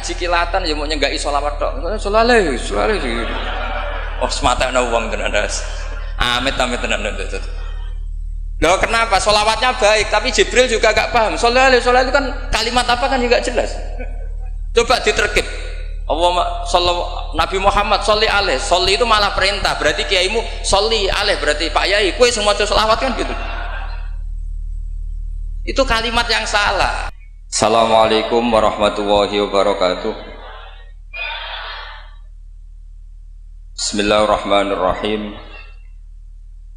ngaji kilatan ya mau nyenggai sholawat tok. Sholale. Oh semata ana wong tenan das. Amit tenan. Loh kenapa? Sholawatnya baik, tapi Jibril juga gak paham. Sholale itu kan kalimat apa kan juga jelas. Coba diterkip. Nabi Muhammad sholli alaih. Sholli itu malah perintah. Berarti kiaimu sholli alaih. Berarti Pak Yai, kue semua sholawat kan gitu. Itu kalimat yang salah. Assalamualaikum warahmatullahi wabarakatuh. Bismillahirrahmanirrahim.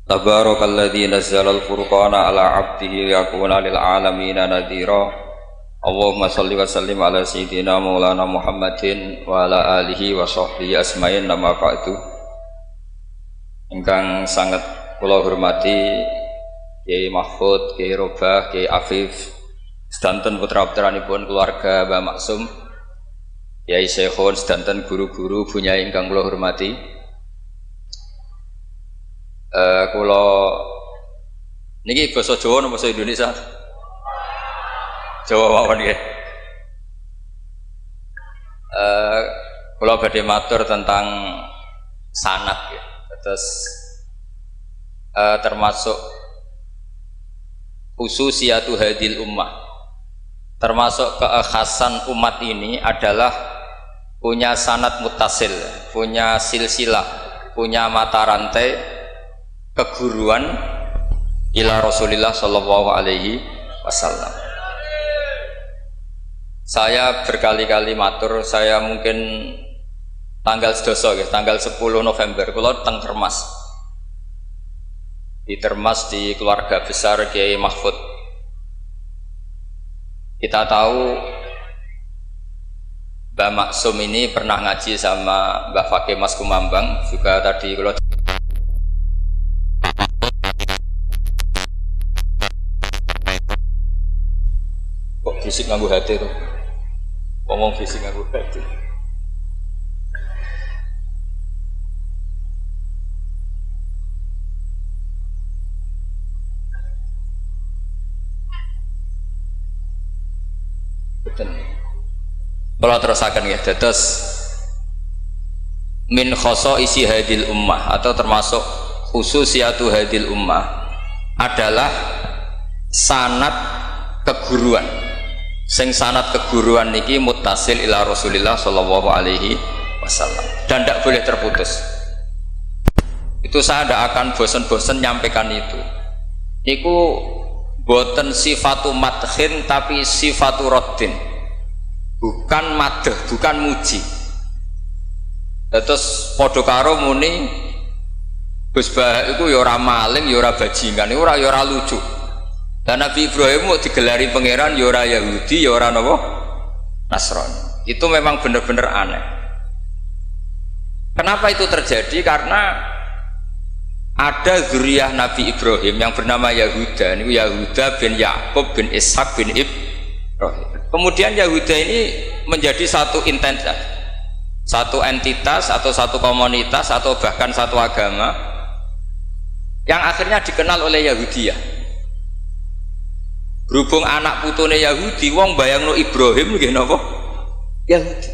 Tabarakalladzi nazzala al-furqana ala 'abdihi liyakuna lil 'alamin nadhira. Allahumma shalli wa sallim ala sayyidina maulana Muhammadin wa ala alihi wa sahbihi asma'in nama ba'du. Ingkang sangat kula hormati Kiai Mahfud, Kiai Robah, Kiai Afif, sedanten putra-putranipun keluarga Mbah Maksum, Kiai Syekhun, sedanten guru-guru bunyai ingkang kula hormati. Kula niki basa Jawa napa basa Indonesia? Jawa mawon nggih. Kula badhe matur tentang sanad ya. Terus termasuk khususiyatu hadil ummah. Termasuk kekhasan umat ini adalah punya sanad muttasil, punya silsilah, punya mata rantai keguruan ila Rasulillah sallallahu alaihi wasallam. Saya berkali-kali matur, saya mungkin tanggal sedoso ya, tanggal 10 November kula teng Termas. Di Termas di keluarga besar Kiai Mahfud. Kita tahu Mbah Maksum ini pernah ngaji sama Mbah Fakih Mas Kumambang, juga tadi kalau kok fisik nganggo hati tuh, ngomong fisik nganggo hati. Kalau terusakan ya, terus min khoso isi hadil ummah atau termasuk khususiyatu hadil ummah adalah sanad keguruan. Sing sanad keguruan niki muttasil ila Rasulillah sallallahu alaihi wasallam dan tidak boleh terputus. Itu saya tidak akan bosan-bosan nyampaikan itu. Iku boten sifatu madhin tapi sifatu raddin. Bukan madh, bukan muji. Terus padha karo muni Gus Bah iku ya ora maling, ya ora bajingan, ya ora lucu. Dan Nabi Ibrahim mau digelari pangeran ya ora Yahudi, ya ora napa Nasrani. Itu memang benar-benar aneh. Kenapa itu terjadi? Karena ada zuriyah Nabi Ibrahim yang bernama Yahuda. Ini Yahuda bin Yakub bin Ishak bin Ibrahim. Kemudian Yahuda ini menjadi satu entitas atau satu komunitas atau bahkan satu agama yang akhirnya dikenal oleh Yahudiyah. Berhubung anak putune Yahudi, wong bayangno Ibrahim nggih napa? Yahudi.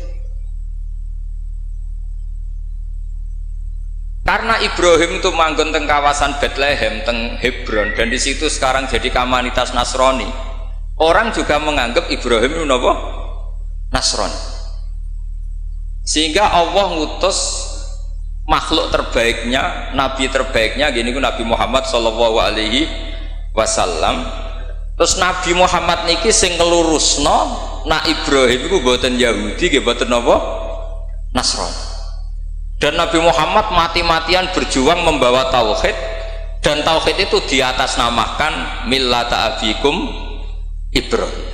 Karena Ibrahim itu manggon teng kawasan Bethlehem, teng Hebron, dan di situ sekarang jadi komunitas Nasrani. Orang juga menganggap Ibrahim itu napa? Nasrani. Sehingga Allah ngutus makhluk terbaiknya, nabi terbaiknya, gini Nabi Muhammad sallallahu alaihi wasallam. Terus Nabi Muhammad niki sing ngelurusno nak Ibrahim itu boten Yahudi, nggih boten napa? Nasrani. Dan Nabi Muhammad mati-matian berjuang membawa tauhid, dan tauhid itu diatasnamakan millata abikum Ibrahim.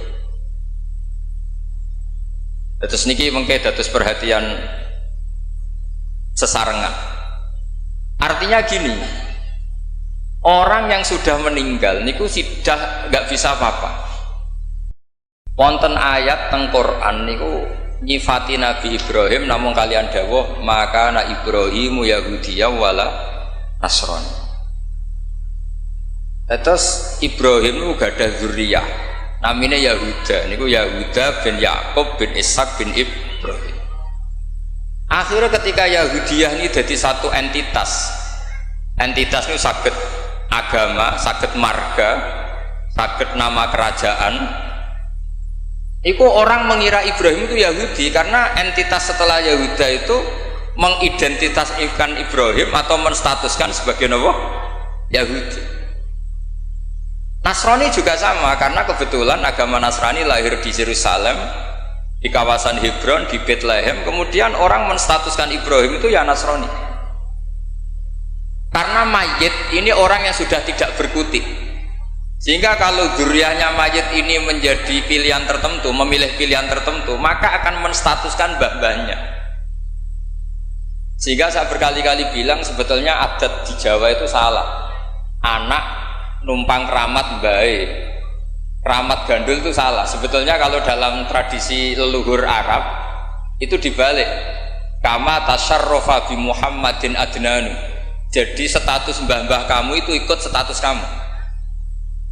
Terus niki mengke dados perhatian sesarengan. Artinya gini, orang yang sudah meninggal niku sudah nggak bisa apa-apa. Wonten ayat teng Quran niku nyifati Nabi Ibrahim namung kalian dawuh maka na Ibrahimu Yahudiyya wala Nasrani. Terus Ibrahim itu gadah zuriyah namanya Yahuda, niku Yahuda bin Yakub bin Ishak bin Ibrahim. Ibrahim. Akhirnya ketika Yahudiyah ini jadi satu entitas ini saged agama, saged marga, saged nama kerajaan. Iku orang mengira Ibrahim itu Yahudi karena entitas setelah Yahuda itu mengidentitaskan Ibrahim atau menstatuskan sebagai apa? Yahudi. Nasrani juga sama karena kebetulan agama Nasrani lahir di Yerusalem, di kawasan Hebron, di Bethlehem. Kemudian orang menstatuskan Ibrahim itu ya Nasrani. Karena mayit ini orang yang sudah tidak berkutik. Sehingga kalau dzurriyyahnya mayit ini menjadi pilihan tertentu, memilih pilihan tertentu, maka akan menstatuskan mbah-mbahnya. Sehingga saya berkali-kali bilang sebetulnya adat di Jawa itu salah. Anak numpang keramat baik, keramat gandul itu salah. Sebetulnya kalau dalam tradisi leluhur Arab itu dibalik. Kama tasyarrafa bi Muhammadin adnanu. Jadi status mbah-mbah kamu itu ikut status kamu.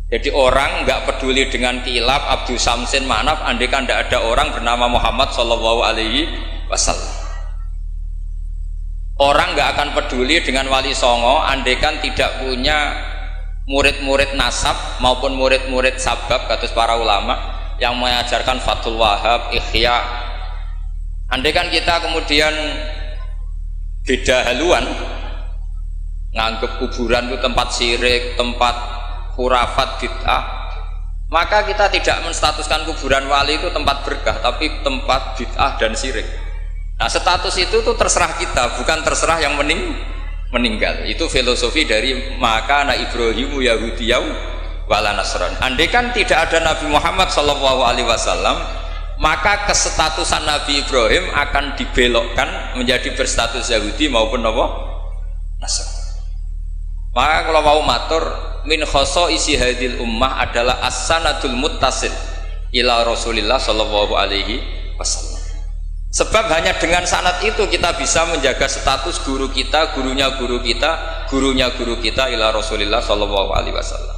Jadi orang nggak peduli dengan kilap Abdul Samsin Manaf andaikan tidak ada orang bernama Muhammad Shallallahu Alaihi Wasallam. Orang nggak akan peduli dengan Wali Songo andaikan tidak punya murid-murid nasab maupun murid-murid sabab, kata para ulama yang mengajarkan Fathul Wahab, Ihya. Andaikan kita kemudian beda haluan, nganggep kuburan itu tempat syirik, tempat khurafat, bid'ah, maka kita tidak menstatuskan kuburan wali itu tempat berkah, tapi tempat bid'ah dan syirik. Nah, status itu tuh terserah kita, bukan terserah yang meninggal. Itu filosofi dari maka na Ibrahimu Yahudiyau wala Nasran. Andai kan tidak ada Nabi Muhammad Shallallahu Alaihi Wasallam, maka kesestatusan Nabi Ibrahim akan dibelokkan menjadi berstatus Yahudi maupun apa? Nasran. Maka kalau mau matur, min khoso isi hadil ummah adalah as-sanadul muttasil ila Rasulillah Shallallahu Alaihi Wasallam. Sebab hanya dengan sanad itu kita bisa menjaga status guru kita, gurunya guru kita, gurunya guru kita ila Rasulillah Shallallahu Alaihi Wasallam.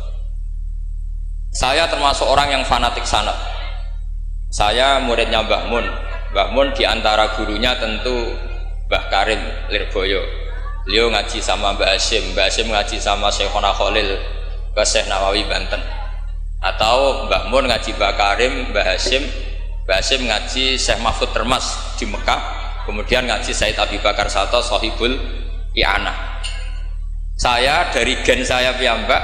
Saya termasuk orang yang fanatik sanad. Saya muridnya Mbah Mun. Mbah Mun diantara gurunya tentu Mbah Karim Lirboyo. Beliau ngaji sama Mbah Hashim ngaji sama Syekhona Khalil ke Syekh Nawawi Banten, atau Mbah Mun ngaji Mbah Karim, Mbah Hashim ngaji Syekh Mahfud Termas di Mekah, kemudian ngaji Said Abi Bakar Sato Sohibul I'anah. Saya dari gen saya piyambak,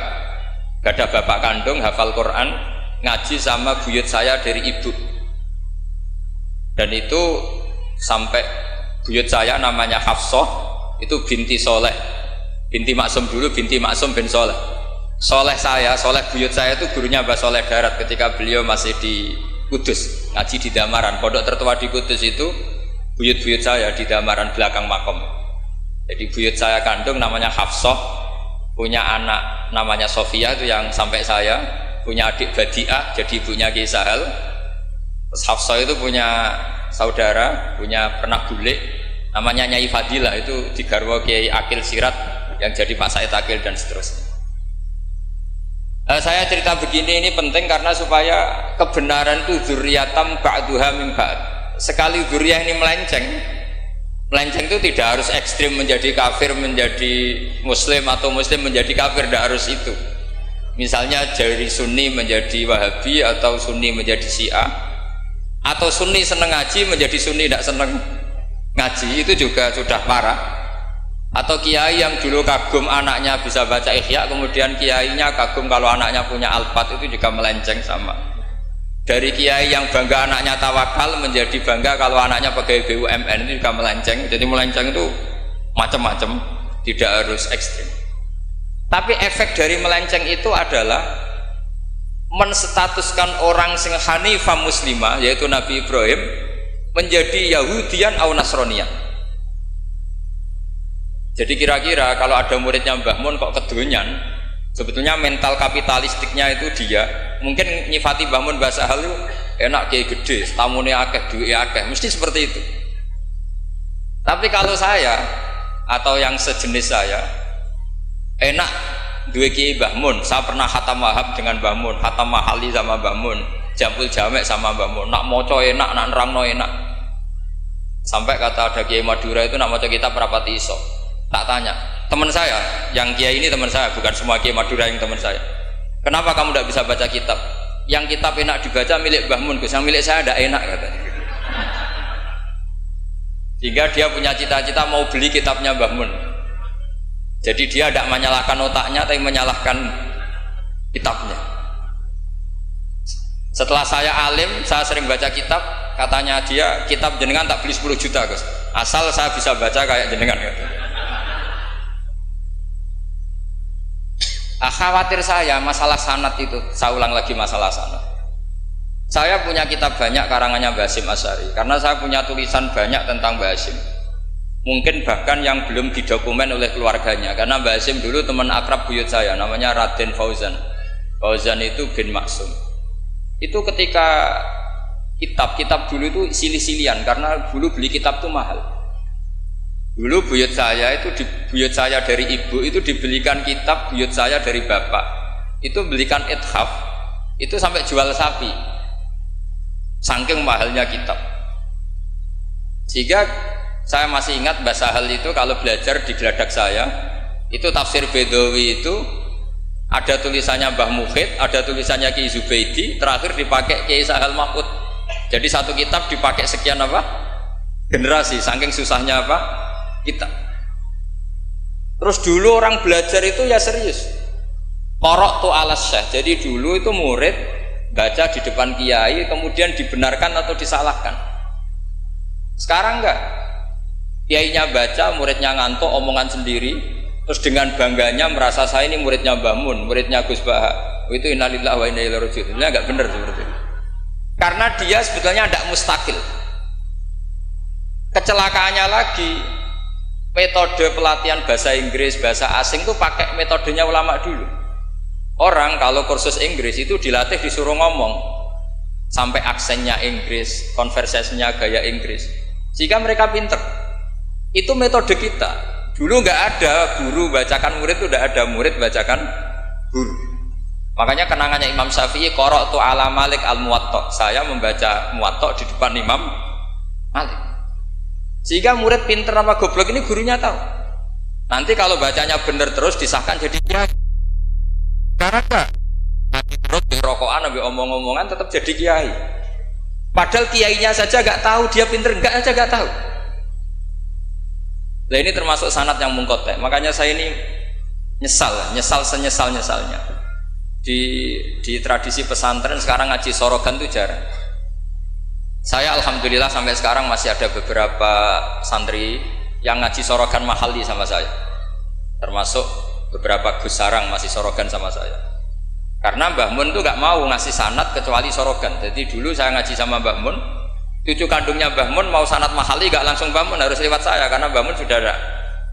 gak ada bapak kandung, hafal Quran, ngaji sama buyut saya dari ibu, dan itu sampai buyut saya namanya Hafsah, itu binti Soleh, binti Maksum dulu, binti Maksum bin Soleh. Soleh buyut saya itu gurunya Mbah Soleh Darat ketika beliau masih di Kudus, ngaji di Damaran. Pondok tertua di Kudus itu buyut-buyut saya di Damaran belakang makom. Jadi buyut saya kandung namanya Hafsah, punya anak namanya Sofia itu yang sampai saya, punya adik Badiah jadi ibunya Ki Sahal. Terus Hafsah itu punya saudara, punya pernah bule namanya Nyai Fadilah, itu di garwa Kiai Akil Sirat yang jadi Pak Said Akil dan seterusnya. Saya cerita begini ini penting karena supaya kebenaran itu dzurriyatam ba'duha min ba'd. Sekali dzurriyah ini melenceng itu tidak harus ekstrim menjadi kafir menjadi muslim atau muslim menjadi kafir, tidak harus itu. Misalnya dari Sunni menjadi Wahabi atau Sunni menjadi Syiah, atau Sunni seneng ngaji menjadi Sunni tidak seneng ngaji, itu juga sudah parah. Atau kiai yang dulu kagum anaknya bisa baca Ihya, kemudian kiainya kagum kalau anaknya punya Alfat, itu juga melenceng sama. Dari kiai yang bangga anaknya tawakal menjadi bangga kalau anaknya pegawai BUMN, itu juga melenceng. Jadi melenceng itu macam-macam, tidak harus ekstrim. Tapi efek dari melenceng itu adalah menstatuskan orang sing hanifah muslimah, yaitu Nabi Ibrahim, menjadi Yahudian atau Nasronian. Jadi kira-kira kalau ada muridnya Mbah Mun kok kedonyan, sebetulnya mental kapitalistiknya itu dia mungkin nyifati Mbah Mun bahasa hal itu enak kiai gede, tamune akeh, duwe akeh, mesti seperti itu. Tapi kalau saya atau yang sejenis saya enak duwe kiai Mbah Mun, saya pernah khatam Wahab dengan Mbah Mun, khatam Mahali sama Mbah Mun, Jampul Jamek sama Mbah Mun, nak moco enak, nak nerangno enak. Sampai kata ada Kiai Madura itu nak maca kitab rapati iso. Tak tanya, teman saya, yang Kiai ini teman saya, bukan semua Kiai Madura yang teman saya. Kenapa kamu tidak bisa baca kitab? Yang kitab enak dibaca milik Mbah Mun, Gus, yang milik saya tidak enak katanya. Sehingga dia punya cita-cita mau beli kitabnya Mbah Mun. Jadi dia tidak menyalahkan otaknya, tapi menyalahkan kitabnya. Setelah saya alim, saya sering baca kitab. Katanya dia, kitab jenengan tak beli 10 juta Gus, asal saya bisa baca kayak jenengan gitu. Khawatir saya masalah sanad itu, saya ulang lagi masalah sanad. Saya punya kitab banyak karangannya Mbah Hasyim Asy'ari, karena saya punya tulisan banyak tentang Mbah Hasyim. Mungkin bahkan yang belum didokumen oleh keluarganya, karena Mbah Hasyim dulu teman akrab buyut saya, namanya Raden Fauzan. Fauzan itu bin Maksum. Itu ketika kitab dulu itu silih-silihan, karena dulu beli kitab itu mahal. Dulu buyut saya buyut saya dari ibu itu dibelikan kitab, buyut saya dari bapak itu belikan ithaf, itu sampai jual sapi, saking mahalnya kitab. Sehingga saya masih ingat Mbah Sahal itu kalau belajar di geladak saya, itu tafsir Bedawi itu ada tulisannya Mbah Mukhid, ada tulisannya Ki Zubaidi, terakhir dipakai Kiai Sahal Mahmud. Jadi satu kitab dipakai sekian generasi, saking susahnya kitab. Terus dulu orang belajar itu ya serius. Qara'tu alas syekh. Jadi dulu itu murid baca di depan kiai, kemudian dibenarkan atau disalahkan. Sekarang enggak. Kiainya baca, muridnya ngantuk omongan sendiri, terus dengan bangganya merasa saya ini muridnya Mbah Mun, muridnya Gus Baha. Itu innalillahi wa inna ilaihi raji'un. Itu enggak benar seperti itu. Karena dia sebetulnya tidak mustakil. Kecelakaannya lagi, metode pelatihan bahasa Inggris, bahasa asing itu pakai metodenya ulama dulu. Orang kalau kursus Inggris itu dilatih disuruh ngomong sampai aksennya Inggris, konversasinya gaya Inggris, sehingga mereka pinter. Itu metode kita. Dulu nggak ada guru bacakan murid, itu udah ada murid bacakan guru. Makanya kenangannya Imam Syafi'i, qara'tu ala Malik al-Muwatta, saya membaca Muwatta di depan Imam Malik. Sehingga murid pinter apa goblok ini gurunya tahu. Nanti kalau bacanya bener terus disahkan jadi kiai. Karena nanti terus di rokokan ambil omong-omongan tetap jadi kiai. Padahal kiainya saja nggak tahu dia pinter, nggak tahu. Nah ini termasuk sanad yang mungkotek. Makanya saya ini nyesal senyesal-nyesalnya. Di tradisi pesantren sekarang ngaji sorogan itu jarang. Saya alhamdulillah sampai sekarang masih ada beberapa santri yang ngaji sorogan mahali sama saya, termasuk beberapa Gus Sarang masih sorogan sama saya. Karena Mbah Mun itu gak mau ngasih sanad kecuali sorogan. Jadi dulu saya ngaji sama Mbah Mun, cucu kandungnya Mbah Mun mau sanad mahali gak langsung Mbah Mun, harus lewat saya, karena Mbah Mun sudah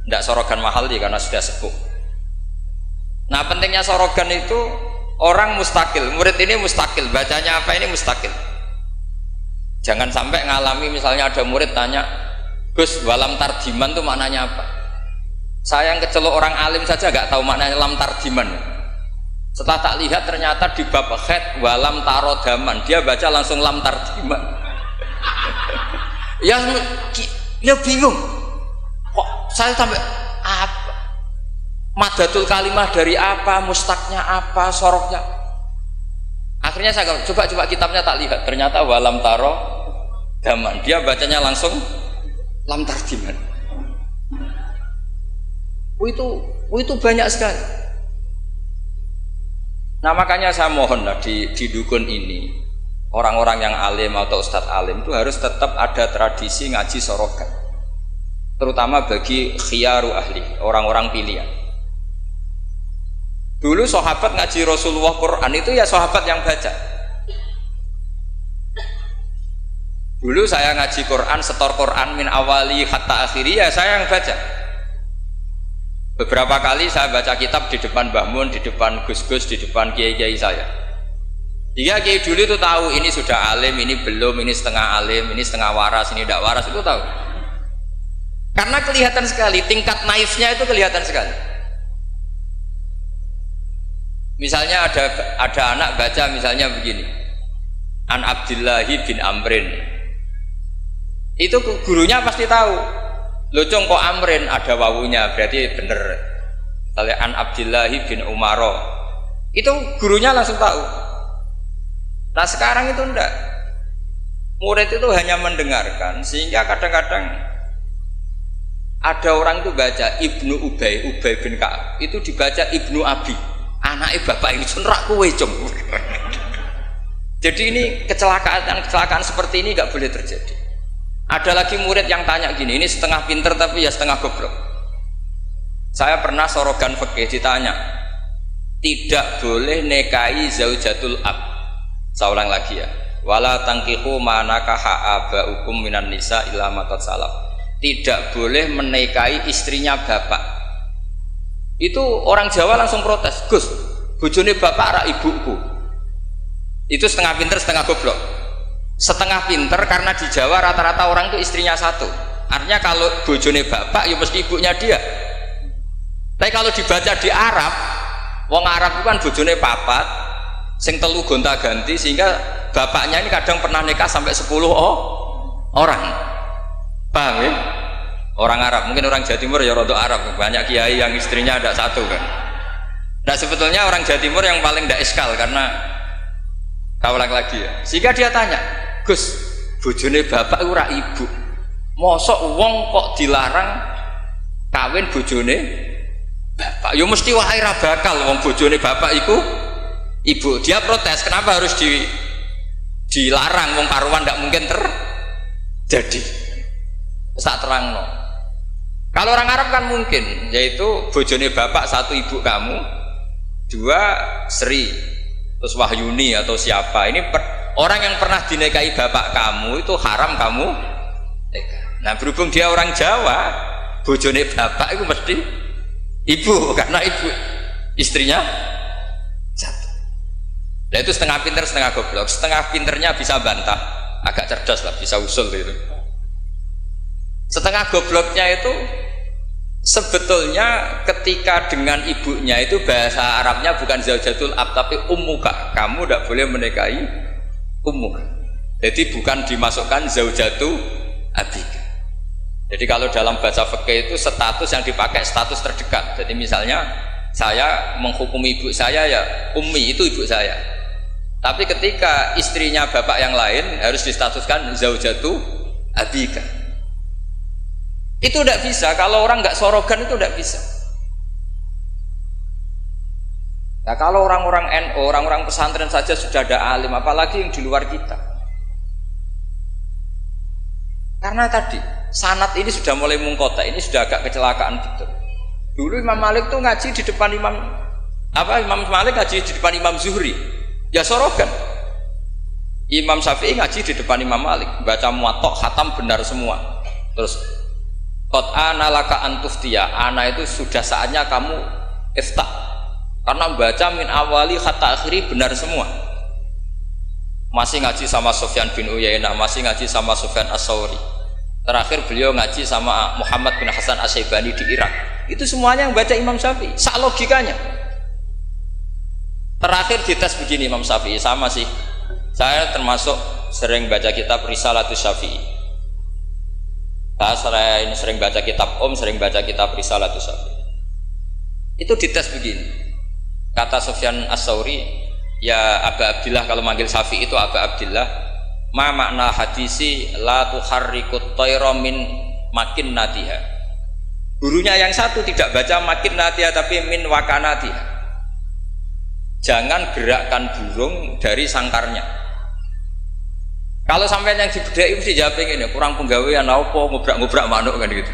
tidak sorogan mahali karena sudah sepuh. Nah pentingnya sorogan itu, orang mustakil, murid ini mustakil, bacanya apa ini mustakil. Jangan sampai ngalami misalnya ada murid tanya, Gus, walam tarjiman itu maknanya apa? Saya yang kecelok orang alim saja nggak tahu maknanya lam tarjiman. Setelah tak lihat ternyata di bab khed walam tarodaman, dia baca langsung lam tarjiman. ya bingung. Kok saya sampai apa? Madatul kalimah dari apa? Mustaknya apa? Soroknya? Akhirnya saya coba kitabnya tak lihat, ternyata walam taro daman, dia bacanya langsung lam tarjiman. Itu banyak sekali. Nah makanya saya mohon lah di dukun ini, orang-orang yang alim atau ustadz alim itu harus tetap ada tradisi ngaji sorogan, terutama bagi khiyaru ahli, orang-orang pilihan. Dulu sahabat ngaji Rasulullah Quran itu ya sahabat yang baca. Dulu saya ngaji Quran, setor Quran min awali hatta akhiri, ya saya yang baca. Beberapa kali saya baca kitab di depan Mbah Mun, di depan Gus-Gus, di depan kiai-kiai saya. Jika kiai dulu itu tahu ini sudah alim, ini belum, ini setengah alim, ini setengah waras, ini tidak waras, itu tahu. Karena kelihatan sekali, tingkat naifnya itu kelihatan sekali. Misalnya ada anak baca misalnya begini, An Abdillahi bin Amrin, Itu gurunya pasti tahu. Lho Cung kok Amrin ada wawunya, berarti bener. Misalnya An Abdillahi bin Umaro, itu gurunya langsung tahu. Nah sekarang itu enggak. Murid itu hanya mendengarkan, sehingga kadang-kadang ada orang itu baca Ibnu Ubay bin Ka'ab, itu dibaca Ibnu Abi, anaknya bapak ini cenrak kowe Cung. Jadi ini kecelakaan seperti ini nggak boleh terjadi. Ada lagi murid yang tanya gini, ini setengah pinter tapi ya setengah goblok. Saya pernah sorogan fikih ditanya, tidak boleh nikahi zaujatul ab. Saya ulang lagi ya. Wala tangkihu manakaha abaukum minan nisa illa ma qad salaf. Tidak boleh menikahi istrinya bapak. Itu orang Jawa langsung protes, Gus, bojone bapak rak ibuku. Itu setengah pinter setengah goblok. Setengah pinter karena di Jawa rata-rata orang itu istrinya satu. Artinya kalau bojone bapak ya mesti ibunya dia. Tapi kalau dibaca di Arab, wong Arab itu kan bojone papat, sing telu gonta-ganti, sehingga bapaknya ini kadang pernah nikah sampai 10 orang. Paham ya? Orang Arab, mungkin orang Jawa Timur ya rodok Arab, banyak kiai yang istrinya ada satu kan. Nah sebetulnya orang Jawa Timur yang paling tidak eskal karena kaulang lagi ya. Sehingga dia tanya, Gus, bojone bapak ora ibu, mosok wong kok dilarang kawin bojone bapak? Yo mesti wae ra bakal wong bojone bapak iku ibu. Dia protes, kenapa harus dilarang wong karuan ndak mungkin terjadi. Tak terangno. Kalau orang Arab kan mungkin, yaitu bojone bapak satu ibu kamu, dua Sri, terus Wahyuni atau siapa. Ini orang yang pernah dinikahi bapak kamu itu haram kamu nikah. Nah berhubung dia orang Jawa, bojone bapak itu mesti ibu, karena ibu istrinya satu. Nah itu setengah pinter setengah goblok. Setengah pinternya bisa bantah, agak cerdas lah, bisa usul gitu. Setengah gobloknya itu sebetulnya ketika dengan ibunya itu bahasa Arabnya bukan zaujatul ab tapi ummuka. Kamu tidak boleh menikahi ummuka. Jadi bukan dimasukkan zaujatu abika. Jadi kalau dalam bahasa fikih itu status yang dipakai status terdekat. Jadi misalnya saya menghukumi ibu saya ya ummi, itu ibu saya. Tapi ketika istrinya bapak yang lain harus distatuskan zaujatu abika. Itu tidak bisa, kalau orang nggak sorogan itu tidak bisa. Nah kalau orang-orang NU, orang-orang pesantren saja sudah ada alim, apalagi yang di luar kita. Karena tadi sanad ini sudah mulai mengkotak, ini sudah agak kecelakaan betul. Dulu Imam Malik tuh ngaji di depan Imam Malik ngaji di depan Imam Zuhri, ya sorogan. Imam Syafi'i ngaji di depan Imam Malik, baca muwatta khatam benar semua. Terus qad ana laka antuftiya, ana itu sudah saatnya kamu iftah, karena baca min awali hatta akhiri benar semua. Masih ngaji sama Sufyan bin Uyainah, masih ngaji sama Sufyan As-Sauri, terakhir beliau ngaji sama Muhammad bin Hasan As-Syaibani di Irak. Itu semuanya yang baca Imam Syafi'i, sak logikanya. Terakhir dites begini Imam Syafi'i, sama sih, saya termasuk sering baca kitab Risalatus Syafi'i. Saya sering baca kitab sering baca kitab Risalatus Syafi'i. Itu dites begini. Kata Sufyan As-Sauri, ya Aba Abdillah, kalau manggil Syafi'i itu Aba Abdillah, ma makna hadisi la tuharrikut tayra min makin natiha. Gurunya yang satu tidak baca makin natiha tapi min wakanatiha. Jangan gerakkan burung dari sangkarnya. Kalau sampai yang dibedai mesti jawab ini, kurang penggawean apa ngobrak-ngobrak manuk kan gitu.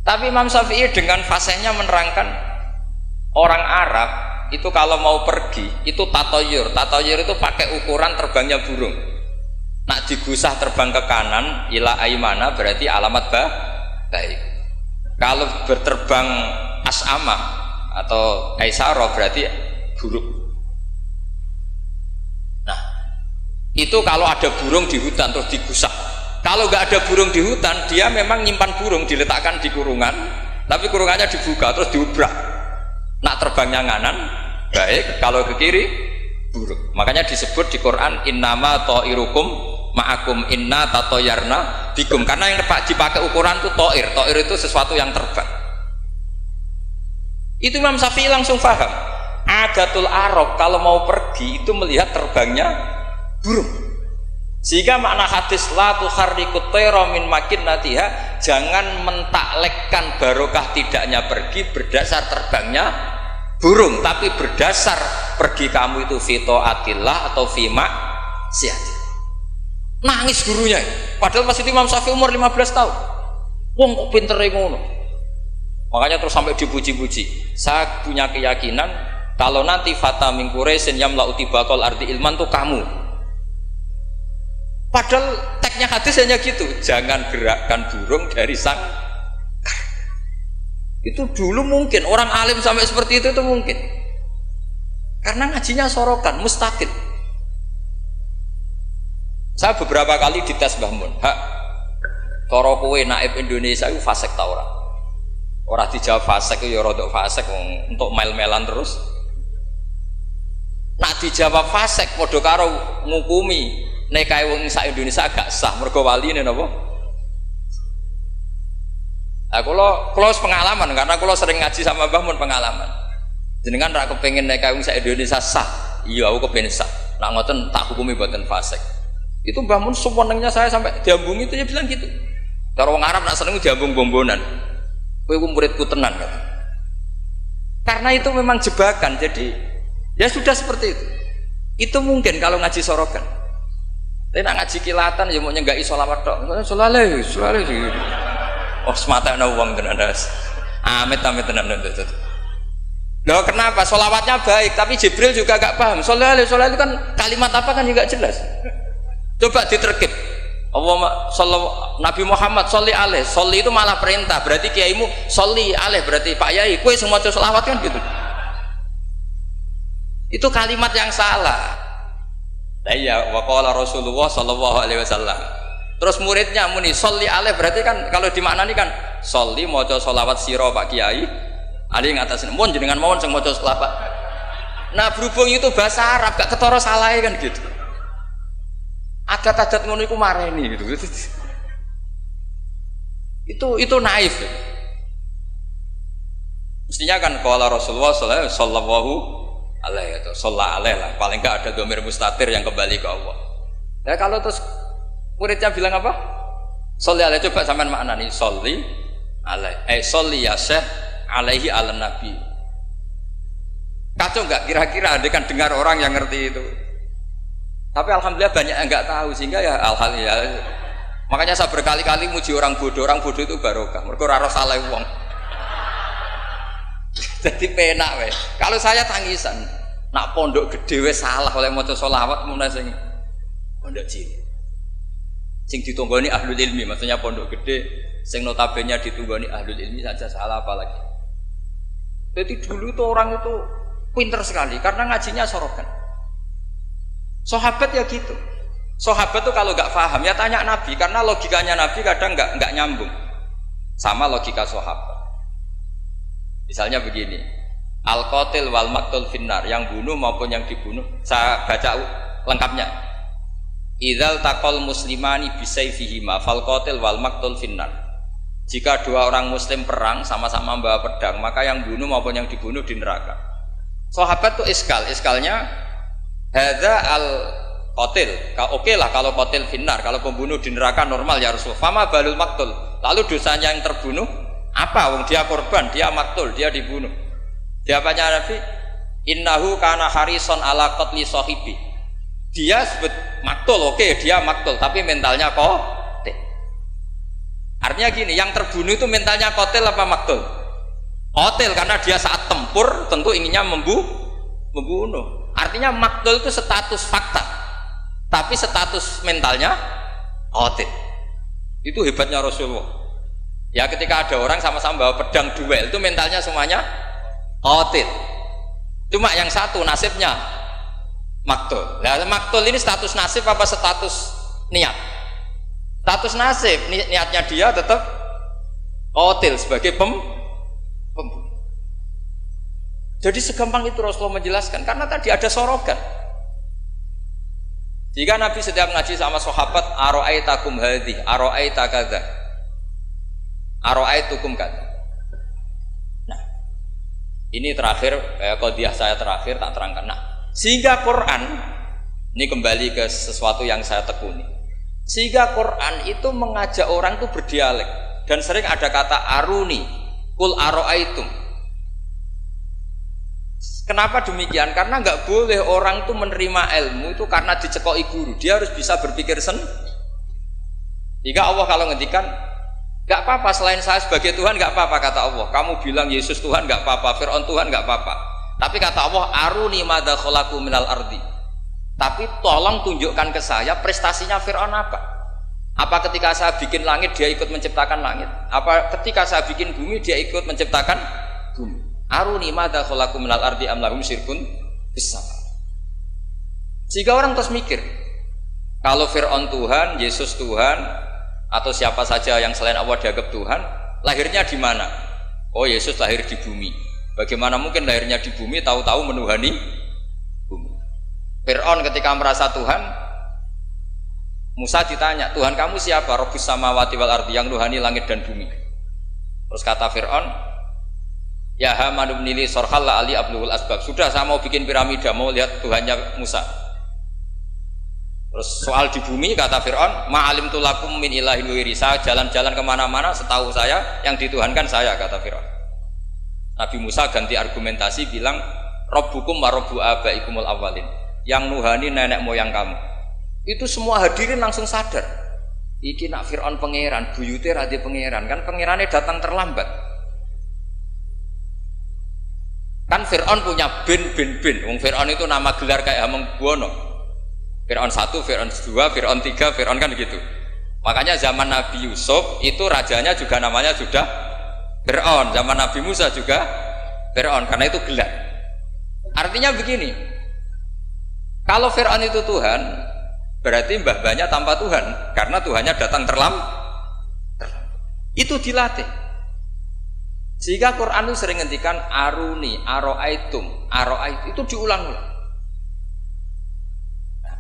Tapi Imam Syafi'i dengan fasihnya menerangkan orang Arab itu kalau mau pergi itu tatoyur. Tatoyur itu pakai ukuran terbangnya burung. Nak digusah terbang ke kanan ila aimana berarti alamat baik. Kalau berterbang as'ama atau aisaro berarti buruk. Itu kalau ada burung di hutan terus digusah. Kalau nggak ada burung di hutan, dia memang nyimpan burung diletakkan di kurungan, tapi kurungannya dibuka terus diubrak. Nak terbangnya nganan baik, kalau ke kiri buruk. Makanya disebut di Quran innama ta'irukum ma'akum inna tatoyarna bikum, karena yang dipakai ukuran itu toir itu sesuatu yang terbang. Itu Imam Syafi'i langsung paham. Adatul Arab kalau mau pergi itu melihat terbangnya burung. Sehingga makna hadis la tuharrikut tayra min makinnatiha, jangan mentaklekkan barokah tidaknya pergi berdasar terbangnya burung, tapi berdasar pergi kamu itu fi taatillah atau fi maksiatillah. Nangis gurunya, padahal masih Imam Syafi'i umur 15 tahun. Wong kok pintere ngono. Makanya terus sampai dipuji-puji. Saya punya keyakinan kalau nanti fata min Quraisyin yamla utibaqal ardi ilman tuh kamu. Padahal teksnya hadis hanya gitu, jangan gerakkan burung dari sang. Itu dulu mungkin orang alim sampai seperti itu mungkin. Karena ngajinya sorokan, mustaqil. Saya beberapa kali dites Mbah Mun, hak cara kowe naib Indonesia itu fasik ta ora? Ora dijawab fasik ya rodok fasik untuk mel-melan terus. Nak dijawab fasik padha karo ngukumi nek kae wong sak Indonesia agak sah mergo waline napa? Nah, kula pengalaman karena kula sering ngaji sama Mbah Mun pengalaman. Jenengan ra kepengin nek kae wong sak Indonesia sah. Iya aku kepengin sah. Nak ngoten tak hukumi mboten fasik. Itu Mbah Mun sewenengnya saya sampai diambung itu ya bilang gitu. Cara wong Arab nak seneng diambung bombonan. Kowe muridku tenan kata. Karena itu memang jebakan. Jadi ya sudah seperti itu. Itu mungkin kalau ngaji sorokan. Tapi nak ngaji kilatan ya mau nyenggai sholawat tok. Sholale. Oh semata ana wong tenan. Amit tenan. Loh kenapa? Sholawatnya baik, tapi Jibril juga gak paham. Sholale itu kan kalimat apa kan juga jelas. Coba diterkip. Nabi Muhammad sholli alaih. Sholli itu malah perintah. Berarti kiaimu sholli alaih, berarti Pak Yai kowe semua sholawat kan gitu. Itu kalimat yang salah. Iya, waqala Rasulullah sallallahu alaihi wasallam. Terus muridnya muni sholli alaih, berarti kan kalau dimaknani kan sholli maca sholawat sira Pak Kiai. Ali ngatasin mun jenengan mawon sing maca sholawat. Nah, berhubung itu bahasa Arab gak ketara salahe kan gitu. Adat-adat ngono iku mareni gitu. Itu naif. Mestinya kan qala Rasulullah sallallahu alaihi itu sholat alaih lah, paling enggak ada dhamir mustatir yang kembali ke Allah. Ya kalau terus muridnya bilang apa? Sholli alaih, coba sampean maknani sholli alaih. Sholli ya syekh alaihi ala nabi. Kacau enggak kira-kira andai kan dengar orang yang ngerti itu. Tapi alhamdulillah banyak yang enggak tahu sehingga ya alhamdulillah. Makanya saya berkali-kali muji orang bodoh itu barokah. Mergo ora ora salah wong. Jadi penak weh. Kalau saya tangisan, nak pondok gede weh salah oleh maca sholawat mulai sing pondok cilik. Sing ditunggoni ahlul ilmi, maksudnya pondok gede sing notabene ditunggoni ahlul ilmi saja salah apalagi. Jadi dulu tuh orang itu pinter sekali karena ngajinya sorokan. Sahabat ya gitu. Sahabat tuh kalau nggak paham ya tanya Nabi, karena logikanya Nabi kadang nggak nyambung sama logika sahabat. Misalnya begini, al-qatil wal maktul finnar, yang bunuh maupun yang dibunuh. Saya baca lengkapnya. Idzal taqal muslimani bisayfihima fal qatil wal maktul finnar. Jika dua orang muslim perang sama-sama membawa pedang, maka yang bunuh maupun yang dibunuh di neraka. Sahabat tuh iskalnya hadza al qatil. Oke lah kalau qatil finnar, kalau pembunuh di neraka normal ya Rasul. Fama balul maktul. Lalu dosanya yang terbunuh apa? Wong dia korban, dia maktul, dia dibunuh. Jawabannya Nabi, innahu kana harison ala qatli sahibi. Dia sebut maktul, oke, dia maktul, tapi mentalnya qatil. Artinya gini, yang terbunuh itu mentalnya qatil apa maktul? Qatil, karena dia saat tempur tentu inginnya membunuh. Artinya maktul itu status fakta, tapi status mentalnya qatil. Itu hebatnya Rasulullah. Ya ketika ada orang sama-sama bawa pedang duel itu mentalnya semuanya qatil. Cuma yang satu nasibnya maktul. Nah, maktul ini status nasib apa status niat? Status nasib, niatnya dia tetap qatil sebagai pembunuh. Jadi segampang itu Rasulullah menjelaskan karena tadi ada sorogan. Jika Nabi setiap ngaji sama sahabat, aro'aitakum hadhi, aro'aita kadza, aro'aitukum kadza. Nah, ini terakhir, qadhiyah saya terakhir tak terangkan. Nah, sehingga Quran, ini kembali ke sesuatu yang saya tekuni. Sehingga Quran itu mengajak orang itu berdialek, dan sering ada kata aruni, kul aro'aitum. Kenapa demikian? Karena nggak boleh orang itu menerima ilmu itu karena dicekoki guru. Dia harus bisa berpikir sendiri. Jika Allah kalau ngendikan, nggak apa-apa selain saya sebagai Tuhan, nggak apa-apa kata Allah. Kamu bilang Yesus Tuhan nggak apa-apa, Fir'aun Tuhan nggak apa-apa. Tapi kata Allah, aruni madza khalaqu minal ardi. Tapi tolong tunjukkan ke saya prestasinya Fir'aun apa? Apa ketika saya bikin langit dia ikut menciptakan langit? Apa ketika saya bikin bumi dia ikut menciptakan bumi? Aruni madza khalaqu minal ardi am lahum syirkun fis sama. Sehingga orang terus mikir, kalau Fir'aun Tuhan, Yesus Tuhan, atau siapa saja yang selain Allah dianggap Tuhan, lahirnya di mana? Oh, Yesus lahir di bumi. Bagaimana mungkin lahirnya di bumi tahu-tahu menuhani bumi? Fir'aun ketika merasa Tuhan, Musa ditanya, Tuhan kamu siapa? Rabbus samawati wal ardi, yang nuhani langit dan bumi. Terus kata Fir'aun, ya Haman ibn Li sorhal la ali abluhul asbab. Sudah, saya mau bikin piramida, mau lihat Tuhannya Musa. Terus soal di bumi kata Fir'aun, ma'alim tulakum min ilahin wiri. Saya jalan-jalan kemana-mana, setahu saya yang dituhankan saya, kata Fir'aun. Nabi Musa ganti argumentasi bilang, Rabbukum wa rabbu abaikumul awalin, yang nuhani nenek moyang kamu. Itu semua hadirin langsung sadar, iki nak Fir'aun pangeran, buyute radi pangeran, kan pangerannya datang terlambat. Kan Fir'aun punya bin. Wong Fir'aun itu nama gelar kayak Hamengkubuwono. Fir'aun 1, Fir'aun 2, Fir'aun 3, Fir'aun kan begitu. Makanya zaman Nabi Yusuf itu rajanya juga namanya sudah Fir'aun. Zaman Nabi Musa juga Fir'aun, karena itu gelar. Artinya begini, kalau Fir'aun itu Tuhan, berarti mbah-mbahnya tanpa Tuhan, karena Tuhannya datang terlambat. Itu dilatih. Sehingga Quran itu sering ngendikan aruni, aro'aitum, aro'ait, itu diulang-ulang.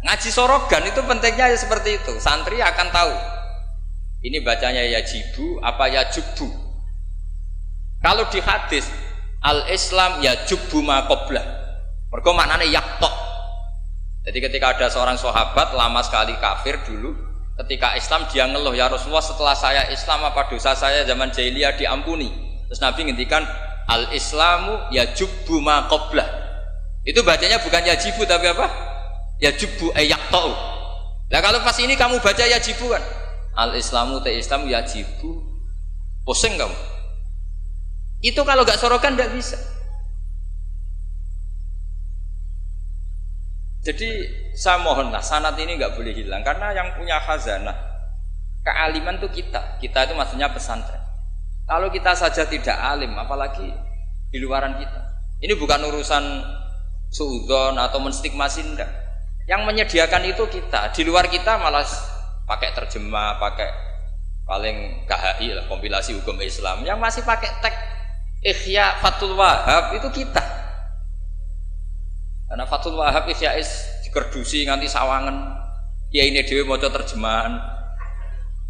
Ngaji sorogan itu pentingnya ya seperti itu. Santri akan tahu ini bacanya yajibu apa yajubu. Kalau di hadis al-Islam yajubu ma qablah, mergo maknane yaktok. Jadi ketika ada seorang sahabat lama sekali kafir dulu, ketika Islam dia ngeluh, ya Rasulullah setelah saya Islam apa dosa saya zaman jahiliyah diampuni? Terus Nabi ngendikan al-Islamu yajubu ma qablah. Itu bacanya bukan yajibu tapi apa? Yajubu ayaktau. Nah kalau pas ini kamu baca yajibu kan, al-Islamu te Islam yajibu, pusing kamu. Itu kalau gak sorokan gak bisa. Jadi saya mohonlah sanad ini gak boleh hilang, karena yang punya khazanah kealiman itu kita itu maksudnya pesantren. Kalau kita saja tidak alim, apalagi di luaran kita. Ini bukan urusan suudzon atau menstigmasi, enggak. Yang menyediakan itu kita. Di luar kita malah pakai terjemah, pakai paling KHI lah, kompilasi hukum Islam. Yang masih pakai teks Ihya Fathul Wahab itu kita. Karena Fathul Wahab Ihya dikerdusi nganti sawangan. Ya ini dhewe maca terjemahan.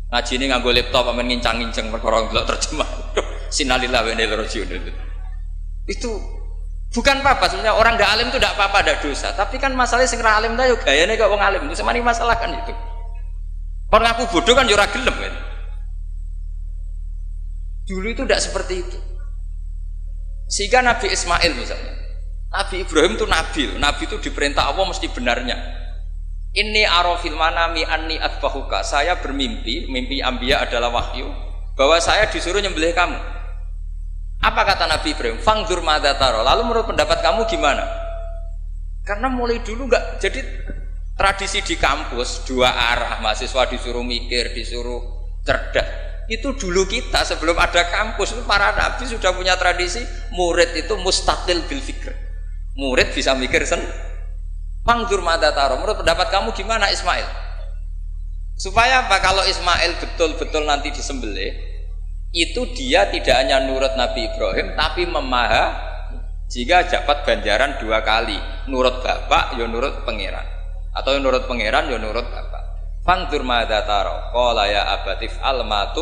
Ngaji ini nganggo laptop amen ngincang-ngincang perkara ndelok terjemah. Sinalillah wa inna ilaihi rajiun. Itu bukan apa-apa, sebenarnya orang ndak alim itu ndak apa-apa, ndak dosa. Tapi kan masalahnya sing ra alim ta yo gayane kok wong alim. Itu semani masalah kan itu. Orang aku bodoh kan yo ora gelem kan. Dulu itu ndak seperti itu. Sehingga Nabi Ismail misalnya, Nabi Ibrahim itu Nabi itu diperintah Allah mesti benarnya. Inni arafil manami anni atbahuka. Saya bermimpi, mimpi anbiya adalah wahyu, bahwa saya disuruh nyembelih kamu. Apa kata Nabi Ibrahim? Fangdur madza tara. Lalu menurut pendapat kamu gimana? Karena mulai dulu enggak, jadi tradisi di kampus dua arah, mahasiswa disuruh mikir, disuruh cerdas. Itu dulu kita sebelum ada kampus itu para nabi sudah punya tradisi murid itu mustaqil bil fikr. Murid bisa mikir sendiri. Mangdur mata taro, menurut pendapat kamu gimana Ismail? Supaya apa? Kalau Ismail betul-betul nanti disembelih, itu dia tidak hanya nurut Nabi Ibrahim, tapi memahami, jika dapat ganjaran 2 kali, nurut bapak, ya nurut pangeran. Atau nurut pangeran ya nurut bapak. Fanzur madza tara. Qala ya abatif almatu.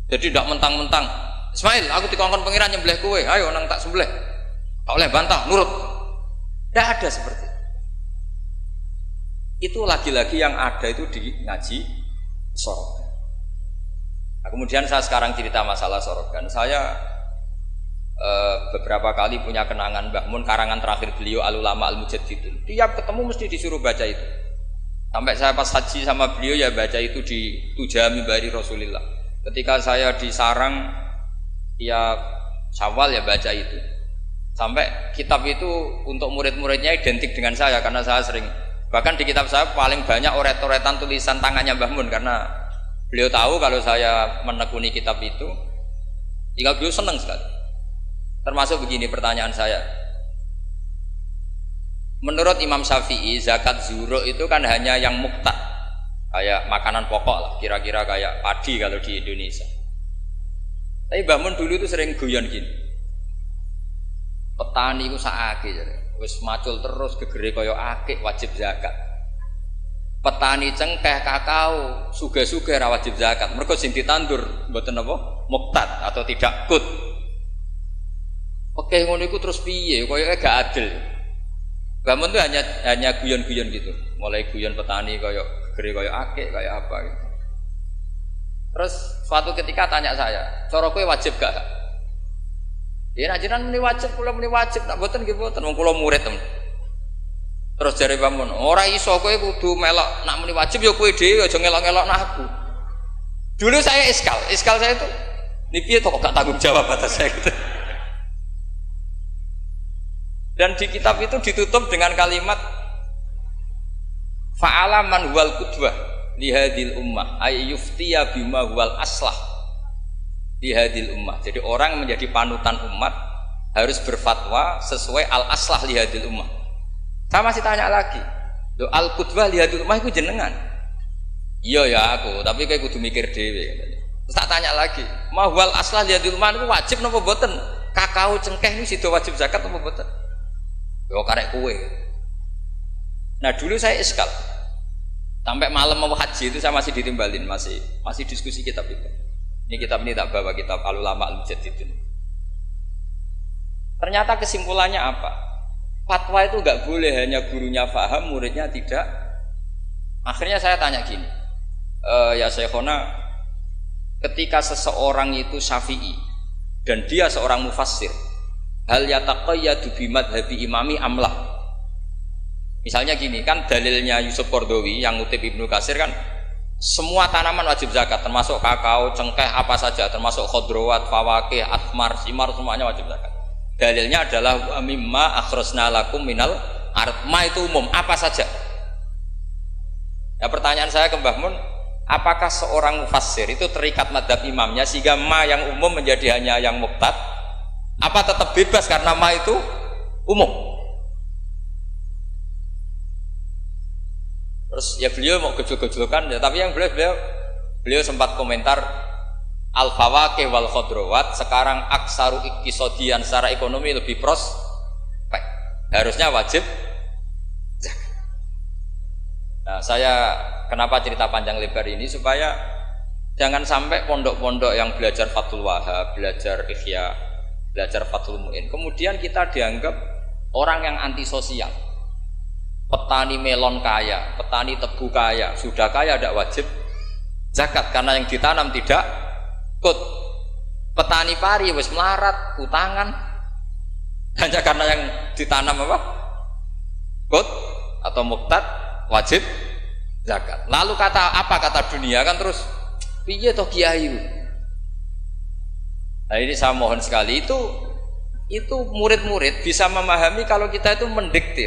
Jadi tidak mentang-mentang Ismail, aku dikongkon pangeran nyembelih kowe. Ayo nang tak sembelih. Tak oleh bantah, nurut. Tidak ada seperti itu. Lagi-lagi yang ada itu di ngaji sorogan. Nah, kemudian saya sekarang cerita masalah sorogan. Saya beberapa kali punya kenangan Mbah Mun, karangan terakhir beliau Al-Ulama Al-Mujaddidun. Tiap ketemu mesti disuruh baca itu. Sampai saya pas haji sama beliau ya baca itu di Tujami Bari Rasulillah. Ketika saya di Sarang ya Syawal ya baca itu. Sampai kitab itu untuk murid-muridnya identik dengan saya karena saya sering, bahkan di kitab saya paling banyak oret-oretan tulisan tangannya Mbah Mun karena beliau tahu kalau saya menekuni kitab itu, tinggal beliau senang sekali. Termasuk begini pertanyaan saya. Menurut Imam Syafi'i, zakat zuro itu kan hanya yang muqtad, kayak makanan pokok lah, kira-kira kayak padi kalau di Indonesia. Tapi Mbah Mun dulu itu sering guyon gini. Petani itu saake jare. Wis macul terus gegere kaya akik wajib zakat. Petani cengkeh kakao sugih-sugih ra wajib zakat. Mergo sing ditandur mboten apa? Muqtad atau tidak kut. Oke ngono iku terus piye? Kayake gak adil. Mbah Mun itu hanya guyon-guyon gitu. Mulai guyon petani kaya gegere kaya akik kaya apa gitu. Terus suatu ketika tanya saya, "Cara kowe wajib gak?" Ya nek jenengan muni wajib, kula muni wajib, nak mboten nggih mboten, wong kula murid temen. Terus jare Mbah Mun, "Ora iso kowe kudu melok nak muni wajib ya kowe dhewe aja ngelok-ngelokno aku." Dulu saya iskal saya itu ini piye to kok gak tanggung jawab atas saya gitu. Dan di kitab itu ditutup dengan kalimat fa'ala man huwal qudwah li hadhil ummah ay yuftiya bima huwal aslah li hadhil ummah. Jadi orang menjadi panutan umat harus berfatwa sesuai al aslah li hadhil ummah. Saya masih tanya lagi, "Lho al qudwah li hadhil ummah iku jenengan?" "Iya ya aku, tapi kayak kudu mikir dhewe." Terus tak tanya lagi, "Ma huwal aslah li hadhil ummah iku wajib napa mboten? Kakao cengkeh niku sida wajib zakat napa mboten?" Yo karek kue. Nah dulu saya iskal. Sampai malam mau haji itu saya masih ditimbalin, masih diskusi kitab itu. Ini kitab ini tak bawa, kitab Al-Ulama Al-Mujaddidun. Ternyata kesimpulannya apa? Fatwa itu nggak boleh hanya gurunya paham, muridnya tidak. Akhirnya saya tanya gini, ya Syekhona, ketika seseorang itu syafi'i dan dia seorang mufassir, hal yataqayyadu bimadhabi imami amlah. Misalnya gini, kan dalilnya Yusuf Qardawi yang ngutip Ibnu Katsir kan semua tanaman wajib zakat, termasuk kakao, cengkeh, apa saja, termasuk khodrowat, fawakih, athmar, simar, semuanya wajib zakat. Dalilnya adalah mimma akhrajna lakum minal ard. Ma itu umum, apa saja. Ya pertanyaan saya ke Mbah Mun, apakah seorang mufassir itu terikat madhab imamnya sehingga ma yang umum menjadi hanya yang muqtad? Apa tetap bebas karena ma itu umum? Terus ya beliau mau gejol-gejolkan ya, tapi yang beliau sempat komentar al-fawakih wal khodrowat sekarang aksaru iktisodian secara ekonomi lebih prospek, harusnya wajib zakat. Nah saya kenapa cerita panjang lebar ini supaya jangan sampai pondok-pondok yang belajar Fathul Wahab, belajar Ihya, belajar Fathul Mu'in, kemudian kita dianggap orang yang antisosial. Petani melon kaya, petani tebu kaya, sudah kaya tidak wajib zakat karena yang ditanam tidak kut. Petani pari wis melarat, utangan hanya karena yang ditanam apa? Kut atau muqtad wajib zakat. Lalu kata dunia kan terus piye toh kiai? Nah ini saya mohon sekali itu murid-murid bisa memahami kalau kita itu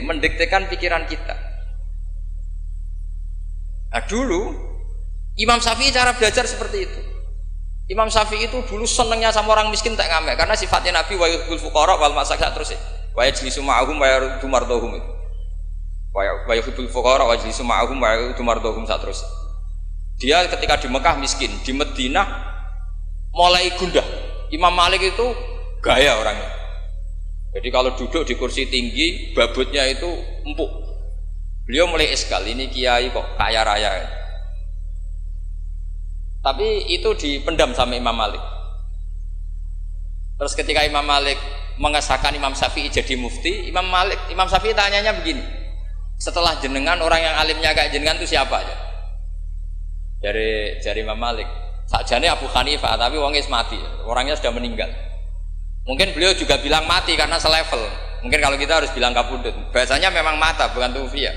mendiktekan pikiran kita. Nah dulu Imam Syafi'i cara belajar seperti itu. Imam Syafi'i itu dulu senengnya sama orang miskin tak ngamek karena sifatnya Nabi wa yuhibbul fuqara wal masakin terus wa yajlisu ma'ahum wa yaruddu mardahum. Wa yuhibbul fuqara wa yajlisu ma'ahum wa yaruddu mardahum terus. Dia ketika di Mekah miskin, di Madinah mulai gundah. Imam Malik itu gaya orangnya. Jadi kalau duduk di kursi tinggi, babutnya itu empuk. Beliau mulai iskal, ini kiai kok kaya raya. Tapi itu dipendam sama Imam Malik. Terus ketika Imam Malik mengesahkan Imam Syafi'i jadi mufti, Imam Syafi'i tanyanya begini, setelah jenengan orang yang alimnya kayak jenengan itu siapa aja? Dari Imam Malik, sakjane Abu Hanifah, tapi wongnya mati, orangnya sudah meninggal. Mungkin beliau juga bilang mati karena selevel. Mungkin kalau kita harus bilang kabudut. Bahasanya memang mata, bukan tufiya.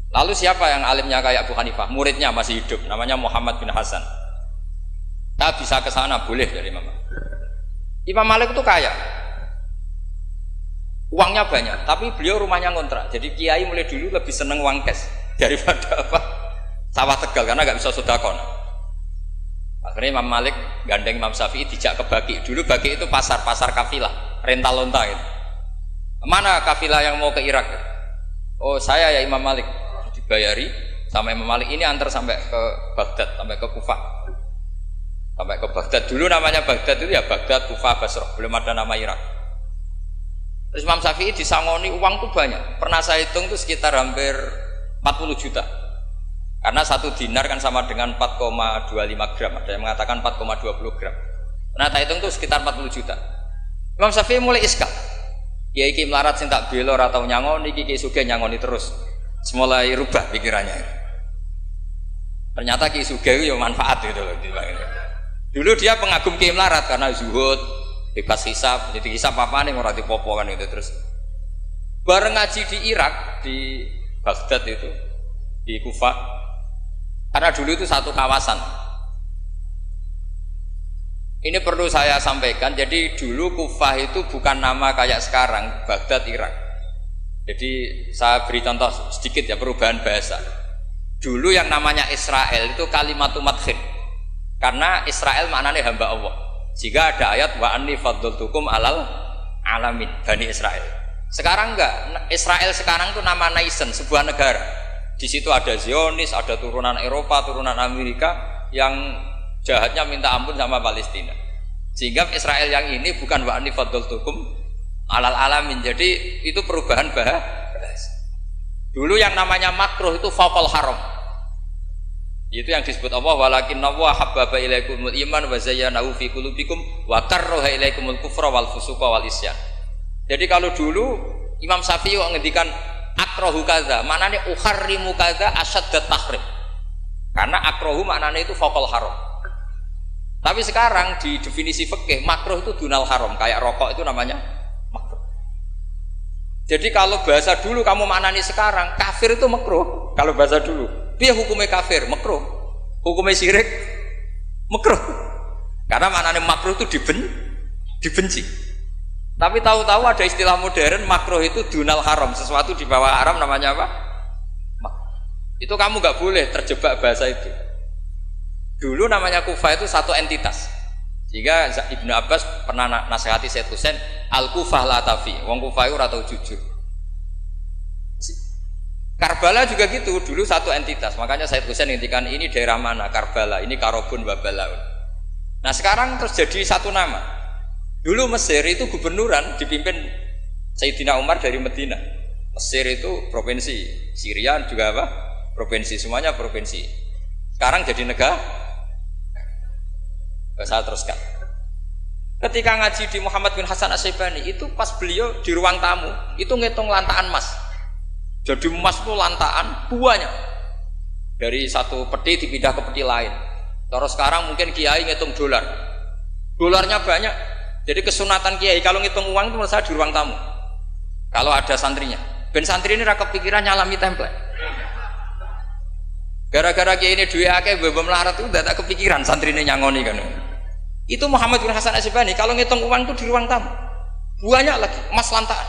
Lalu siapa yang alimnya kayak Abu Hanifah? Muridnya masih hidup, namanya Muhammad bin Hasan. Kita bisa ke sana, boleh dari Imam Malik. Imam Malik itu kaya, uangnya banyak, tapi beliau rumahnya ngontrak. Jadi kiai mulai dulu lebih seneng uang cash daripada apa? Sawah Tegal, karena nggak bisa sodakon. Akhirnya Imam Malik gandeng Imam Syafi'i dijak ke Baki. Dulu Baki itu pasar kafilah, rental lonta gitu. Mana kafilah yang mau ke Irak? Oh saya ya Imam Malik, dibayari sama Imam Malik, ini antar sampai ke Baghdad, sampai ke Kufah, sampai ke Baghdad. Dulu namanya Baghdad itu ya Baghdad, Kufah, Basrah, belum ada nama Irak. Terus Imam Syafi'i disangoni uang tuh banyak, pernah saya hitung tuh sekitar hampir 40 juta, karena 1 dinar kan sama dengan 4,25 gram, ada yang mengatakan 4,20 gram. Nah saya hitung tuh sekitar 40 juta. Imam Syafi'i mulai iskal, kiai iki melarat sing tak belor atau nyangoni, kiai sugih nyangoni terus. Mulai rubah pikirannya. Ternyata kiai sugih itu ya manfaat gitu loh. Dulu dia pengagum kiai melarat karena zuhud, bebas hisab, jadi hisab apa nih ora dipopo kan itu. Terus bareng ngaji di Irak, di Baghdad itu, di Kufah, karena dulu itu satu kawasan. Ini perlu saya sampaikan, jadi dulu Kufah itu bukan nama kayak sekarang, Baghdad, Irak. Jadi saya beri contoh sedikit ya, perubahan bahasa. Dulu yang namanya Israel itu kalimatun madkhin, karena Israel maknanya hamba Allah. Jika ada ayat wa anni faddaltukum alal alamin, Bani Israel. Sekarang enggak, Israel sekarang itu nama nation, sebuah negara. Di situ ada Zionis, ada turunan Eropa, turunan Amerika yang jahatnya minta ampun sama Palestina. Sehingga Israel yang ini bukan wa anni faddaltukum alal alamin. Jadi itu perubahan bahasa. Dulu yang namanya makruh itu faqal haram. Itu yang disebut Allah walakinna wa habbaba ilaikumul iman wa zayyanahu fi qulubikum wa karraha ilaikumul kufra wal fusuqa wal isyan. Jadi kalau dulu Imam Syafi'i ngendikan akrahu kadza, maknanya uharrimu kadza asyaddat tahrim. Karena akrahu maknanya itu faqal haram. Tapi sekarang di definisi fikih makruh itu dunal haram, kayak rokok itu namanya makruh. Jadi kalau bahasa dulu kamu maknani sekarang, kafir itu makruh. Kalau bahasa dulu, dia hukumnya kafir, makruh. Hukumnya syirik, makruh. Karena maknanya makruh itu dibenci. Tapi tahu-tahu ada istilah modern, makruh itu dunal haram, sesuatu di bawah haram namanya apa? Itu kamu nggak boleh terjebak bahasa itu. Dulu namanya Kufah itu satu entitas. Jika Ibnu Abbas pernah nasihati Said Husain, Al-Kufah la tafi, wong Kufah itu ora tau jujur. Karbala juga gitu, dulu satu entitas. Makanya Said Husain ngintikan ini daerah mana? Karbala, ini Karobun wa Balaun. Nah sekarang terus jadi satu nama. Dulu Mesir itu gubernuran dipimpin Sayyidina Umar dari Medina. Mesir itu provinsi, Syria juga apa? Provinsi, semuanya provinsi. Sekarang jadi negara. Saya teruskan. Ketika ngaji di Muhammad bin Hasan Asy-Syaibani itu pas beliau di ruang tamu itu ngitung lantaan emas. Jadi emas itu lantaan banyak. Dari satu peti dipindah ke peti lain. Terus sekarang mungkin kiai ngitung dolar. Dolarnya banyak. Jadi kesunatan kiai kalau ngitung uang itu menurut saya di ruang tamu. Kalau ada santrinya. Ben santri ini ra kepikiran nyalami template. Gara-gara kiai ini duwe akeh mbok melarat itu udah tak kepikiran santri ini nyangoni kan. Itu Muhammad bin Hasan Asy-Syaibani kalau ngitung uang itu di ruang tamu. Banyak lagi emas lantaan.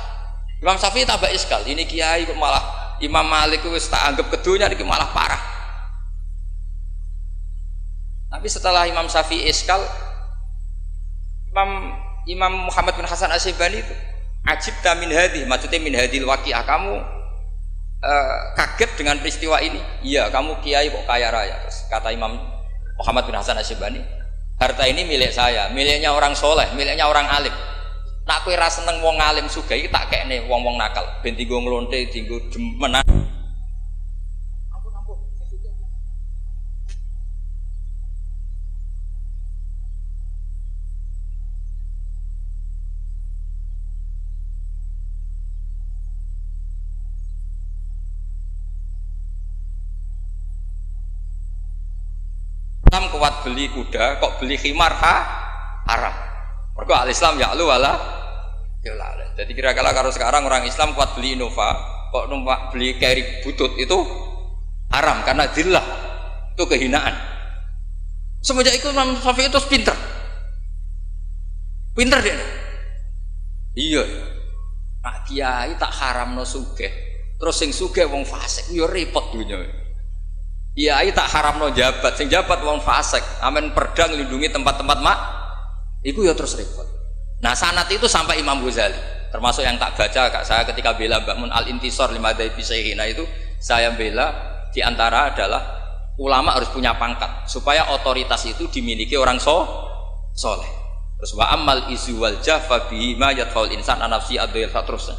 Imam Syafi'i tambah iskal, ini kiai kok malah Imam Malik wis tak anggap kedunya iki malah parah. Tapi setelah Imam Syafi'i iskal, Imam Muhammad bin Hasan Asy-Syaibani itu ajibta min hadhi, maksudnya min hadhil waqi'ah, kamu kaget dengan peristiwa ini. Iya, kamu kiai kok kaya raya. Terus kata Imam Muhammad bin Hasan Asy-Syaibani, harta ini milik saya, miliknya orang soleh, miliknya orang alim. Nak kowe ra seneng wong alim sugih iki tak kekne wong-wong nakal, ben dienggo nglonte, dienggo demenan. Islam kuat beli kuda, kok beli khimar haram. Mergo al-Islam ya'lu wala ya'la. Jadi kira-kira kalau sekarang orang Islam kuat beli Innova, kok numpak beli carry butut itu haram karena dzillah. Itu kehinaan. Semenjak itu Imam Syafi'i itu pinter. Pinter dia. Iya. Nak kiai tak haramno sugih. Terus sing sugih wong fasik yo repot dunya. Kiai tak haramno jabat, sing jabat wong fasik, amen pedang lindungi tempat-tempat mak. Iku ya terus repot. Nah, sanad itu sampai Imam Ghazali, termasuk yang tak baca kak saya ketika bela Mbah Mun al-intisar lima dzaifi syaihina itu saya bela diantara adalah ulama harus punya pangkat supaya otoritas itu dimiliki orang soleh. Terus wa amal izu wal jafa bihi ma yadfaul insan anafsi adil terus.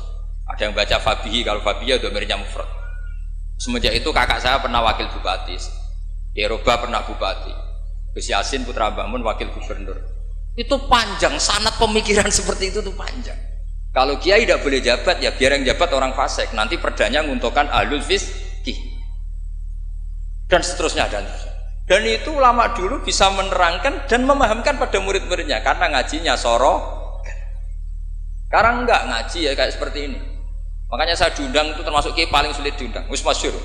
Ada yang baca fabihi, kalau fabihi dhamirnya mufrad. Semenjak itu kakak saya pernah wakil bupati, Eropa pernah bupati, Gus Yasin putra Mbah Mun wakil gubernur. Itu panjang, sanad pemikiran seperti itu tuh panjang. Kalau kiai tidak boleh jabat, ya biar yang jabat orang fasik. Nanti perdanya menguntungkan ahlul fiqih dan seterusnya dan itu ulama dulu bisa menerangkan dan memahamkan pada murid-muridnya karena ngajinya soro. Sekarang enggak ngaji ya kayak seperti ini. Makanya saya diundang itu termasuk kiai paling sulit diundang. Wis masyhur.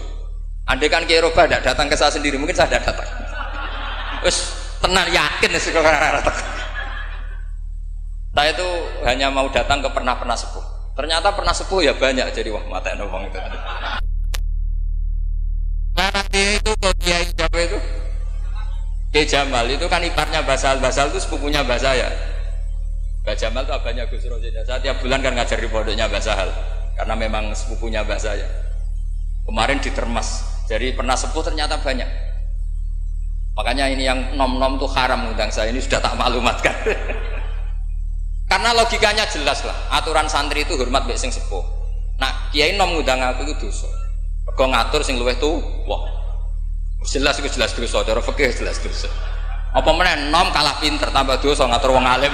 Andai kan kiai Roba tidak datang ke saya sendiri, mungkin saya tidak datang. Wis tenang yakin sekolah datang. Saya itu hanya mau datang ke pernah sepuh. Ternyata pernah sepuh ya banyak, jadi wah mata nobong itu. Nah nanti itu kalau kiai siapa itu? Kiai Jamal itu kan iparnya Basal itu sepupunya Mbah saya. Mbah Jamal itu abahnya Gus Rosin. Saya tiap bulan kan ngajar di pondoknya Mbah Sahal. Karena memang sepupunya Mbah saya. Kemarin di Termas, jadi pernah sepuh ternyata banyak. Makanya ini yang nom-nom tuh haram undang saya, ini sudah tak maklumatkan. Karena logikanya jelas lah, aturan santri itu hormat mbek sing sepuh. Nah, kiai nom ngundang aku itu dosa. Mergo ngatur sing luwih tuh, wah. Jelas itu jelas dosa, cara fikih jelas dosa. Apa meneh nom kalah pinter tambah dosa ngatur wong alim.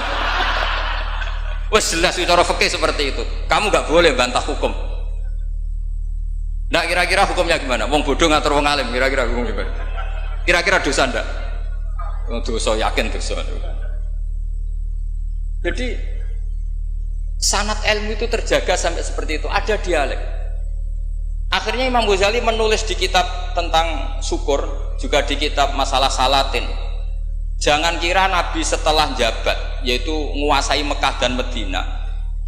Wes jelas cara fikih seperti itu. Kamu nggak boleh bantah hukum. Nah kira-kira hukumnya gimana? Wong bodoh ngatur wong alim, kira-kira hukum gimana? Kira-kira dosa ndak? Dosa, yakin dosa. Jadi sanad ilmu itu terjaga sampai seperti itu. Ada dialek. Akhirnya Imam Ghazali menulis di kitab tentang syukur, juga di kitab masalah salatin. Jangan kira Nabi setelah jabat, yaitu menguasai Mekah dan Medina,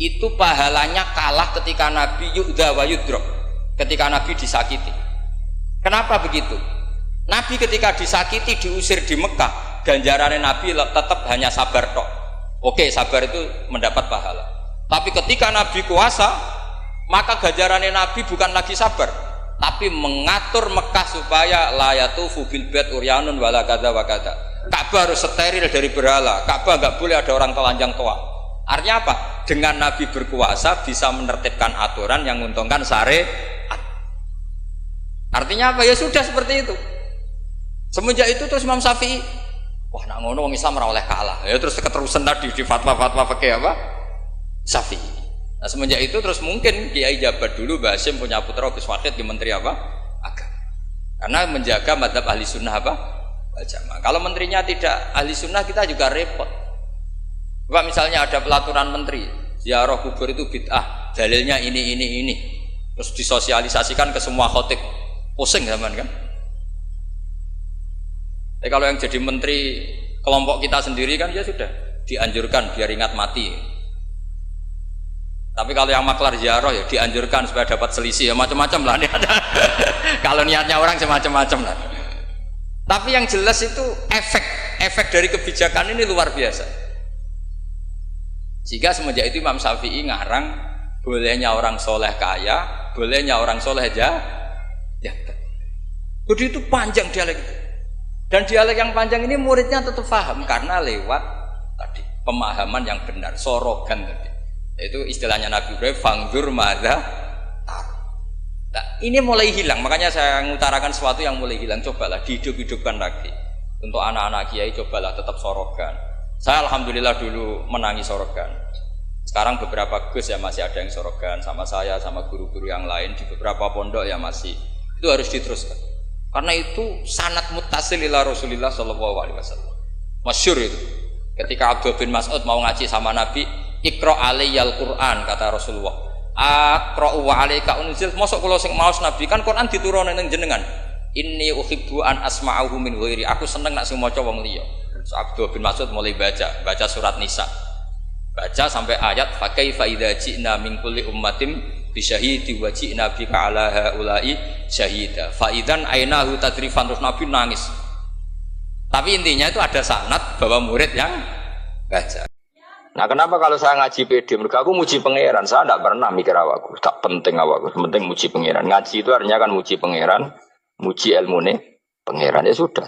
itu pahalanya kalah ketika Nabi yu'dha wa yudrok, ketika Nabi disakiti. Kenapa begitu? Nabi ketika disakiti, diusir di Mekah, ganjarannya Nabi tetap hanya sabar tok. Oke, sabar itu mendapat pahala. Tapi ketika Nabi kuasa, maka ganjarannya Nabi bukan lagi sabar, tapi mengatur Mekah supaya la yatufu bil bait uryanun wala kadza wa kadza. Ka'bah harus steril dari berhala. Ka'bah nggak boleh ada orang telanjang tua. Artinya apa? Dengan Nabi berkuasa bisa menertibkan aturan yang menguntungkan syariat. Artinya apa? Ya sudah seperti itu. Semenjak itu terus Imam Syafi'i, wah nak ngono wong Islam ora oleh kalah. Ya terus keterusan tadi di fatwa-fatwa fikih apa? Syafi'i. Nah semenjak itu terus mungkin Kiai jabat dulu Mbah Hasyim punya putra Gus Wahid di Menteri apa? Agama. Karena menjaga madzhab ahli sunnah apa? Jamaah. Kalau menterinya tidak ahli sunnah kita juga repot. Pak misalnya ada pelaturan menteri, ziarah kubur itu bid'ah, dalilnya ini, terus disosialisasikan ke semua khotib, pusing zaman kan? Kalau yang jadi menteri kelompok kita sendiri kan ya sudah dianjurkan biar ingat mati. Tapi kalau yang maklar ziarah ya dianjurkan supaya dapat selisih ya macam-macam lah. Kalau niatnya orang semacam-macam lah. Tapi yang jelas itu efek dari kebijakan ini luar biasa. Jika semenjak itu Imam Syafi'i ngarang bolehnya orang soleh kaya, bolehnya orang soleh aja. Jadi itu panjang dialek itu. Dan dialek yang panjang ini muridnya tetap paham karena lewat tadi pemahaman yang benar, sorogan tadi. Itu istilahnya Nabi Ibrahim, fangdur madza tar. Nah, ini mulai hilang, makanya saya mengutarakan sesuatu yang mulai hilang. Cobalah dihidup-hidupkan lagi. Untuk anak-anak kiai cobalah tetap sorogan. Saya alhamdulillah dulu menangi sorogan. Sekarang beberapa gus ya masih ada yang sorogan sama saya, sama guru-guru yang lain di beberapa pondok ya masih. Itu harus diteruskan. Karena itu sanad muttasil ila Rasulillah sallallahu alaihi wasallam. Masyhur itu. Ketika Abdul bin Mas'ud mau ngaji sama Nabi, Iqra alayyal Qur'an kata Rasulullah. Aqra'u wa alayka unzil. Mosok kula sing maos Nabi kan Quran diturunke ning jenengan. Inni uhibbu an asma'ahu min ghairi. Aku seneng nak sing maca wong liya. So, Abdul bin Mas'ud mulai baca surat Nisa. Baca sampai ayat fa kaifa idza ji'na min kulli ummatin bi syahidi wa ji'na bika ala haula'i syahida. Fa idzan ainahu tadrifan, terus Nabi nangis. Tapi intinya itu ada sanad bahwa murid yang baca. Nah, kenapa kalau saya ngaji PD? Mereka aku muji pangeran, saya tidak pernah mikir awakku, tak penting awakku, penting muji pangeran. Ngaji itu artinya kan muji pangeran, muji ilmune pangeran, ya sudah.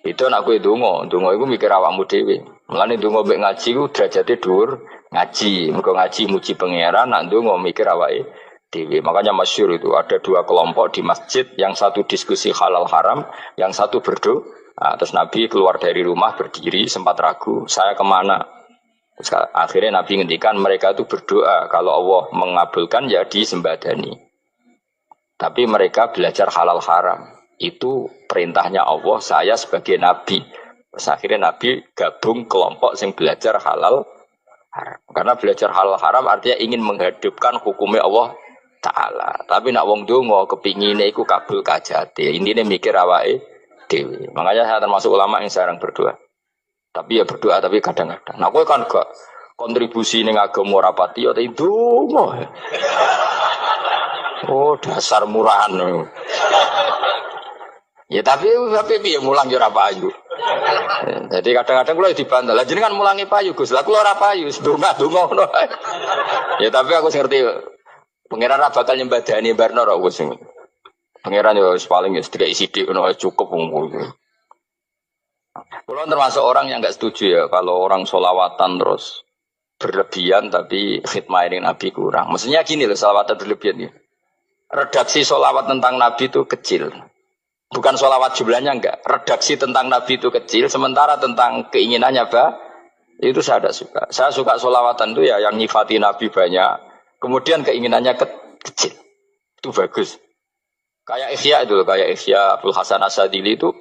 Itu anakku itu dongo itu mikir awakmu dewe. Mulane dongo mbek ngaji ku derajate dhuwur, ngaji, mergo ngaji muji pangeran, nak dongo mikir awake dewe. Makanya masyhur itu ada dua kelompok di masjid, yang satu diskusi halal haram, yang satu berdoa. Nah, terus Nabi keluar dari rumah berdiri, sempat ragu, saya kemana? Terus akhirnya Nabi ngendikan mereka itu berdoa, kalau Allah mengabulkan ya disembadani. Tapi mereka belajar halal haram. Itu perintahnya Allah, saya sebagai Nabi. Terus akhirnya Nabi gabung kelompok yang belajar halal haram. Karena belajar halal haram artinya ingin menghidupkan hukumnya Allah Ta'ala. Tapi nak wong dongo kepinginnya iku kabul kajati. Intinya mikir awake dewi. Makanya saya termasuk ulama yang jarang berdoa. Tapi ya berdoa tapi kadang-kadang. Nah kowe kan gak kontribusi ning agama ora pati ya ndonga. Oh dasar murahan. Ya tapi piye mulang yo ora payu. Jadi kadang-kadang kula dibantah. Lah jenengan mulangi payu Gus. Lah kula ora payu, ndonga-ndonga ngono. Ya tapi aku ngerti pangeran ra bakal nyembadani barno ra wis. Pangeran yo paling ya sedikit sidik ngono cukup wong. Kalau termasuk orang yang enggak setuju ya kalau orang sholawatan terus berlebihan tapi khidmah ini Nabi kurang. Maksudnya gini loh, sholawatan berlebihan ya. Redaksi sholawat tentang Nabi itu kecil. Bukan sholawat jumlahnya enggak. Redaksi tentang Nabi itu kecil, sementara tentang keinginannya itu saya tidak suka. Saya suka sholawatan itu ya yang nyifati Nabi banyak, kemudian keinginannya kecil. Itu bagus. Kayak Ihya itu loh, kayak Ihya Abdul Hasan As-Sadili itu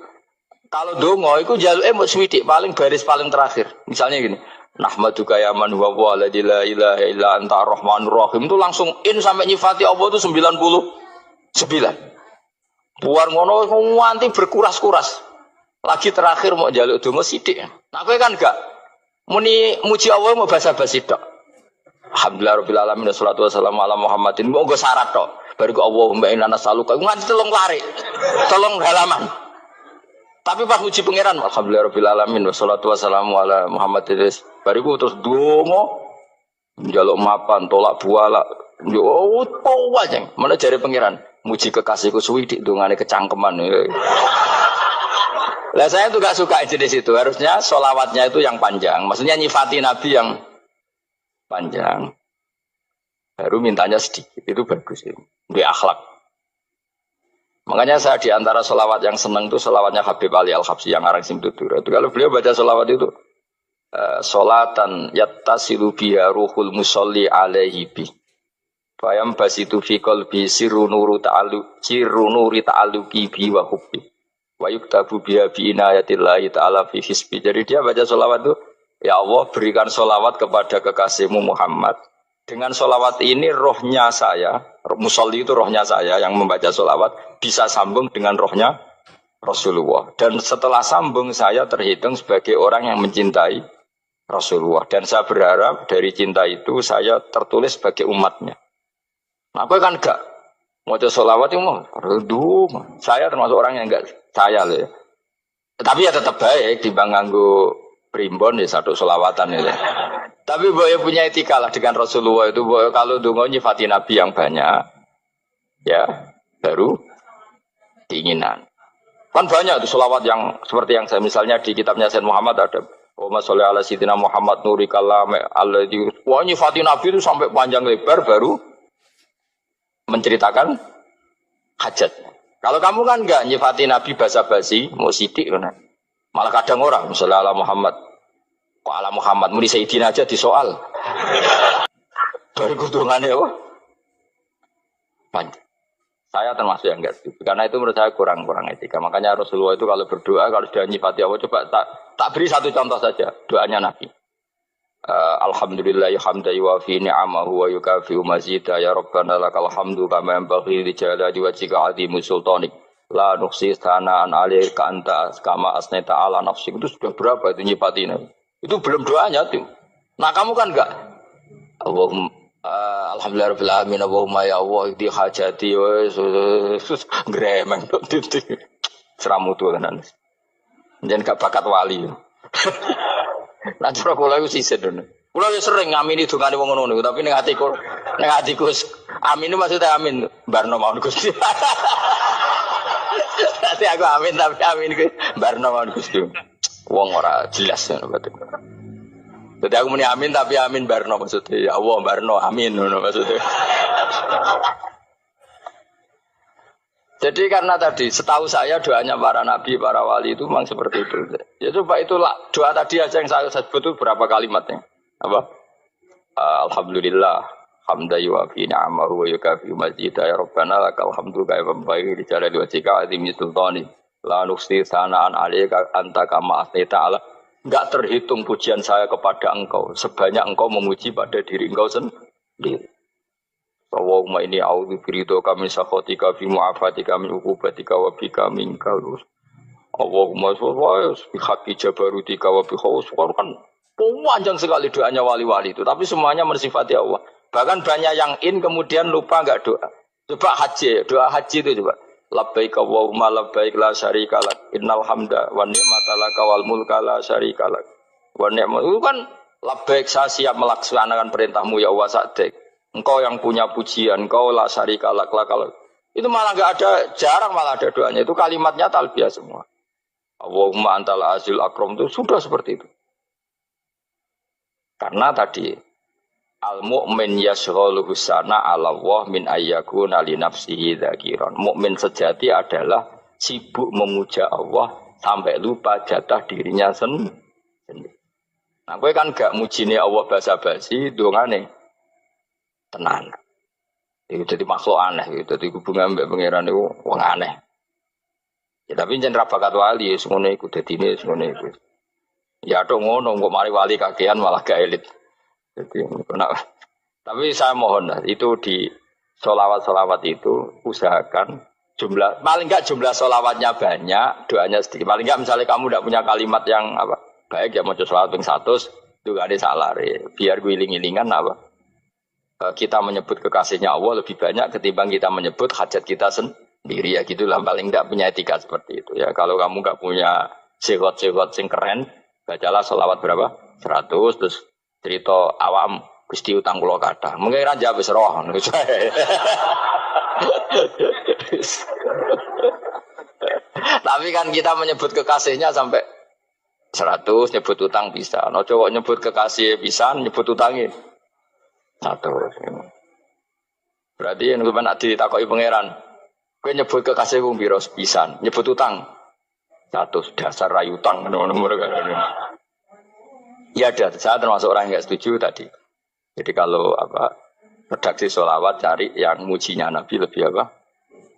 kalau dongo itu jaluke mau swidik paling baris paling terakhir. Misalnya gini, nahmaduka ya man huwa la ilaha illa anta arrahmanur rahim itu langsung in sampai nyifati Allah itu 99. Buar ngono nganti berkuras-kuras. Lagi terakhir mau jaluk dongo sithik. Nah kowe kan enggak muni muji Allah mau basa-basi tok. Alhamdulillah rabbil alamin wassalatu wassalamu ala Muhammadin. Monggo syarat tok. Baru ke Allahumma inna nas'aluka nganti telung lari. Telung halaman. Tapi pas muji pangeran, alhamdulillah rabbil alamin wassalatu wassalamu ala Muhammadin. Bariku terus dongo njaluk mapan, tolak buala. Yo wajeng. Mana jare pangeran? Muji kekasihku suwi dik dongane kecangkeman. Lah saya tuh gak suka jenis itu. Harusnya sholawatnya itu yang panjang. Maksudnya nyifati Nabi yang panjang. Baru mintanya sedikit. Itu bagus itu. Di akhlak. Makanya saya di antara sholawat yang senang itu sholawatnya Habib Ali Al-Habsyi yang arang Simtutur. Itu kalau beliau baca sholawat itu sholatan yattasilu biha ruhul musolli alaihi bi. Fayam basitu fi qalbi sirru nuri ta'alluqi bi wa hubbi. Wa yuktabu biha bi inayatillahi ta'ala fi hisbi. Jadi dia baca sholawat itu, ya Allah berikan sholawat kepada kekasihmu Muhammad. Dengan sholawat ini rohnya saya, musolli itu rohnya saya yang membaca sholawat, bisa sambung dengan rohnya Rasulullah. Dan setelah sambung saya terhitung sebagai orang yang mencintai Rasulullah. Dan saya berharap dari cinta itu saya tertulis sebagai umatnya. Nah, aku kan enggak mau sholawat itu mau saya termasuk orang yang enggak saya loh ya. Tapi ya tetap baik dibanding nganggo primbon ya satu sholawatan ya. Tapi boleh punya etika lah dengan Rasulullah itu. Boleh kalau dungo nyifati Nabi yang banyak, ya baru keinginan. Kan banyak tuh sholawat yang seperti yang saya misalnya di kitabnya Sayyid Muhammad ada. Allahumma sholli ala sayyidina Muhammad nuri kalam alladzi. Wah nyifati Nabi itu sampai panjang lebar baru menceritakan hajat. Kalau kamu kan enggak nyifati Nabi basa-basi, mau sidik kan. Malah kadang orang misalnya ala Muhammad. Kok ala Muhammad muni Sayyidina aja disoal. Baru kutungannya apa? Panjang. Saya termasuk yang enggak setuju. Karena itu menurut saya kurang etika. Makanya Rasulullah itu kalau berdoa, kalau sudah nyifati Allah, coba tak beri satu contoh saja. Doanya Nabi. Alhamdulillah hamda yuwafi ni'amahu wa yukafi'u mazida ya Rabbana lakal hamdu kama yanbaghi li jalali wajhika 'azimi sultanik. La nuqsi sana'an 'alaika anta kama asnaita 'ala nafsik. Itu sudah berapa itu nyifatinya? Itu belum doanya tuh. Nah, kamu kan enggak. Allahumma alhamdulillahirabbil alamin Allahumma ya Allah di hajati sus gremeng titik seramu tuh tenan jen gak bakat wali nah cara kula iku sisen dene kula yo sering ngamini dongane wong ngono niku tapi ning atiku amin maksudnya amin barno mawon Gusti nanti aku amin tapi amin ku barno mawon Gusti wong ora jelas ngono berarti. Jadi aku muni amin tapi amin barno maksudnya. Ya Allah barno amin maksudnya. Jadi karena tadi setahu saya doanya para nabi, para wali itu memang seperti itu. Ya coba itulah doa tadi aja yang saya sebut itu berapa kalimatnya? Apa? Alhamdulillah hamda yuwafi ni'amahu wa yukafi mazida ya Rabbana lakal hamdu kaya pembaik di jalali wajhika azimi sultani la nuqsi sana'an 'alaika anta kama asnaita 'ala. Enggak terhitung pujian saya kepada engkau sebanyak engkau memuji pada diri engkau sendiri. Allahumma inni a'udzu biridhoka min sakhatika fi mu'afatika min uqubatika wa bika minkal. Allahumma sholli bi haqqi jabarutika wa bi khawsika kan panjang sekali doanya wali-wali itu tapi semuanya mensifati Allah. Bahkan banyak yang kemudian lupa enggak doa. Coba haji, doa haji itu coba. Labbaik Allahumma labbaik la syarika lak innal hamda wan ni'mata laka wal mulka la syarika lak wa ni'mat itu kan labbaik saya siap melaksanakan perintahmu ya Allah sa'dik engkau yang punya pujian engkau la syarika lak itu malah enggak ada jarang malah ada doanya itu kalimatnya talbiyah semua Allahumma antal azil akram itu sudah seperti itu karena tadi al-mu'min yashghaluhu sana 'ala Allah min ayyakuna li nafsihi dzakiran. Mukmin sejati adalah sibuk memuja Allah sampai lupa jatah dirinya sendiri. Nah, kowe kan gak mujine Allah basa-basi, dongane tenan. Itu jadi makhluk aneh gitu. Dadi hubungan mbek pangeran niku wong aneh. Ya tapi jen ra bakat wali ngono iku dadine ngono iku. Ya tok ngono kok mari wali kakean malah gak elit. Jadi, tapi saya mohon itu di sholawat itu usahakan jumlah paling enggak jumlah sholawatnya banyak doanya sedikit paling enggak misalnya kamu tidak punya kalimat yang apa baik ya mau sholawat ping 100 itu gak ada salah biar guling-gilingan apa kita menyebut kekasihnya Allah lebih banyak ketimbang kita menyebut hajat kita sendiri ya gitulah paling enggak punya etika seperti itu ya kalau kamu enggak punya segot-segot sing keren bacalah sholawat berapa 100 terus cerita awam Gusti utang kula kathah. Mengke ra jawab wis roh. Tapi kan kita menyebut kekasihnya sampai 100 nyebut utang bisa. No cowok nyebut kekasih pisan nyebut utangnya 100. Berarti yang sampeyan ditakoki pangeran. Kowe nyebut kekasih wong pira pisan, nyebut utang 100 dasar ra utang ngono kan. Ya ada, saya termasuk orang yang nggak setuju tadi. Jadi kalau redaksi sholawat cari yang mujinya Nabi lebih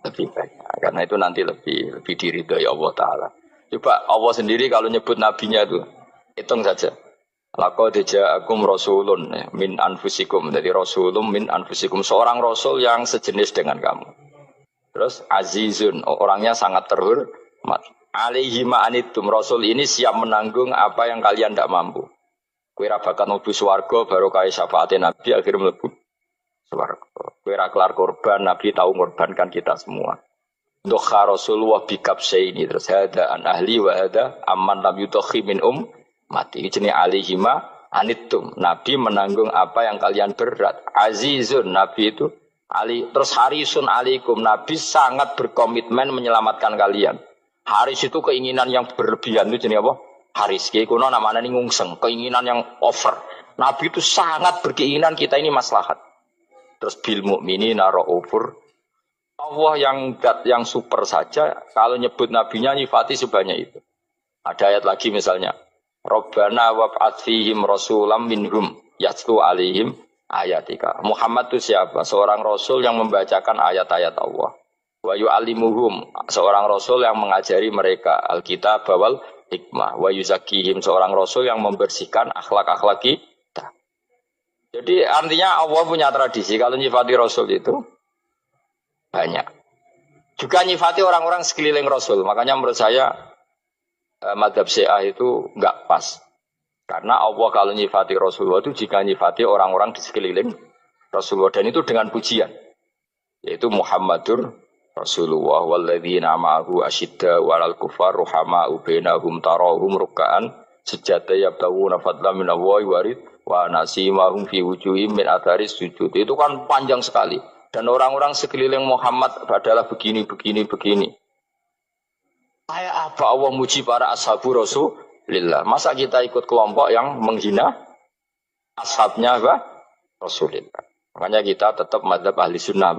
lebih banyak. Karena itu nanti lebih diridhoi Allah Taala. Coba Allah sendiri kalau nyebut nabinya itu hitung saja. Laqad ja'akum rasulun min anfusikum. Jadi rasulun min anfusikum seorang rasul yang sejenis dengan kamu. Terus azizun orangnya sangat terhormat. Alaihi ma'anitum rasul ini siap menanggung apa yang kalian tidak mampu. Kowe ra bakal mlebu swarga baru kaya syafaate Nabi akhir mlebu swarga. Kowe ra kelar korban Nabi tahu ngorbankan kita semua. Dokha Rasulullah bikabsaini terus hada an ahli wa hada amman lam yudakhi min mati jenenge alihima anittum. Nabi menanggung apa yang kalian berat. Azizun Nabi itu ali terus harisun alaikum. Nabi sangat berkomitmen menyelamatkan kalian. Haris itu keinginan yang berlebihan itu jenenge apa? Haris kiai kuno namanya ini ngungseng, keinginan yang over. Nabi itu sangat berkeinginan kita ini maslahat. Terus bil mukminina raufur. Allah yang super saja kalau nyebut nabinya nyifati sebanyak itu. Ada ayat lagi misalnya, Rabbana wab'ats fihim rasulam minhum yatlu alaihim ayatika. Muhammad itu siapa? Seorang rasul yang membacakan ayat-ayat Allah. Wa yu'allimuhum, seorang rasul yang mengajari mereka alkitab wal hikmah. Wa yuzakkihim, seorang rasul yang membersihkan akhlak-akhlak kita. Jadi artinya Allah punya tradisi kalau nyifati rasul itu banyak. Juga nyifati orang-orang sekeliling rasul. Makanya menurut saya madzhab Syiah itu enggak pas. Karena Allah kalau nyifati Rasulullah itu jika nyifati orang-orang di sekeliling Rasulullah, dan itu dengan pujian, yaitu Muhammadur Rasulullah walladzina ma'ahu asyidda 'alal kuffar ruhama'u bainahum tarahum ruk'an sujada yabtaguna fadlan minallahi wa nasimahum fi wujuhihim min atharis sujud. Itu kan panjang sekali, dan orang-orang sekeliling Muhammad adalah begini. Kayak apa Allah muji para ashabu Rasulillah? Masa kita ikut kelompok yang menghina ashabnya Rasulillah? Makanya kita tetap madzhab ahli sunnah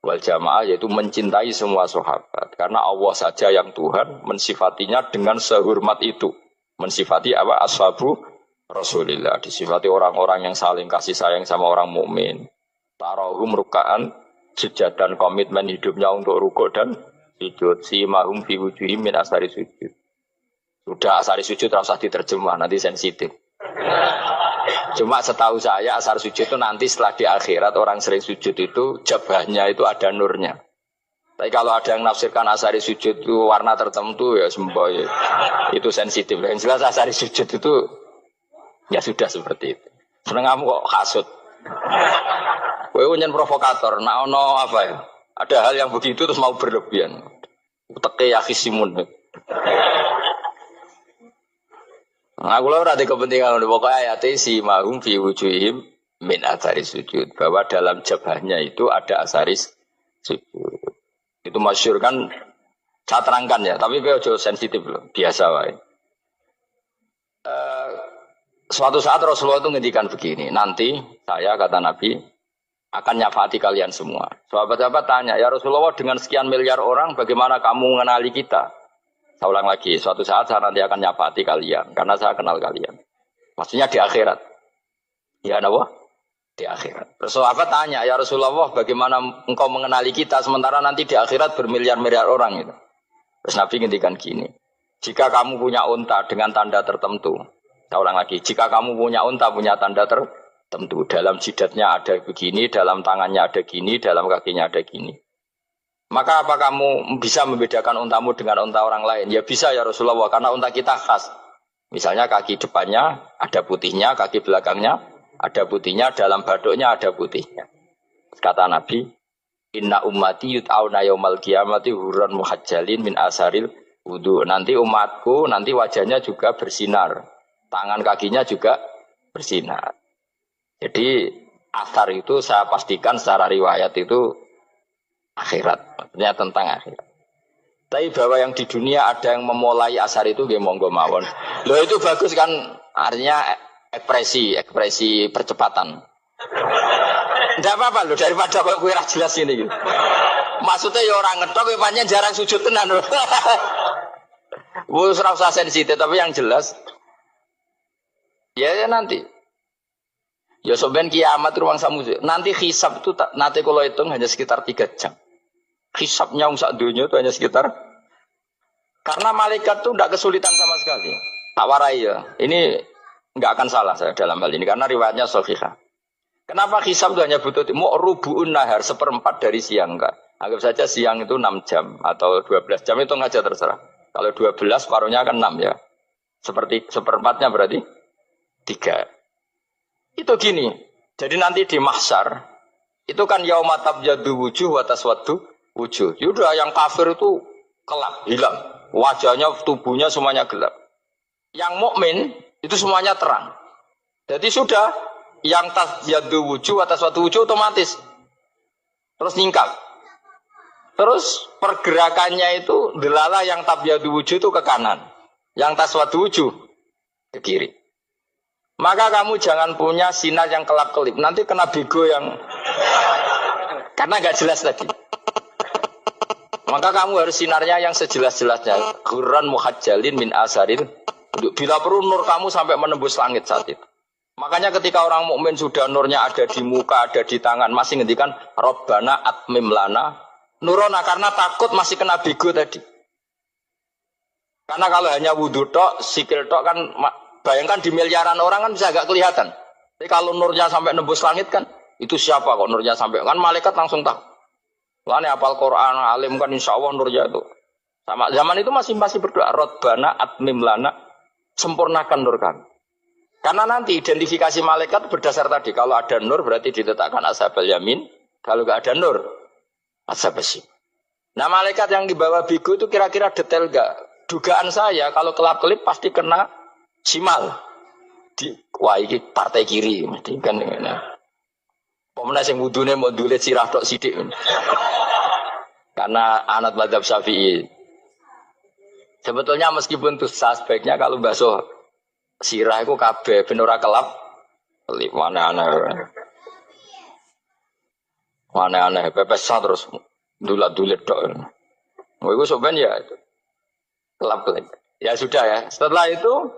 wal jamaah, yaitu mencintai semua sahabat. Karena Allah saja yang Tuhan mensifatinya dengan sehormat itu. Mensifati ashabu Rasulillah. Disifati orang-orang yang saling kasih sayang sama orang mukmin. Tarahum ruka'an, sujud dan komitmen hidupnya untuk rukuk dan sujud. Simahum fi wujuhim min asari sujud. Sudah asari sujud rasa diterjemah, nanti sensitif. Cuma setahu saya asar sujud itu nanti setelah di akhirat orang sering sujud itu jabahnya itu ada nurnya. Tapi kalau ada yang nafsirkan asari sujud itu warna tertentu ya semboy. Itu sensitif. Yang jelas asari sujud itu ya sudah seperti itu. Seneng kamu kok hasut. Kowe nyen provokator, nak ono apa ya? Ada hal yang begitu terus mau berlebihan. Uteke ya khisimun. Aku lah ada kepentingan pokoknya ayat si mahum fi wujuhim min asaris sujud, bahwa dalam jabahnya itu ada asaris sujud. Itu masyhur kan, saya terangkan ya, tapi gue jauh sensitif loh, biasa wae. Suatu saat Rasulullah itu ngendikan begini, nanti saya kata Nabi akan nyafati kalian semua. Sahabat-sahabat tanya, ya Rasulullah dengan sekian miliar orang bagaimana kamu mengenali kita? Saya ulang lagi, suatu saat saya nanti akan nyafati kalian, karena saya kenal kalian. Maksudnya di akhirat. Ya Allah, di akhirat. Terus sahabat tanya, ya Rasulullah bagaimana engkau mengenali kita sementara nanti di akhirat bermiliar-miliar orang itu. Terus Nabi ngendikan gini, jika kamu punya unta dengan tanda tertentu, saya ulang lagi, jika kamu punya unta punya tanda tertentu, dalam jidatnya ada begini, dalam tangannya ada gini, dalam kakinya ada gini. Maka apa kamu bisa membedakan untamu dengan unta orang lain? Ya bisa ya Rasulullah, karena unta kita khas. Misalnya kaki depannya ada putihnya, kaki belakangnya ada putihnya, dalam baduknya ada putihnya. Kata Nabi, inna ummati yut'auna yaumal qiyamati hurran muhajjalin min asaril wudu. Nanti umatku, nanti wajahnya juga bersinar. Tangan kakinya juga bersinar. Jadi asar itu saya pastikan secara riwayat itu akhirat, maksudnya tentang akhirat. Tapi bahwa yang di dunia ada yang memulai asar itu nggih monggo mawon. Loh itu bagus kan, artinya ekspresi percepatan. Ndak apa-apa loh, daripada kok kowe ora jelas ngene iki. Maksudnya ya orang ngetok kowe pancen jarang sujud tenan lho. Wis ora usah sensitif, tapi yang jelas ya nanti. Ya soben kiamat ruang samu. Nanti hisab itu nanti kalau hitung hanya sekitar 3 jam. Hisabnya sak dunia itu hanya sekitar, karena malaikat itu tidak kesulitan sama sekali. Tak warai ya. Ini nggak akan salah saya dalam hal ini karena riwayatnya sahihah. Kenapa hisab itu hanya butuh rubu'un nahar, 1/4 dari siang enggak? Anggap saja siang itu 6 jam atau 12 jam itu aja terserah. Kalau 12 paruhnya kan 6 ya. Seperti 1/4-nya berarti 3. Itu gini. Jadi nanti di mahsyar itu kan yauma tabyaddu wujuh wa taswaddu wujuh. Yaudah yang kafir itu kelap, hilang. Wajahnya, tubuhnya semuanya gelap. Yang mukmin itu semuanya terang. Jadi sudah yang tabyaddu wujuh wa taswaddu wujuh otomatis terus ningkat. Terus pergerakannya itu delala yang tabyaddu wujuh itu ke kanan. Yang taswaddu wujuh ke kiri. Maka kamu jangan punya sinar yang kelap-kelip. Nanti kena bego yang karena nggak jelas tadi. Maka kamu harus sinarnya yang sejelas-jelasnya. Hurran muhajjalin min asaril. Bila perlu nur kamu sampai menembus langit saat itu. Makanya ketika orang mukmin sudah nurnya ada di muka, ada di tangan, masih ngendikan Rabbana atmim lana Nurona karena takut masih kena bigo tadi. Karena kalau hanya wudhu tok, sikil tok kan, bayangkan di miliaran orang kan bisa agak kelihatan. Tapi kalau nurnya sampai nembus langit kan, itu siapa kok nurnya sampai, kan malaikat langsung tahu. Lani hafal Quran, alim kan insya Allah nurnya itu. Sama zaman itu masih berdoa, Rabbana atmim lana, sempurnakan nur kami. Karena nanti identifikasi malaikat berdasar tadi, kalau ada nur berarti diletakkan ashabal yamin, kalau nggak ada nur, ashabal shim. Nah malaikat yang dibawa bigu itu kira-kira detail nggak? Dugaan saya kalau kelap-kelip pasti kena simal. Wah ini partai kiri mesti kan. Pemenang yang wudhunya mau dulit sirah tok sidik. Karena anak madzhab Syafi'i. Sebetulnya meskipun itu sebaiknya kalau basuh sirah itu kabeh ben ora kelap. Mana aneh pepesan terus dulat-dulit tok. Oh itu sebenarnya ya itu. Kelap-kelip. Ya sudah ya. Setelah itu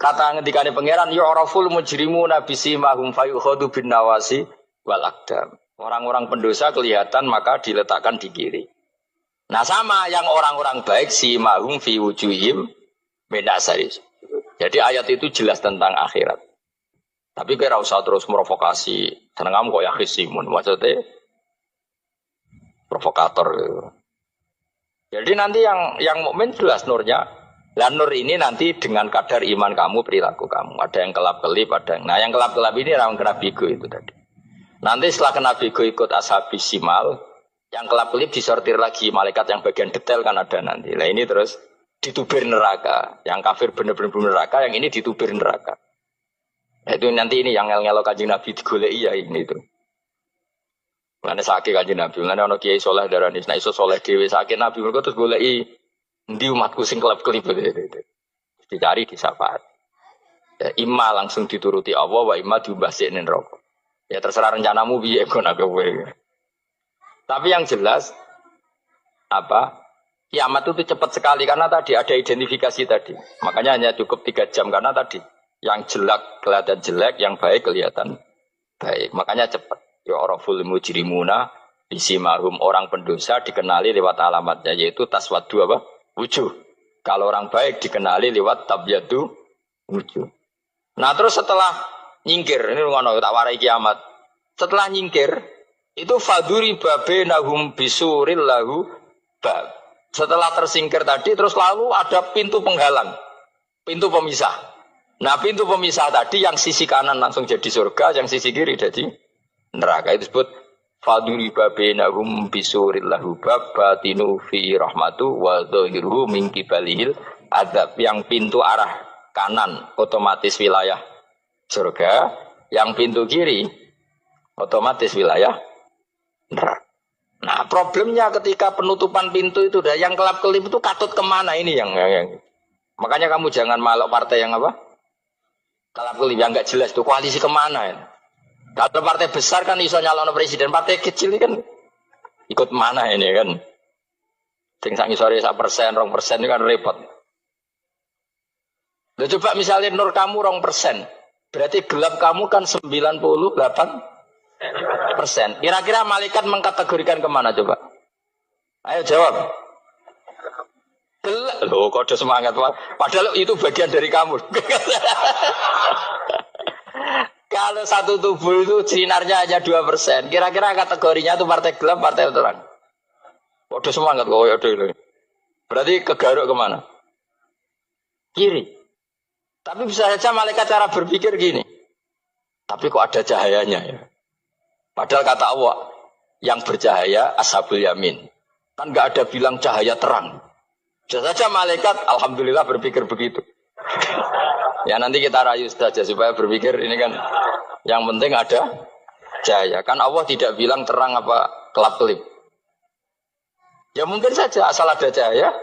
kata ngendikane pangeran yu'raful mujrimuna bisimahum fayukhadu bin nawasi wal aqdam. Orang-orang pendosa kelihatan maka diletakkan di kiri. Nah sama yang orang-orang baik simahum fi wujuhim min asaris. Jadi ayat itu jelas tentang akhirat. Tapi kira usah terus merovokasi. Seneng kok ya khisimun maksudnya provokator gitu. Jadi nanti yang mukmin jelas nurnya. Lah nur ini nanti dengan kadar iman kamu, perilaku kamu. Ada yang kelap-kelip, ada yang... Nah yang kelap-kelip ini orang kena bigo itu tadi. Nanti setelah kena bigo ikut ashabis simal, yang kelap-kelip disortir lagi malaikat yang bagian detail kan ada nanti. Nah ini terus ditubir neraka. Yang kafir benar-benar neraka, yang ini ditubir neraka. Nah, itu nanti ini yang ngel-ngelo Kanjeng Nabi digoleki ya ini itu. Mana sakit Kanjeng Nabi, mana ono kiai soleh darani, nah iso soleh dewi sakit Nabi mereka terus goleki ndi umatku sing kelap-kelip itu. Dicari di syafaat. Ya, imma langsung dituruti Allah, wa imma diumbasik ning neraka. Ya terserah rencanamu piye kon aku kowe. Tapi yang jelas apa? Kiamat itu cepat sekali karena tadi ada identifikasi tadi. Makanya hanya cukup 3 jam karena tadi yang jelek kelihatan jelek, yang baik kelihatan baik. Makanya cepat. Ya oraful mujrimuna bisimahum, orang pendosa dikenali lewat alamatnya yaitu taswadu apa? Wujuh. Kalau orang baik dikenali lewat tabyadu wujuh. Nah terus setelah nyingkir, ini ngono tak warai kiamat. Setelah nyingkir itu faduri babenahum bisuril lahu bab. Setelah tersingkir tadi terus lalu ada pintu penghalang, pintu pemisah. Nah pintu pemisah tadi yang sisi kanan langsung jadi surga, yang sisi kiri jadi neraka. Itu disebut faduri babenahum bisuril lahu bab batinu fi rahmatu wa dhahiruhu min kibalihil adab. Yang pintu arah kanan otomatis wilayah surga, yang pintu kiri otomatis wilayah neraka. Nah problemnya ketika penutupan pintu itu yang kelap-kelip itu katut kemana ini yang makanya kamu jangan malok partai yang apa kelap-kelip yang nggak jelas itu koalisi kemana ya. Kalau partai besar kan iso nyalon presiden, partai kecil ini kan ikut mana ini kan? Sing sak ngisore 1%, 2% ini kan repot. Loh, coba misalnya nur kamu 2%, berarti gelap kamu kan 98%. Kira-kira malaikat mengkategorikan kemana coba? Ayo jawab. Gelap. Loh, kok ada semangat Pak? Padahal itu bagian dari kamu. Kalau satu tubuh itu sinarnya hanya 2%, kira-kira kategorinya itu partai gelap, partai terang. Waduh semangat kok ya ini. Berarti kegaruk kemana? Kiri. Tapi bisa saja malaikat cara berpikir gini. Tapi kok ada cahayanya ya? Padahal kata Allah, yang bercahaya ashabul yamin. Kan nggak ada bilang cahaya terang. Bisa saja malaikat, alhamdulillah berpikir begitu. Ya nanti kita rayu saja supaya berpikir ini kan yang penting ada cahaya. Kan Allah tidak bilang terang apa kelap-kelip. Ya mungkin saja asal ada cahaya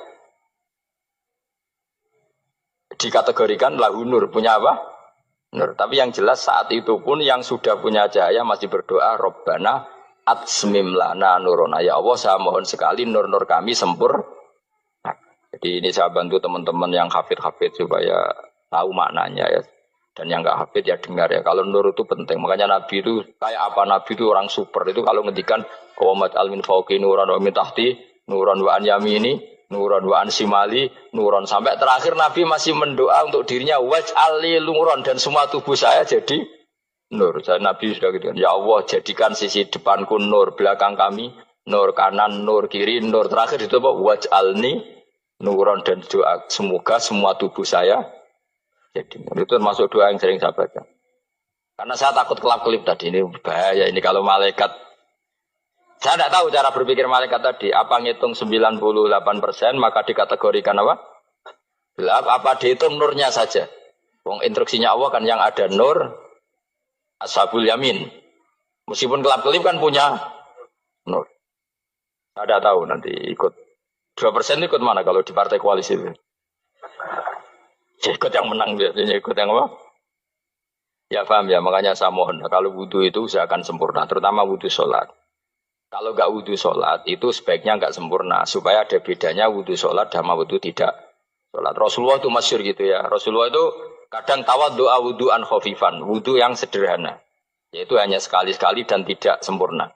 dikategorikan lahu nur, punya apa? Nur. Tapi yang jelas saat itu pun yang sudah punya cahaya masih berdoa Rabbana atsmim lana nurona. Ya Allah saya mohon sekali nur-nur kami sempurna. Jadi ini saya bantu teman-teman yang hafid-hafid supaya tahu maknanya ya. Dan yang nggak hafid ya dengar ya. Kalau nur itu penting. Makanya Nabi itu kayak apa? Nabi itu orang super. Itu kalau ngendikan qawamat al min fauqi nuran wa min tahti nuran wa an yamini nuran wa an simali nuran, sampai terakhir Nabi masih mendoa untuk dirinya waj'al li nuran, dan semua tubuh saya jadi nur. Nabi sudah gitu. Ya Allah, jadikan sisi depanku nur, belakang kami nur, kanan nur, kiri nur. Terakhir itu apa? Waj'alni nuran, dan doa semoga semua tubuh saya jadi nur. Itu termasuk doa yang sering saya baca. Karena saya takut kelap-kelip tadi, ini bahaya ini kalau malaikat. Saya tidak tahu cara berpikir malaikat tadi. Apa ngitung 98% maka dikategorikan apa? Gelap. Apa dihitung nurnya saja? Wong instruksinya Allah kan yang ada nur ashabul yamin. Meskipun kelap-kelip kan punya nur. Saya tidak tahu nanti ikut 2% ikut mana kalau di partai koalisi itu. Ikut yang menang biasanya, ikut yang apa? Ya paham ya, makanya saya mohon. Kalau wudhu itu usahakan sempurna, terutama wudhu sholat. Kalau nggak wudhu sholat itu sebaiknya nggak sempurna, supaya ada bedanya wudhu sholat sama wudhu tidak sholat. Rasulullah itu masyhur gitu ya. Rasulullah itu kadang tawaddu'a wudhu'an khafifan, wudhu yang sederhana, yaitu hanya sekali-sekali dan tidak sempurna.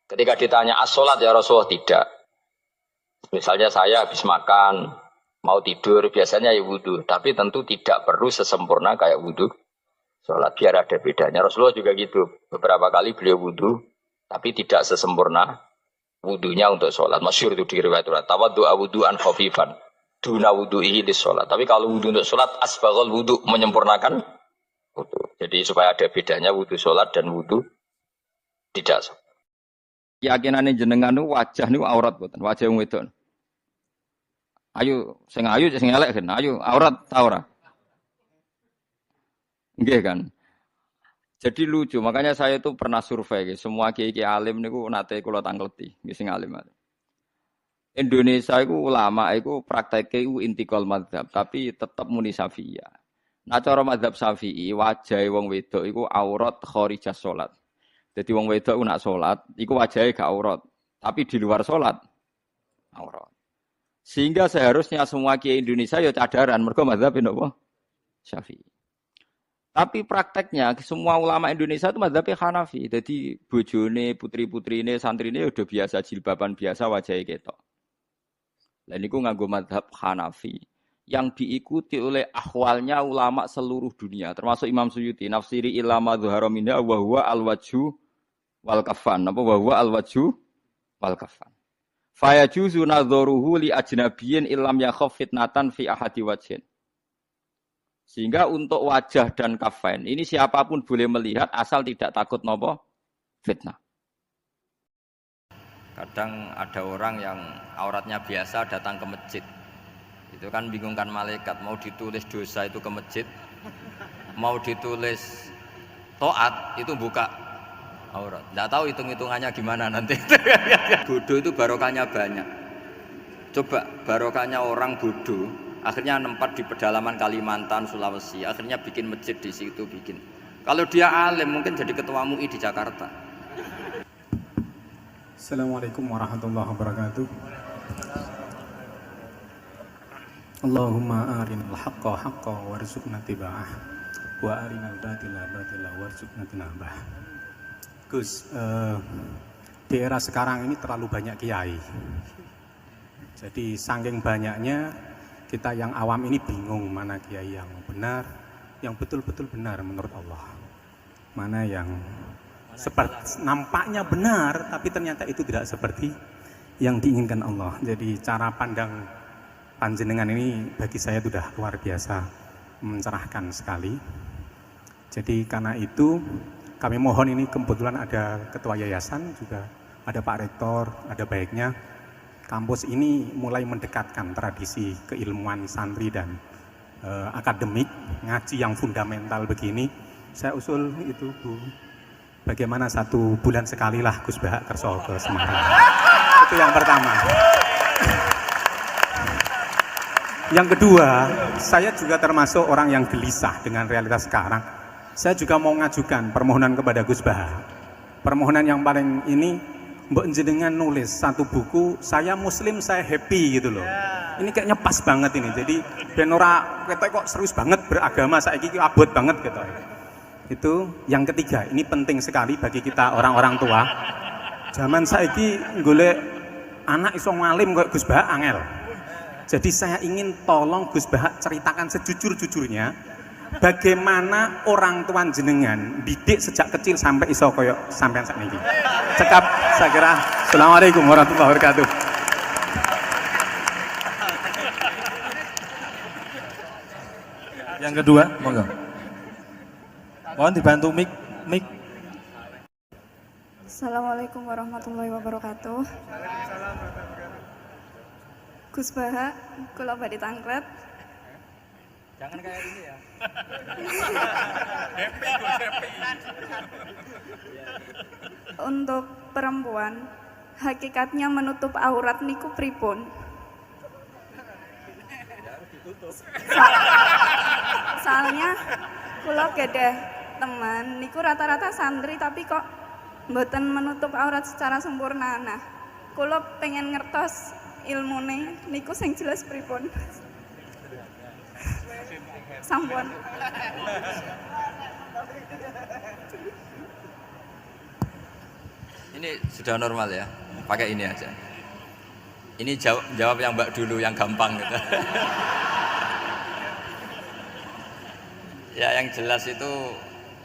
Ketika ditanya as-sholat ya Rasulullah, tidak. Misalnya saya habis makan, mau tidur, biasanya ya wudhu, tapi tentu tidak perlu sesempurna kayak wudhu sholat, biar ada bedanya. Rasulullah juga gitu, beberapa kali beliau wudhu, tapi tidak sesempurna wudunya untuk sholat. Masyhur itu di riwayat tawaddu'a wudhu'an khafifan duna wudhu'ihi lis sholat. Tapi kalau wudhu untuk sholat asbaghal wudhu, menyempurnakan wudhu. Jadi supaya ada bedanya wudhu sholat dan wudhu tidak sholat. Keyakinane jenengan niku wajah niku aurat mboten, wajah wong wedok. Ayo sing elek kan, ayo aurat ta ora? Nggih kan. Jadi lucu, makanya saya itu pernah survei, semua kiai-kiai alim niku nate kula tangkleti, sing alim. Indonesia itu ulama itu prakteknya itu intikal madzhab, tapi tetap muni Syafi'iyah. Nah cara madzhab Syafi'i, wajah wong wedok itu aurat kharijah salat. Jadi wong wedok itu nak salat, itu wajahnya gak aurat, tapi di luar salat aurat. Sehingga seharusnya semua kiai Indonesia ya cadaran, mergo madzhab napa? Syafi'i. Tapi prakteknya semua ulama Indonesia itu madzhabnya Hanafi. Jadi bojone, putri-putrine, santrine udah biasa jilbaban biasa wajahnya ketok. Lah niku nganggo madzhab Hanafi yang diikuti oleh ahwalnya ulama seluruh dunia, termasuk Imam Suyuti, nafsiri ilama dhuhara minha wa huwa al-wajhu wal kafan. Apa wa huwa al-wajhu wal kafan. Fa yajuzu nadharuhu li ajnabiyyin illam yakhaf fitnatan fi ahadi wajhin. Sehingga untuk wajah dan kafain ini siapapun boleh melihat asal tidak takut nopo fitnah. Kadang ada orang yang auratnya biasa datang ke masjid. Itu kan bingungkan malaikat, mau ditulis dosa itu ke masjid, mau ditulis taat itu buka aurat. Enggak tahu hitung-hitungannya gimana nanti. Bodoh itu barokahnya banyak. Coba barokahnya orang bodoh, akhirnya nempat di pedalaman Kalimantan, Sulawesi, akhirnya bikin masjid di situ bikin. Kalau dia alim mungkin jadi ketua MUI di Jakarta. Assalamualaikum warahmatullahi wabarakatuh. Allahumma arinal haqqa haqqa warzuqna tiba'ah wa arinal batila batila warzuqna tinabah. Gus, di era sekarang ini terlalu banyak kiai. Jadi saking banyaknya kita yang awam ini bingung mana kiai yang benar, yang betul-betul benar menurut Allah. Mana yang seperti nampaknya benar tapi ternyata itu tidak seperti yang diinginkan Allah. Jadi cara pandang panjenengan ini bagi saya sudah luar biasa mencerahkan sekali. Jadi karena itu kami mohon, ini kebetulan ada ketua yayasan juga, ada Pak Rektor, ada baiknya kampus ini mulai mendekatkan tradisi keilmuan santri dan akademik, ngaji yang fundamental begini. Saya usul itu Bu, bagaimana 1 bulan sekali lah Gus Bahak kerso ke Semarang. Itu yang pertama. Yang kedua, saya juga termasuk orang yang gelisah dengan realitas sekarang. Saya juga mau ngajukan permohonan kepada Gus Bahak. Permohonan yang paling ini, mbok jenengan nulis satu buku, saya muslim saya happy gitu loh. Ini kayaknya pas banget ini. Jadi ben ora ketok kok serius banget beragama saiki iki abot banget gitu. Itu yang ketiga, ini penting sekali bagi kita orang-orang tua. Zaman saiki golek anak iso ngalim kok Gus Bahak angel. Jadi saya ingin tolong Gus Bahak ceritakan sejujur-jujurnya bagaimana orang tua jenengan didik sejak kecil sampai iso koyo sampean sakniki. Cekap saya kira. Assalamualaikum warahmatullahi wabarakatuh. Yang kedua, monggo. Mohon dibantu mic. Assalamualaikum warahmatullahi wabarakatuh. Gus Bahak, kula badhe tangkret. Jangan kayak ini ya. Untuk perempuan, hakikatnya menutup aurat niku pripun? Soalnya kula gadah teman niku rata-rata santri tapi kok mboten menutup aurat secara sempurna. Nah, kula pengen ngertos ilmune niku sing jelas pripun. Sampun. Ini sudah normal ya, pakai ini aja. Ini jawab yang Mbak dulu yang gampang gitu. Ya yang jelas itu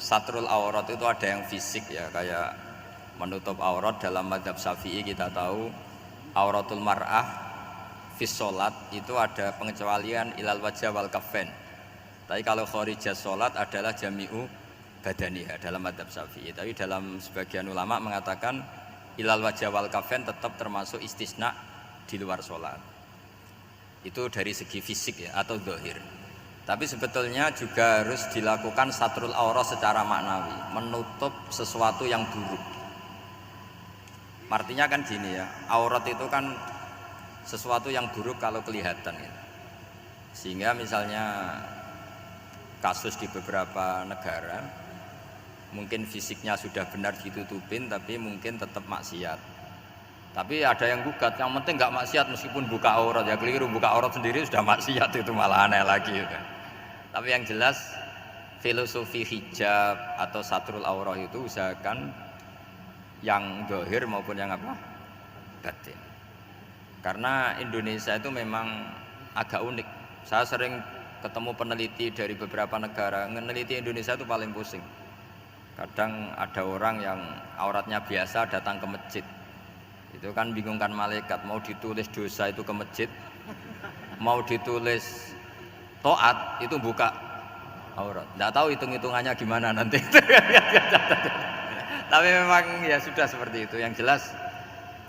satrul aurat itu ada yang fisik ya, kayak menutup aurat dalam mazhab Syafi'i kita tahu auratul mar'ah fis sholat itu ada pengecualian ilal wajah wal kafen. Tapi kalau kharijah sholat adalah jami'u badaniha dalam mazhab Syafi'i. Tapi dalam sebagian ulama mengatakan ilal wajah wal kafen tetap termasuk istisna di luar sholat. Itu dari segi fisik ya atau zahir. Tapi sebetulnya juga harus dilakukan satrul aurat secara maknawi, menutup sesuatu yang buruk. Artinya kan gini ya, aurat itu kan sesuatu yang buruk kalau kelihatan ya. Sehingga misalnya kasus di beberapa negara mungkin fisiknya sudah benar ditutupin tapi mungkin tetap maksiat. Tapi ada yang gugat, yang penting nggak maksiat meskipun buka aurat, ya keliru, buka aurat sendiri sudah maksiat, itu malah aneh lagi ya. Tapi yang jelas filosofi hijab atau satrul aurat itu usahakan yang zahir maupun yang apa? Batin. Karena Indonesia itu memang agak unik. Saya sering ketemu peneliti dari beberapa negara, meneliti Indonesia itu paling pusing. Kadang ada orang yang auratnya biasa datang ke masjid, itu kan bingungkan malaikat, mau ditulis dosa itu ke masjid, mau ditulis toat itu buka aurat. Nggak tahu hitung-hitungannya gimana nanti. Tapi memang ya sudah seperti itu. Yang jelas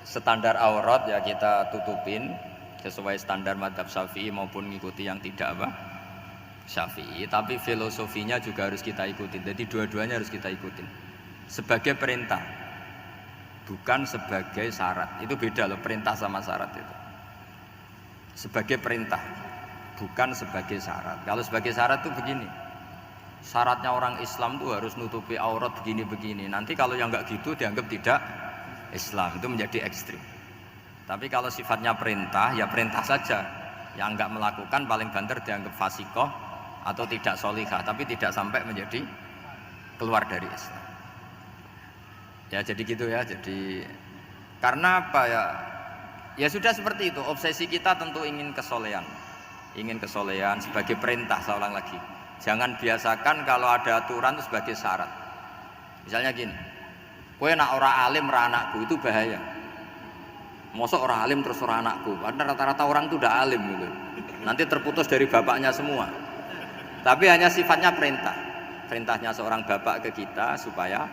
standar aurat ya kita tutupin sesuai standar mazhab Syafi'i maupun mengikuti yang tidak apa Syafi'i. Tapi filosofinya juga harus kita ikutin. Jadi dua-duanya harus kita ikutin sebagai perintah, bukan sebagai syarat. Itu beda loh, perintah sama syarat itu. Sebagai perintah, bukan sebagai syarat. Kalau sebagai syarat itu begini, syaratnya orang Islam tuh harus nutupi aurat begini-begini. Nanti kalau yang enggak gitu dianggap tidak Islam, itu menjadi ekstrim. Tapi kalau sifatnya perintah, ya perintah saja. Yang enggak melakukan paling banter dianggap fasikoh atau tidak solihah, tapi tidak sampai menjadi keluar dari Islam. Ya jadi gitu ya. Jadi karena apa ya? Ya sudah seperti itu. Obsesi kita tentu ingin kesolehan. Ingin kesolehan sebagai perintah, saya ulang lagi. Jangan biasakan kalau ada aturan itu sebagai syarat. Misalnya gini, kowe nak ora alim ra anakku, itu bahaya. Mosok ora alim terus ora anakku, karena rata-rata orang itu udah alim gitu. Nanti terputus dari bapaknya semua. Tapi hanya sifatnya perintah. Perintahnya seorang bapak ke kita supaya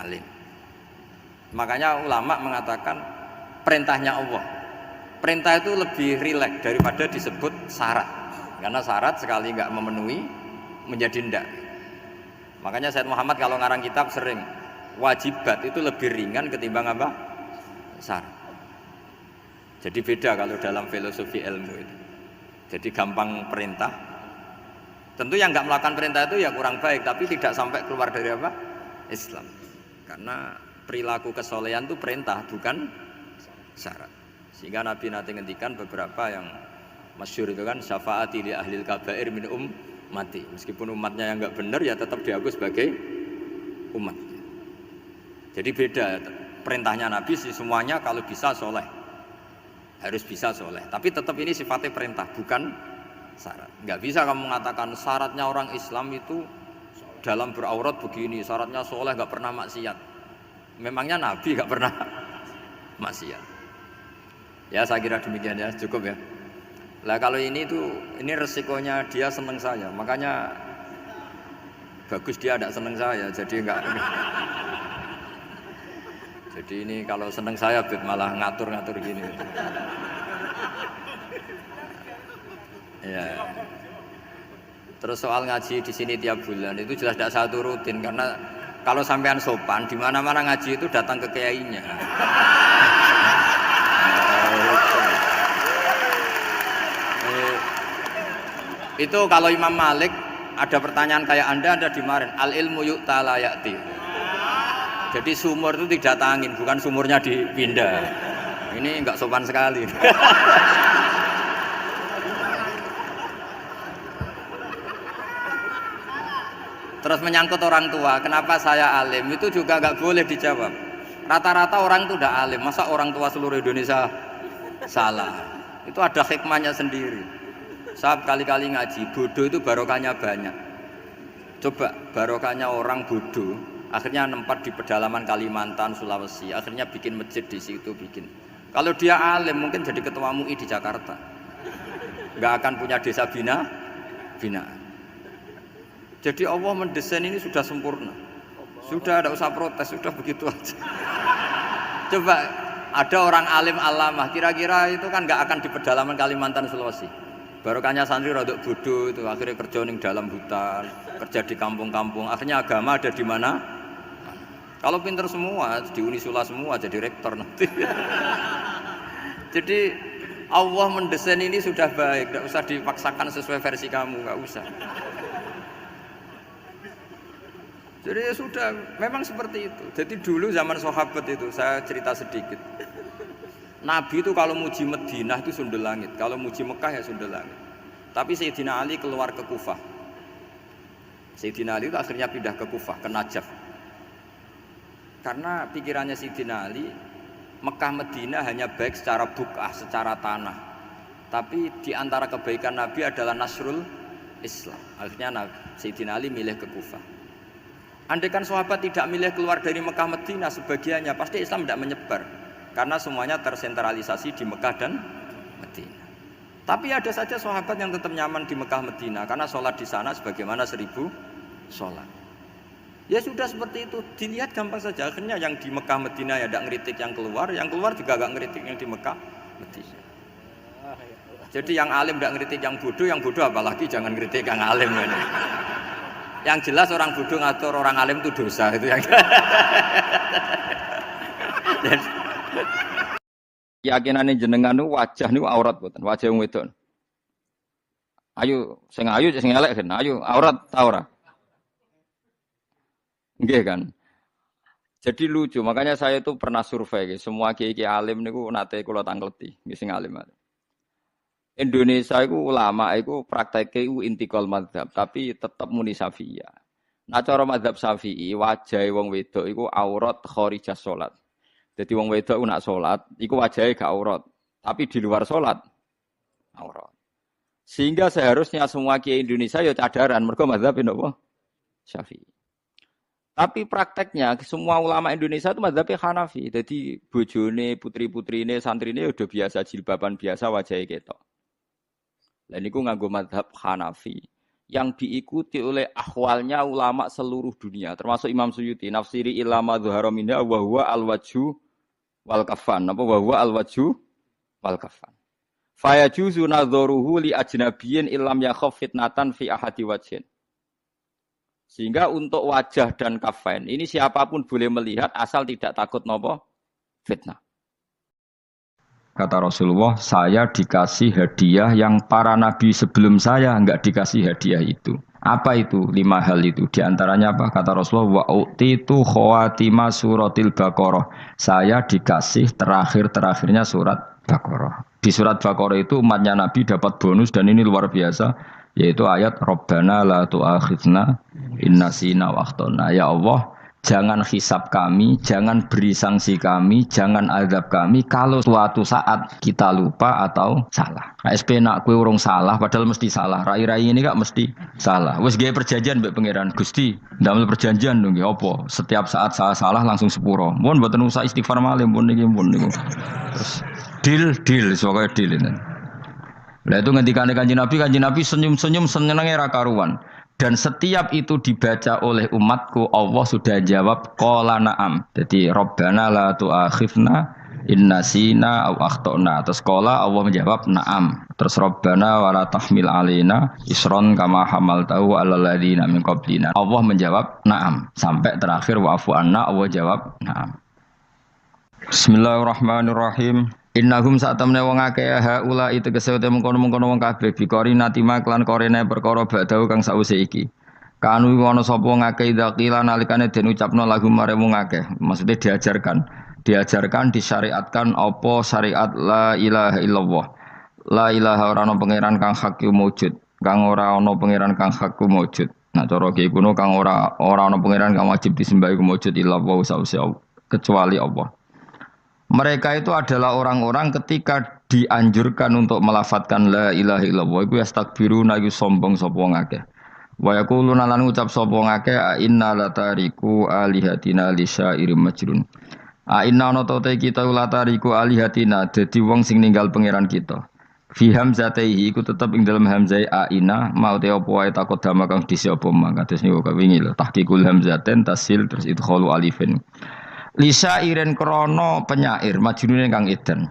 alim. Makanya ulama mengatakan perintahnya Allah. Perintah itu lebih rileks daripada disebut syarat. Karena syarat sekali nggak memenuhi menjadi ndak. Makanya Said Muhammad kalau ngarang kitab sering wajibat itu lebih ringan ketimbang apa? Syarat. Jadi beda kalau dalam filosofi ilmu itu. Jadi gampang perintah. Tentu yang nggak melakukan perintah itu ya kurang baik, tapi tidak sampai keluar dari apa? Islam. Karena perilaku kesolehan itu perintah bukan syarat. Sehingga Nabi nanti ngendikan beberapa yang masyhur itu kan syafaati li ahlil kabair min ummati. Meskipun umatnya yang enggak benar ya tetap diaku sebagai umat. Jadi beda perintahnya Nabi sih semuanya kalau bisa soleh. Harus bisa soleh. Tapi tetap ini sifatnya perintah bukan syarat. Enggak bisa kamu mengatakan syaratnya orang Islam itu dalam beraurat begini, syaratnya soleh enggak pernah maksiat. Memangnya Nabi enggak pernah maksiat. Ya saya kira demikian ya, cukup ya. Lah kalau ini resikonya dia seneng saya, makanya bagus dia tidak seneng saya, jadi enggak. Jadi ini kalau seneng saya malah ngatur-ngatur gini. Ya. Terus soal ngaji di sini tiap bulan itu jelas tidak satu rutin karena kalau sampean sopan di mana-mana ngaji itu datang ke kiainya. Itu kalau Imam Malik ada pertanyaan kayak Anda dimarahin. Al ilmu yu'ta la ya'ti. Jadi sumur itu didatangin, bukan sumurnya dipindah. Ini enggak sopan sekali. Terus menyangkut orang tua, kenapa saya alim? Itu juga enggak boleh dijawab. Rata-rata orang itu udah alim, masa orang tua seluruh Indonesia salah? Itu ada hikmahnya sendiri. Saya kali-kali ngaji, bodoh itu barokahnya banyak. Coba barokahnya orang bodoh, akhirnya nempat di pedalaman Kalimantan, Sulawesi, akhirnya bikin masjid di situ bikin. Kalau dia alim mungkin jadi ketua MUI di Jakarta, nggak akan punya desa binaan. Jadi Allah mendesain ini sudah sempurna, sudah tidak usah protes, sudah begitu aja. Coba ada orang alim alamah, kira-kira itu kan nggak akan di pedalaman Kalimantan, Sulawesi. Barokahnya santri rodok bodoh itu akhirnya kerja di dalam hutan, kerja di kampung-kampung. Akhirnya agama ada di mana? Kalau pinter semua di Unisula semua jadi rektor nanti. Jadi Allah mendesain ini sudah baik, tidak usah dipaksakan sesuai versi kamu, nggak usah. Jadi ya sudah, memang seperti itu. Jadi dulu zaman sahabat itu saya cerita sedikit. Nabi itu kalau muji Madinah itu sundel langit, kalau muji Mekah ya sundel langit. Tapi Sayyidina Ali keluar ke Kufah. Sayyidina Ali itu akhirnya pindah ke Kufah, ke Najaf. Karena pikirannya Sayyidina Ali, Mekah Madinah hanya baik secara bukah, secara tanah. Tapi di antara kebaikan Nabi adalah nasrul Islam. Akhirnya Sayyidina Ali milih ke Kufah. Andai kan sahabat tidak milih keluar dari Mekah Madinah sebagiannya, pasti Islam tidak menyebar. Karena semuanya tersentralisasi di Mekah dan Madinah. Tapi ada saja sahabat yang tetap nyaman di Mekah Madinah karena sholat di sana sebagaimana 1000 sholat. Ya sudah seperti itu, dilihat gampang saja. Akhirnya yang di Mekah Madinah ya tidak ngeritik yang keluar juga gak ngeritik yang di Mekah Madinah. Jadi yang alim tidak ngeritik yang bodoh apalagi jangan ngeritik yang alim. Yang jelas orang bodoh ngatur orang alim itu dosa itu yang. Keyakinane jenengan niku wajah niku aurat mboten, wajah wong wedok. Ayo sing elek kan, ayo aurat ta ora? Nggih kan. Jadi lucu, makanya saya itu pernah survei semua kiai-kiai alim niku nate kula tangkleti, nggih sing alim. Indonesia iku ulama iku prakteke iku intikal madzhab, tapi tetep muni Syafi'iyah. Nah cara madzhab Syafi'i wajahe wong wedok iku aurat kharijah salat. Jadi wong wedok nak sholat, iku wajahnya gak aurat, tapi di luar sholat aurat. Sehingga seharusnya semua kiai Indonesia ya cadaran, mergo mazhab napa? Syafi'i. Tapi prakteknya semua ulama Indonesia itu mazhabnya Hanafi. Jadi bojone, putri-putrine, santrine udah biasa jilbaban biasa wajahnya ketok. Dan niku nganggo mazhab Hanafi yang diikuti oleh ahwalnya ulama seluruh dunia, termasuk Imam Suyuti, nafsiri ilama dhuhara minha wa huwa al-wajhu wal kafan, apa wa huwa al-wajhu wal kafan. Fa yajuzu nadharuhu li ajnabiyyin illam yakhaf fitnatan fi ahadi wajhin. Sehingga untuk wajah dan kafain ini siapapun boleh melihat asal tidak takut nopo fitnah. Kata Rasulullah, saya dikasih hadiah yang para nabi sebelum saya enggak dikasih hadiah itu. Apa itu 5 hal itu? Di antaranya apa? Kata Rasulullah, wa utitu khawatima suratil Baqarah. Saya dikasih terakhir-terakhirnya surat Baqarah. Di surat Baqarah itu umatnya Nabi dapat bonus dan ini luar biasa, yaitu ayat Rabbana la tu'akhidna in nasina wa akhtana. Ya Allah, jangan hisab kami, jangan beri sanksi kami, jangan azab kami kalau suatu saat kita lupa atau salah. SP nak kue urung salah, padahal mesti salah. Rai-rai ini gak mesti salah. Wes gawe perjanjian mbek pangeran Gusti, ndamel perjanjian dong apa? Setiap saat salah langsung sepuro. Mun mboten usah istighfar malih pun niku. Terus deal sebagai deal ini. Lah itu ngendikane Kanjeng Nabi senyum-senyum senenge ra karuan. Dan setiap itu dibaca oleh umatku, Allah sudah jawab qala na'am. Jadi Rabbana la tu'akhifna in nasina aw akhtana. Terus qala Allah menjawab na'am. Terus Rabbana wa la tahmil alaina isron kama hamaltahu 'alal ladzina min qablina. Allah menjawab na'am sampai terakhir wa'fu anna, Allah jawab na'am. Bismillahirrahmanirrahim. Innahum sa'tamne wong akeh haula itu kesewete mengkono-mengkono wong kabeh bikori natima klan korene perkara badau kang sause iki. Kanu ana sapa wong akeh idaqila nalikane den ucapno lagu mare wong akeh. Maksudnya diajarkan disyariatkan apa syariat la ilaha illallah. La ilaha ora ana pangeran kang hak wujud, kang ora ana pangeran kang hak wujud. Nah cara iki kuno kang ora ana pangeran kang wajib disembah wujud illallah sause kecuali Allah. Mereka itu adalah orang-orang ketika dianjurkan untuk melafadzkan la ilaha illallah iku yastakbiruna iku sombong sapa wong akeh. Wa yaquluna lan ngucap sapa wong akeh inna latariku alihatina li syairim majnun. Inna ana ta kita latariku alihatina dadi wong sing ninggal pangeran kita. Fi hamzatihi iku tetep ing dalam hamzai aina mau te apa wae takut dama kang disi apa mang kados niku kawingi lho tahqiqul hamzaten tasil terus idkhalu alifin. Lisa iren krono penyair majnun kang edan.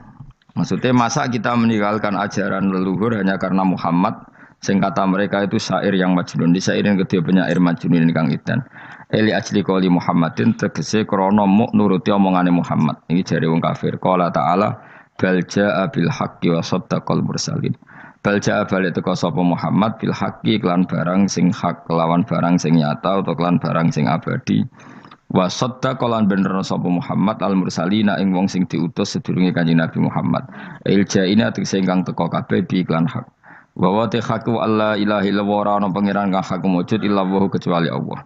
Maksudnya masa kita meninggalkan ajaran leluhur hanya karena Muhammad, sing kata mereka itu syair yang majnun. Lisa iren kedua penyair majnun kang edan. Eli ajli qoli Muhammadin tegese krono muk nuruti omongane Muhammad. Ini jare wong kafir. Qala ta'ala bal jaa bil haqqi wa saddaqal mursalin. Bal jaa balik teko sapa Muhammad bil haqqi kelan barang sing hak kelawan barang sing nyata utawa kelan barang sing abadi. Wa saddaqa lan bener sapa Muhammad al mursalina ing wong sing diutus sedurunge Kanjeng Nabi Muhammad. Iljaina tegese ingkang teka kabeh bi iklan hak. Wa wa haqqu alla ilaha illallah ana pangeran kang hak wujud illallah kecuali Allah.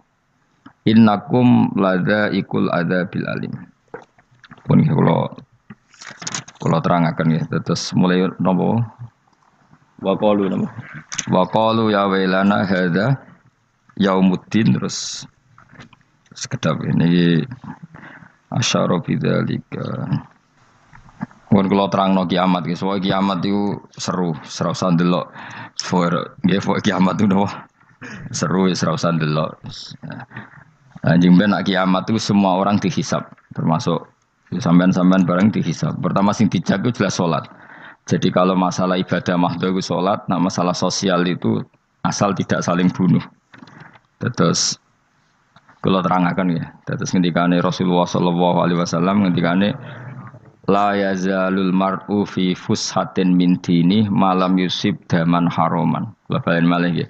Innakum ladzaiqul adzabil alim. Pun kula terangaken nggih terus mulai napa wa qalu ya wailana hadza yaumuddin terus sekedap ini asyara bidzalika. Mun kula terangno kiamat iki, soal kiamat itu seru, serasa ndelok. Kiamat itu seru, serasa ndelok. Anjing ben kiamat itu semua orang dihisab, termasuk sampean-sampean bareng dihisab. Pertama sing dijak itu jelas salat. Jadi kalau masalah ibadah mahdhu itu salat, nah masalah sosial itu asal tidak saling bunuh. Terus kalau terangaken ya, terus ngendikane Rasulullah sallallahu alaihi wasallam ngendikane la yazalul mar'u fi fushatin min dini malam yusib daman haroman. Kula balen malih nggih.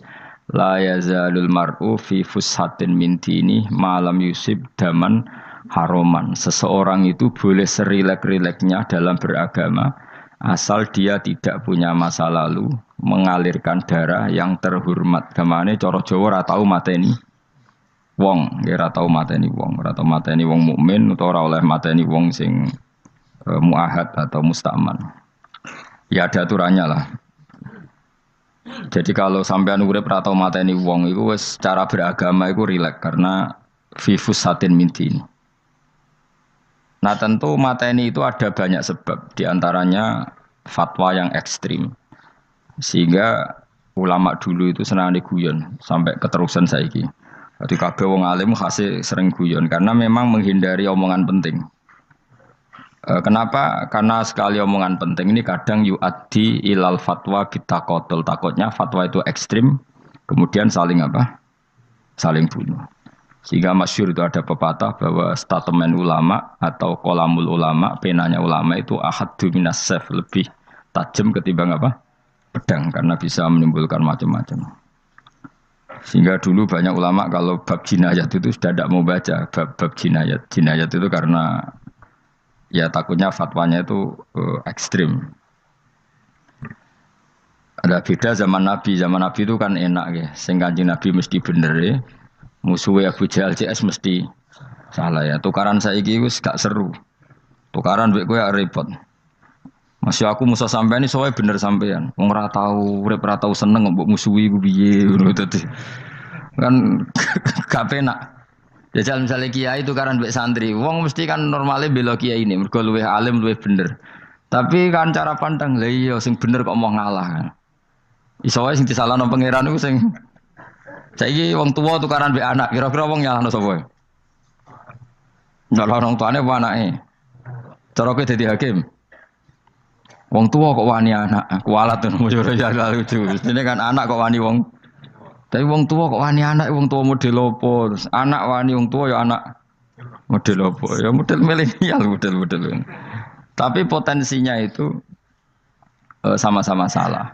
La yazalul mar'u fi fushatin min dini malam yusib daman haroman. Seseorang itu boleh serilek-rileknya dalam beragama asal dia tidak punya masa lalu mengalirkan darah yang terhormat. Kemane cara Jawa ora tau mateni wong, ora tau mateni wong, ora tau mateni wong mukmin utawa ora oleh mateni wong sing muahad atau mustaman. Ya ada aturannya lah. Jadi kalau sampean urip ora tau mateni wong iku wis cara beragama iku rileks karena fifus satin mintin. Nah tentu mateni itu ada banyak sebab, diantaranya fatwa yang ekstrim. Sehingga ulama dulu itu senang diguyon sampai keterusan saiki. Jadi kabeh wong alim khase sering guyon karena memang menghindari omongan penting. Kenapa? Karena sekali omongan penting ini kadang yu'addi ilal fatwa bitaqatul. Takutnya fatwa itu ekstrim, kemudian saling apa? Saling bunuh. Sehingga masyhur itu ada pepatah bahwa statement ulama atau qalamul ulama, penanya ulama itu ahaddu minas sayf, lebih tajam ketimbang apa? Pedang, karena bisa menimbulkan macam-macam. Sehingga dulu banyak ulama kalau bab jinayat itu sudah tidak mau baca bab jinayat. Jinayat itu karena ya takutnya fatwanya itu ekstrim. Ada beda zaman Nabi. Zaman Nabi itu kan enak ya. Sing Kanjeng Nabi mesti bener ya. Musuhnya Abu Jahal CS mesti salah ya. Tukaran saiki wis gak seru. Tukaran mbek kowe repot. Masih aku musuh sampean ini soalnya bener sampean. Wong ora tau urip ora tau seneng mbok musuhi ku piye ngono dadi. Kan gak penak. Jajal misalnya kiai itu kan mbek santri, wong mesti kan normalnya bela kiai ini, mergo luwih alim luwih bener. Tapi kan cara pandang lha iya sing bener kok mau ngalah kan. Iso wae sing disalahno pangeran iku sing saiki wong tuwa tukaran mbek anak, kira-kira wong nyalahno sapa? Nyalahno wong tuane apa anake? Cara kowe dadi hakim. Wong tua kok wani anak, kualat tuh mujur ya lucu. Ini kan anak kok wani wong. Tapi wong tua kok wani anak, wong tua model opo. Terus anak wani wong tua ya anak model opo. Ya model milenial model. Tapi potensinya itu sama-sama salah.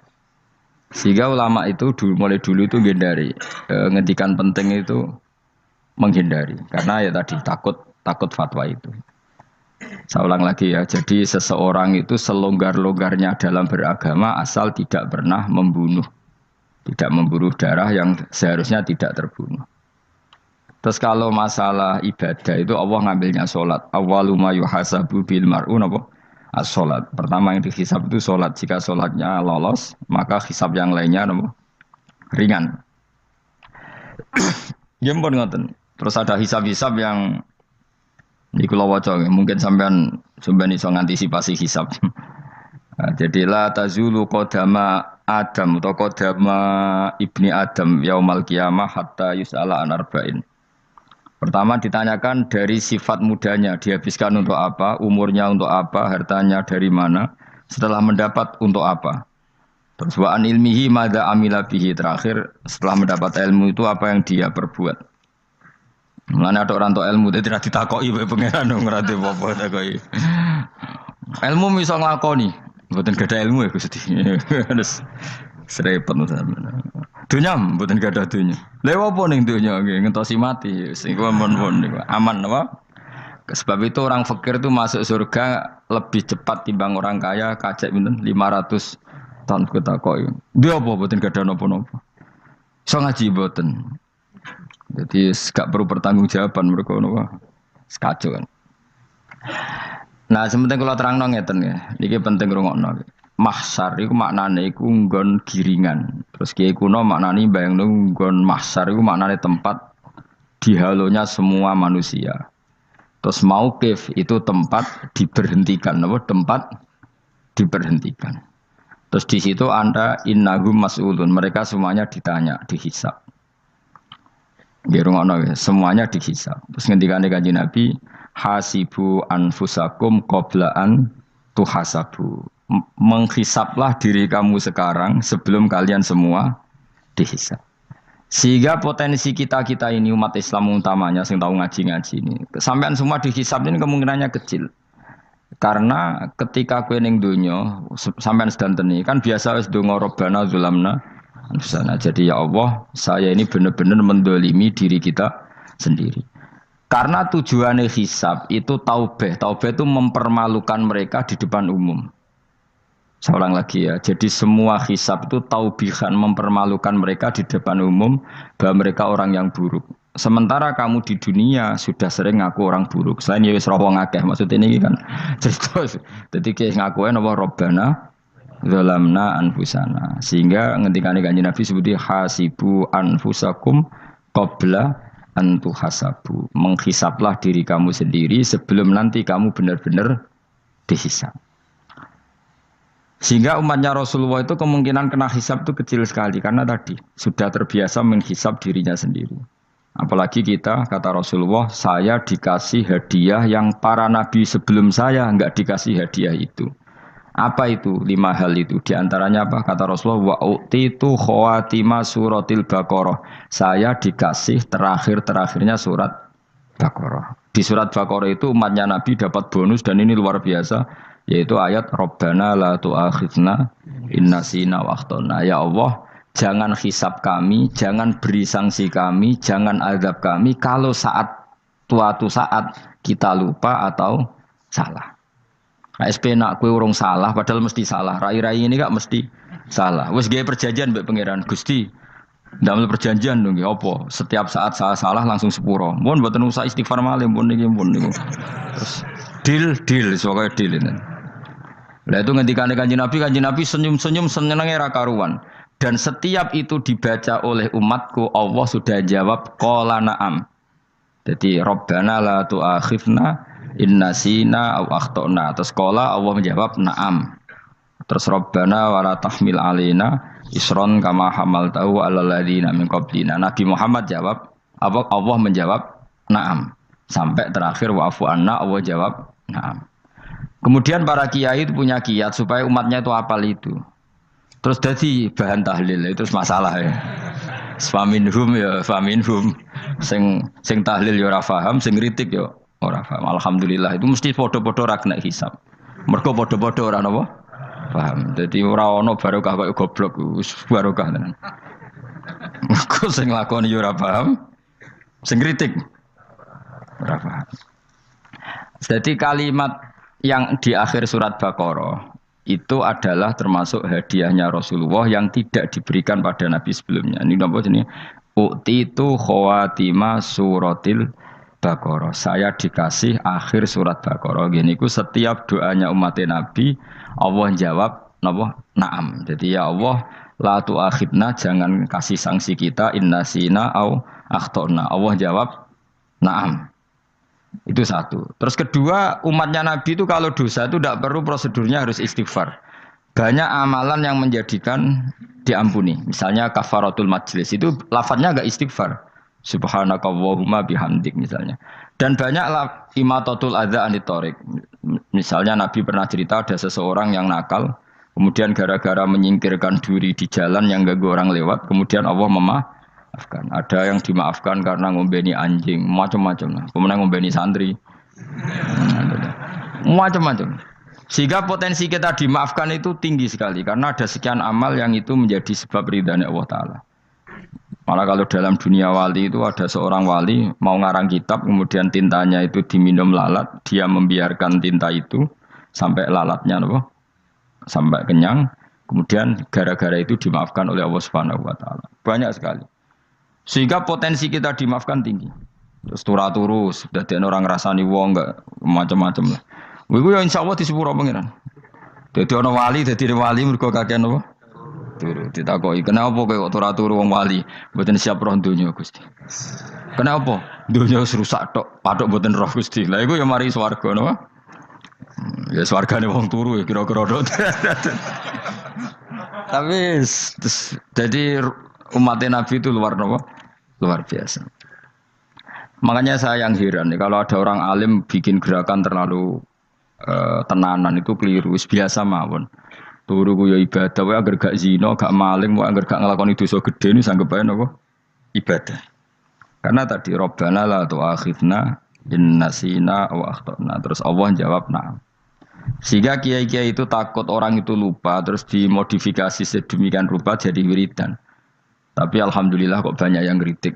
Sehingga ulama itu mulai dulu itu menghindari ngendikan penting itu menghindari. Karena ya tadi takut fatwa itu. Saya ulang lagi ya, jadi seseorang itu selonggar-longgarnya dalam beragama asal tidak pernah membunuh. Tidak membunuh darah yang seharusnya tidak terbunuh. Terus kalau masalah ibadah itu Allah ngambilnya sholat. Awwalu ma yuhasabu bil mar'u napa? As-sholat. Pertama yang dihisab itu sholat. Jika sholatnya lolos, maka hisab yang lainnya napa? Ringan. Ya pun ngoten. Terus ada hisab-hisab yang di kula waca mungkin sampean iso ngantisipasi hisab. Nah, jadi la tazulu qadama Adam atau qadama ibni Adam yaumal qiyamah hatta yus'ala an arba'in. Pertama ditanyakan dari sifat mudanya, dihabiskan untuk apa, umurnya untuk apa, hartanya dari mana, setelah mendapat untuk apa. Terus wa an ilmihi madza amila bihi, terakhir setelah mendapat ilmu itu apa yang dia perbuat. Mulane ada orang tua ilmu dia tidak ditakoki wae pangeran ora ate apa takoki. Ilmu iso nglakoni, mboten gadah ilmu ya Gusti. Terus serepet sampeyan. Dunya mboten gadah dunya. Lha apa ning dunya nggih ngentosi mati sing aman niku. Aman apa? Sebab itu orang fakir itu masuk surga lebih cepat timbang orang kaya kacek pinten 500 tahun ketakoki. Dia apa mboten gadah napa-napa. Iso ngaji mboten. Jadi gak perlu pertanggungjawaban mereka napa sekacau kan. Nah, sementing kalau terangno ngeten ya. Iki penting rungokno. Mahsyar iku maknane iku nggon giringan. Terus kiai kuno maknane bayangno nggon mahsyar iku maknane tempat dihalonya semua manusia. Terus mauqif itu tempat diberhentikan, napa? Tempat diberhentikan. Terus di situ Anda innahum mas'ulun, mereka semuanya ditanya, dihisab. Semuanya dihisab. Terus ngendikane Kanjeng Nabi, hasibu anfusakum qabla an tuhasabu. Menghisablah diri kamu sekarang sebelum kalian semua dihisab. Sehingga potensi kita ini umat Islam utamanya sing tahu ngaji-ngaji ini, sampean semua dihisab ini kemungkinannya kecil. Karena ketika kowe ning donya sampean sedanteni kan biasa wis donga Rabbana zulamna sana. Jadi ya Allah, saya ini benar-benar mendolimi diri kita sendiri. Karena tujuannya hisab itu taubah. Taubah itu mempermalukan mereka di depan umum. Saya ulang lagi ya. Jadi semua hisab itu taubihan, mempermalukan mereka di depan umum bahwa mereka orang yang buruk. Sementara kamu di dunia sudah sering ngaku orang buruk. Selain ya wis rawang akeh. Maksud ini kan cerita. Jadi kayak ngakuin apa Rabbana zalamna anfusana, sehingga ngendikane Kanjeng Nabi sebuti hasibu anfusakum qabla an tuhasabu. Menghisablah diri kamu sendiri sebelum nanti kamu benar-benar dihisab. Sehingga umatnya Rasulullah itu kemungkinan kena hisab itu kecil sekali karena tadi sudah terbiasa menghisab dirinya sendiri. Apalagi kita, kata Rasulullah, saya dikasih hadiah yang para nabi sebelum saya enggak dikasih hadiah itu. Apa itu? 5 hal itu. Di antaranya apa? Kata Rasulullah, wa utitu khawatima suratil Baqarah. Saya dikasih terakhir-terakhirnya surat Baqarah. Di surat Baqarah itu umatnya Nabi dapat bonus dan ini luar biasa, yaitu ayat Rabbana la tu'akhidna in nasina wa akhtana. Ya Allah, jangan hisab kami, jangan beri sanksi kami, jangan azab kami kalau suatu saat kita lupa atau salah. SP nak kue urung salah, padahal mesti salah. Rai-rai ini gak mesti salah. Wes gaya perjanjian mbek pangeran Gusti. Dalam perjanjian dong, apa? Setiap saat saya salah langsung sepuro. Mohon buatan usah istighfar malih, mohon niku. Terus deal, soalnya deal ini. Lah itu ngendikan Kanjeng Nabi senyum-senyum senengnya ra karuan. Dan setiap itu dibaca oleh umatku, Allah sudah jawab qala na'am. Jadi Rabbana la tu'akhifna in nasina aw akhtana. Terus qala Allah menjawab na'am. Terus Rabbana wa la tahmil alaina isron kama hamaltahu 'alal ladzina min qablina. Nabi Muhammad jawab, Allah menjawab na'am. Sampai terakhir wa'fu anna, Allah jawab na'am. Kemudian para kiai itu punya kiat supaya umatnya itu hafal itu. Terus jadi bahan tahlil itu masalah ya. Faminhum ya faminhum. Sing tahlil ya ora paham, sing kritik ya ora paham. Alhamdulillah itu mesti padha-padha ra kena hisab. Mergo padha-padha ora napa? Paham. Jadi ora ono barokah kaya goblok wis barokah tenan. Mergo sing lakoni ya ora paham, sing kritik ora paham. Jadi kalimat yang di akhir surat Baqarah itu adalah termasuk hadiahnya Rasulullah yang tidak diberikan pada Nabi sebelumnya. Ini apa jenis? U'titu khawatima suratil Baqarah. Saya dikasih akhir surat Baqarah. Gini ku setiap doanya umat Nabi Allah jawab napa? Na'am. Jadi ya Allah la tu'akhidna, jangan kasih sanksi kita innasina au akhtona. Allah jawab na'am. Itu satu. Terus kedua, umatnya Nabi itu kalau dosa itu tidak perlu prosedurnya harus istighfar. Banyak amalan yang menjadikan diampuni. Misalnya kafaratul majlis itu lafadznya agak istighfar. Subhanakallahumma bihamdik misalnya. Dan banyak imatatul adza anit thoriq. Misalnya Nabi pernah cerita ada seseorang yang nakal, kemudian gara-gara menyingkirkan duri di jalan yang ganggu orang lewat, kemudian Allah memaafkan. Ada yang dimaafkan karena ngombeni anjing, macam-macam. Kemudian ngombeni santri, macam-macam. Sehingga potensi kita dimaafkan itu tinggi sekali karena ada sekian amal yang itu menjadi sebab ridhanya Allah Taala. Malah kalau dalam dunia wali itu ada seorang wali mau ngarang kitab, kemudian tintanya itu diminum lalat, dia membiarkan tinta itu sampai lalatnya sampai kenyang, kemudian gara-gara itu dimaafkan oleh Allah Subhanahu Wa Taala. Banyak sekali. Sehingga potensi kita dimaafkan tinggi. Terus turus, dadi orang rasani wong enggak macam-macam lah. Iku ya insyaallah di sepuro pangeran. Dadi ana wali, dadi wali mergo kakean apa? Turu. Ditakoki, "Kenapa kowe kok turu wong wali? Mboten siap roh donya, Gusti." "Kenapa? Donya wis rusak tok, patok mboten roh Gusti." Lah iku ya mari swarga napa? Ya swargane wong turu ya kira-kira tok. Tapi jadi umat Nabi itu luar biasa. Makanya saya yang heran nih, kalau ada orang alim bikin gerakan terlalu tenanan itu keliru. Biasa mawon. Turu ku ya ibadah, wae agar gak zina, gak maling, wae agar gak nglakoni dosa gede ini sanggep ae napa? Ibadah. Karena tadi Rabbana la tu'akhidna in nasina wa akhtana. Terus Allah jawab na'am. Sehingga kiai-kiai itu takut orang itu lupa, terus dimodifikasi sedemikian rupa jadi wiridan. Tapi alhamdulillah kok banyak yang kritik.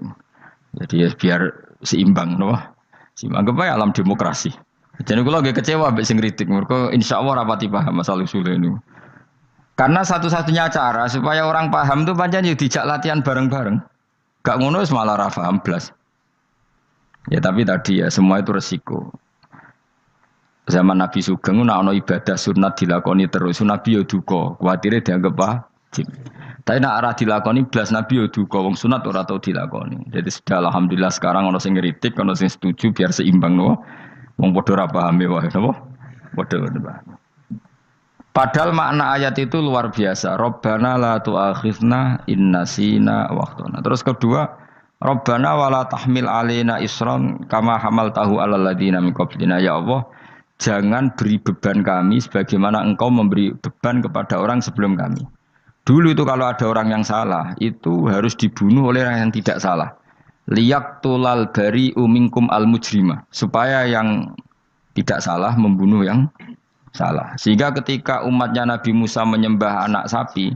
Jadi ya biar seimbang, no? Seimbang kepada alam demokrasi. Jadi kalau agak kecewa ambek sing kritik, mereka insyaallah rapati paham masalah usul ini. Karena satu-satunya cara supaya orang paham itu pancen yo dijak latihan bareng-bareng. Gak ngono malah ra paham blas. Ya tapi tadi ya semua itu resiko. Zaman Nabi Sugeng ana ibadah sunat dilakoni terus, Nabi yo duka, kuwatire dianggap wajib. Tapi nak arah dilakoni blas Nabi yo duka, wong sunat ora tau dilakoni. Jadi sudah alhamdulillah sekarang ana sing ngritik, ana sing setuju biar seimbang no. Wong padha ra pahame wae napa? Padha paham. Padahal makna ayat itu luar biasa. Rabbana la tu'akhidna in nasina wa akhtana. Terus kedua, Rabbana wala tahmil alaina isran kama hamaltahu 'alal ladzina min qablina. Ya Allah, jangan beri beban kami sebagaimana Engkau memberi beban kepada orang sebelum kami. Dulu itu kalau ada orang yang salah, itu harus dibunuh oleh orang yang tidak salah. Liyaqtulal bari'u minkum al-mujrima. Supaya yang tidak salah membunuh yang salah. Sehingga ketika umatnya Nabi Musa menyembah anak sapi,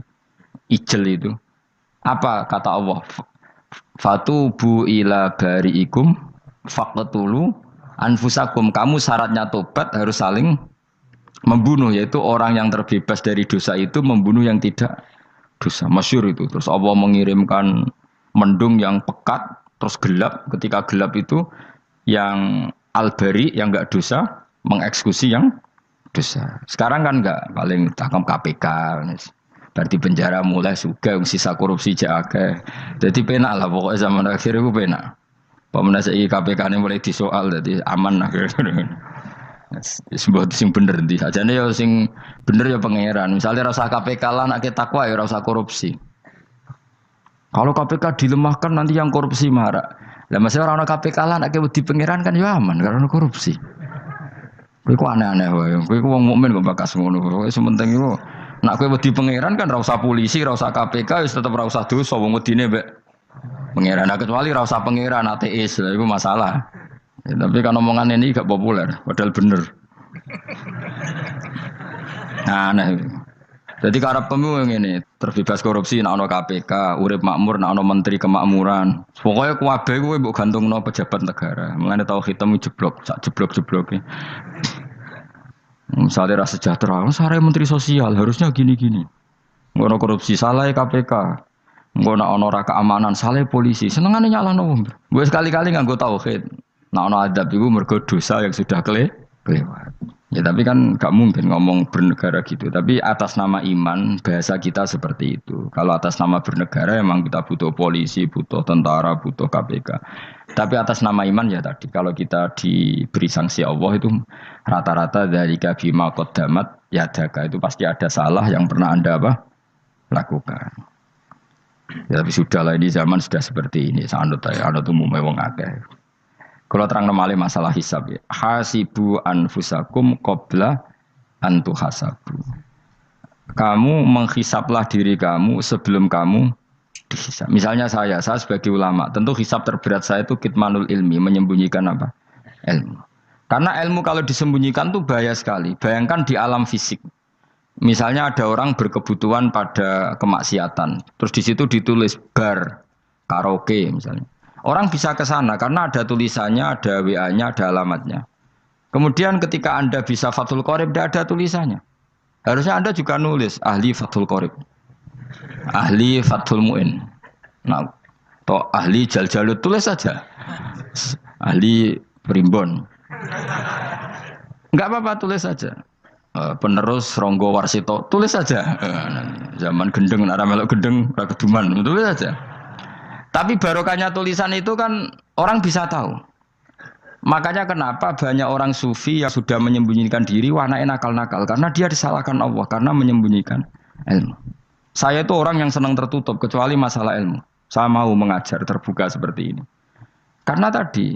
ijel Apa kata Allah? Fatubu ila bari'ikum faqtulu anfusakum. Kamu syaratnya tobat harus saling membunuh, yaitu orang yang terbebas dari dosa itu membunuh yang tidak dosa. Masyhur itu. Terus Allah mengirimkan mendung yang pekat terus gelap. Ketika gelap itu yang al-bari yang enggak dosa mengeksekusi yang dosa. Sekarang kan enggak, paling tangkap KPK. Berarti penjara mulai juga sisa korupsi jaga. Jadi penak lah pokoknya zaman akhir itu penak. Pemenang saya KPK ini mulai disoal, jadi aman lah. Sebuah sing bener di aja nih ya sing bener ya pangeran. Misalnya rasa KPK lah nak takwa ya rasa korupsi. Kalau KPK dilemahkan nanti yang korupsi marah. Lah masih orang KPK lah nak di pangeran kan ya aman karena korupsi. Kowe aneh-aneh wae. Kowe wong mukmin kok bakas ngono. Kowe sementing iku nak kowe wedi pangeran kan ra usah polisi, ra usah KPK wis tetep ra usah dosa wong wedine mbek pangeran. Nah, kecuali ra usah pangeran ateis, lha iku masalah. Ya, tapi kan omongan ini gak populer, padahal bener. Nah, jadi karepmu ngene, terbebas korupsi nek ana KPK, urip makmur nek ana menteri kemakmuran. Pokoke kabeh kowe mbok gantungno pejabat negara. Mulane tau hitemu jeblok, sak jeblok-jebloke. Misalnya rasa sejahtera, saya menteri sosial harusnya gini-gini. Ngono korupsi salah KPK. Ngono ana keamanan salah polisi. Senengane nyalahno wong. Gue sekali-kali nganggo tauhid. Nah ana adab iku mergo dosa yang sudah kelewat. Ya tapi kan gak mungkin ngomong bernegara gitu. Tapi atas nama iman bahasa kita seperti itu. Kalau atas nama bernegara emang kita butuh polisi, butuh tentara, butuh KPK. Tapi atas nama iman ya tadi kalau kita diberi sanksi Allah itu rata-rata dari bima qaddamat yadaka itu pasti ada salah yang pernah Anda lakukan. Ya tapi sudahlah ini zaman sudah seperti ini. Sanut umumnya wong akeh. Kalau terang nomale masalah hisab ya. Hasibu anfusakum qabla an tuhasabu. Kamu menghisaplah diri kamu sebelum kamu dihisab. Misalnya saya sebagai ulama, tentu hisab terberat saya itu kitmanul ilmi, menyembunyikan apa? Ilmu. Karena ilmu kalau disembunyikan tuh bahaya sekali. Bayangkan di alam fisik. Misalnya ada orang berkebutuhan pada kemaksiatan, terus di situ ditulis bar, karaoke misalnya. Orang bisa ke sana karena ada tulisannya, ada WA-nya, ada alamatnya. Kemudian ketika Anda bisa Fathul Qorib, tidak ada tulisannya. Harusnya Anda juga nulis ahli Fathul Qorib, ahli Fathul Mu'in, nah, atau ahli Jaljalut, tulis saja. Ahli Primbon. Enggak apa-apa, tulis saja. Penerus Ronggo Warsito, tulis saja. Zaman gendeng, nara melok gendeng, rakeduman, tulis saja. Tapi barokahnya tulisan itu kan orang bisa tahu. Makanya kenapa banyak orang sufi yang sudah menyembunyikan diri warnanya nakal-nakal. Karena dia disalahkan Allah, karena menyembunyikan ilmu. Saya itu orang yang senang tertutup, kecuali masalah ilmu. Saya mau mengajar terbuka seperti ini. Karena tadi,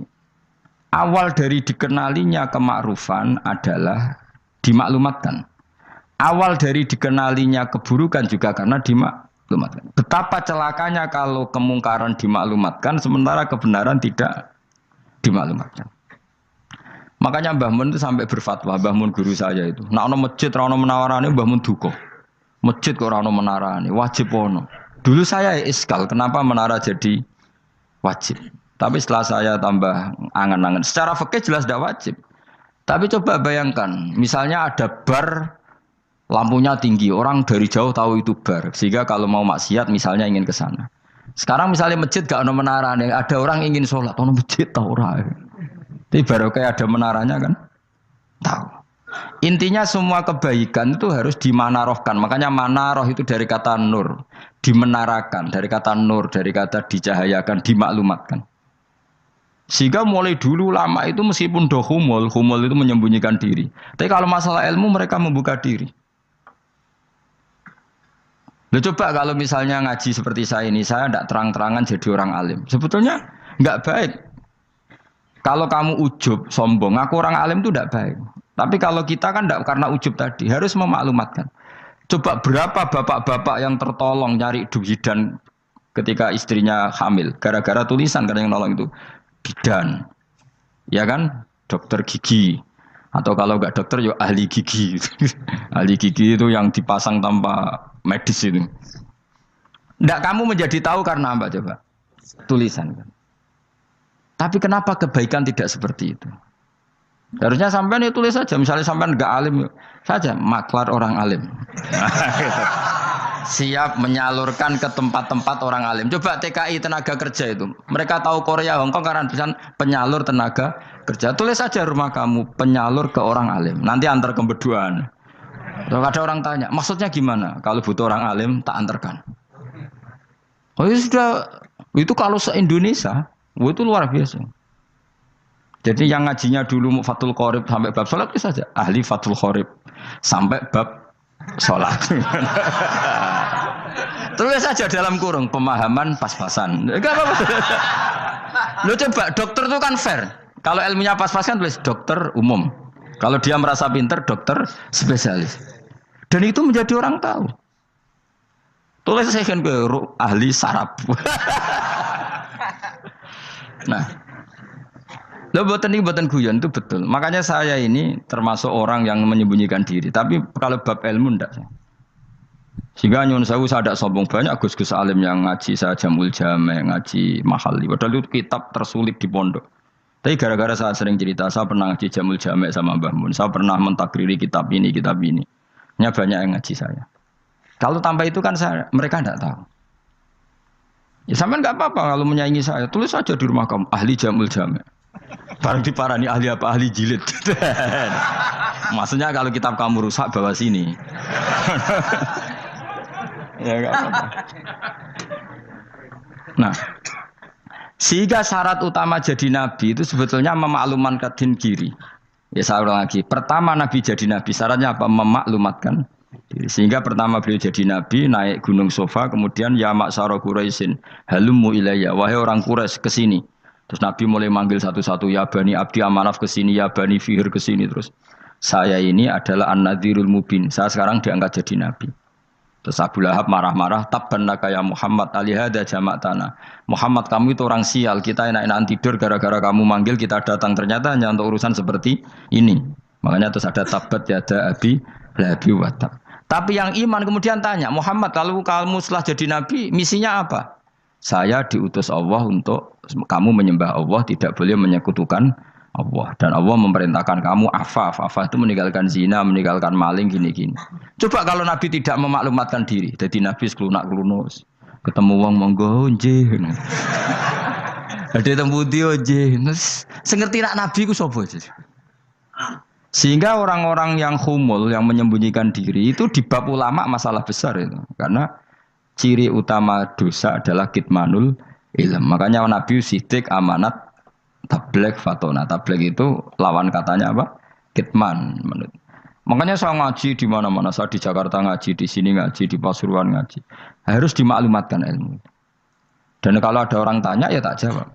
awal dari dikenalinya kemakrufan adalah dimaklumatkan. Awal dari dikenalinya keburukan juga karena dimaklumatkan. Betapa celakanya kalau kemungkaran dimaklumatkan sementara kebenaran tidak dimaklumatkan. Makanya Mbah Mun itu sampai berfatwa, Mbah Mun guru saya itu. Nah ono masjid ora ono menarane Mbah Mun duka. Masjid kok ora ono menarane, wajib ono. Dulu saya iskal kenapa menara jadi wajib. Tapi setelah saya tambah angan-angan, secara fikih jelas tidak wajib. Tapi coba bayangkan, misalnya ada bar lampunya tinggi, orang dari jauh tahu itu bar. Sehingga kalau mau maksiat misalnya ingin ke sana. Sekarang misalnya masjid gak ada menara, ada orang ingin sholat, ada masjid tahu orang. Tapi baru kayak ada menaranya kan? Tahu. Intinya semua kebaikan itu harus dimanarohkan. Makanya manaroh itu dari kata nur. Dimenarakan, dari kata nur, dari kata dicahayakan, dimaklumatkan. Sehingga mulai dulu lama itu meskipun humul itu menyembunyikan diri. Tapi kalau masalah ilmu mereka membuka diri. Loh coba kalau misalnya ngaji seperti saya ini, saya tidak terang-terangan jadi orang alim. Sebetulnya nggak baik. Kalau kamu ujub, sombong, aku orang alim itu tidak baik. Tapi kalau kita kan tidak karena ujub tadi, harus memaklumatkan. Coba berapa bapak-bapak yang tertolong nyari bidan ketika istrinya hamil. Gara-gara tulisan karena yang nolong itu. Bidan. Ya kan? Dokter gigi. Atau kalau nggak dokter, ya ahli gigi. Ahli gigi itu yang dipasang tanpa medis itu. Ndak kamu menjadi tahu karena apa coba? Tulisan kan. Tapi kenapa kebaikan tidak seperti itu? Harusnya sampean ya tulis saja. Misalnya sampean enggak alim saja, maklar orang alim. Siap menyalurkan ke tempat-tempat orang alim. Coba TKI tenaga kerja itu. Mereka tahu Korea, Hongkong karena tulisan penyalur tenaga kerja. Tulis saja rumah kamu penyalur ke orang alim. Nanti antar kebeduan. Kalau ada orang tanya, maksudnya gimana? Kalau butuh orang alim, tak antarkan. Oh ya sudah, itu kalau se-Indonesia, itu luar biasa. Jadi yang ngajinya dulu Fathul Qorib sampai bab sholat itu saja. Ahli Fathul Qorib sampai bab sholat. Tulis saja dalam kurung pemahaman pas-pasan. Enggak apa-apa. Lo coba dokter itu kan fair. Kalau ilmunya pas-pasan tulis dokter umum. Kalau dia merasa pinter dokter spesialis. Dan itu menjadi orang tahu. Tulis saya kan ke ahli saraf. Nah. Loh buatan guyon itu betul. Makanya saya ini termasuk orang yang menyembunyikan diri. Tapi kalau bab ilmu enggak. Sehingga nyun saya tidak sombong banyak gus-gus alim yang ngaji saya Jamul Jame, ngaji Mahali. Padahal itu kitab tersulit di pondok. Tapi gara-gara saya sering cerita, saya pernah ngaji Jamul Jame sama Mbah Mun. Saya pernah mentakriri kitab ini. Ini banyak yang ngaji saya. Kalau tanpa itu kan mereka tidak tahu. Ya sampean enggak apa-apa kalau menyaingi saya. Tulis saja di rumah kamu ahli Jamul Jame. Barang diparani ahli apa? Ahli jilid. Maksudnya kalau kitab kamu rusak bawa sini. Ya enggak apa-apa. Nah, sehingga syarat utama jadi nabi itu sebetulnya memaklumatkan diri. Ya saya ulang lagi. Pertama nabi jadi nabi syaratnya apa? Memaklumatkan diri. Sehingga pertama beliau jadi nabi naik gunung Sofa, kemudian ya maksara Quraisyin halummu ilayya, wahai orang Quraisy ke sini. Terus Nabi mulai manggil satu-satu, ya Bani Abdi Amanaf ke sini, ya Bani Fihir ke sini terus. Saya ini adalah An-Nadhirul Mubin. Saya sekarang diangkat jadi nabi. Terus Abu Lahab marah-marah, tabban laka ya Muhammad alihada jama'tana. Muhammad kamu itu orang sial, kita enak-enakan tidur gara-gara kamu manggil kita datang, ternyata hanya untuk urusan seperti ini. Makanya terus ada tabat yada abi labi watab. Tapi yang iman kemudian tanya, Muhammad kalau kamu setelah jadi nabi, misinya apa? Saya diutus Allah untuk kamu menyembah Allah, tidak boleh menyekutukan Allah. Dan Allah memerintahkan kamu afaf. Afaf itu meninggalkan zina, meninggalkan maling, gini-gini. Coba kalau Nabi tidak memaklumatkan diri. Jadi Nabi seklunak-klunus. Ketemu wong monggo nggih. Ada temu dia nggih. Sengerti nak Nabi ku sapa? Sehingga orang-orang yang humul, yang menyembunyikan diri itu di bab ulama masalah besar itu. Karena ciri utama dosa adalah kitmanul ilm. Makanya Nabi sidik amanat tabligh fatona. Tabligh itu lawan katanya apa? Kitman. Makanya saya ngaji di mana-mana. Saya di Jakarta ngaji, di sini ngaji, di Pasuruan ngaji. Harus dimaklumatkan ilmu. Dan kalau ada orang tanya ya tak jawab.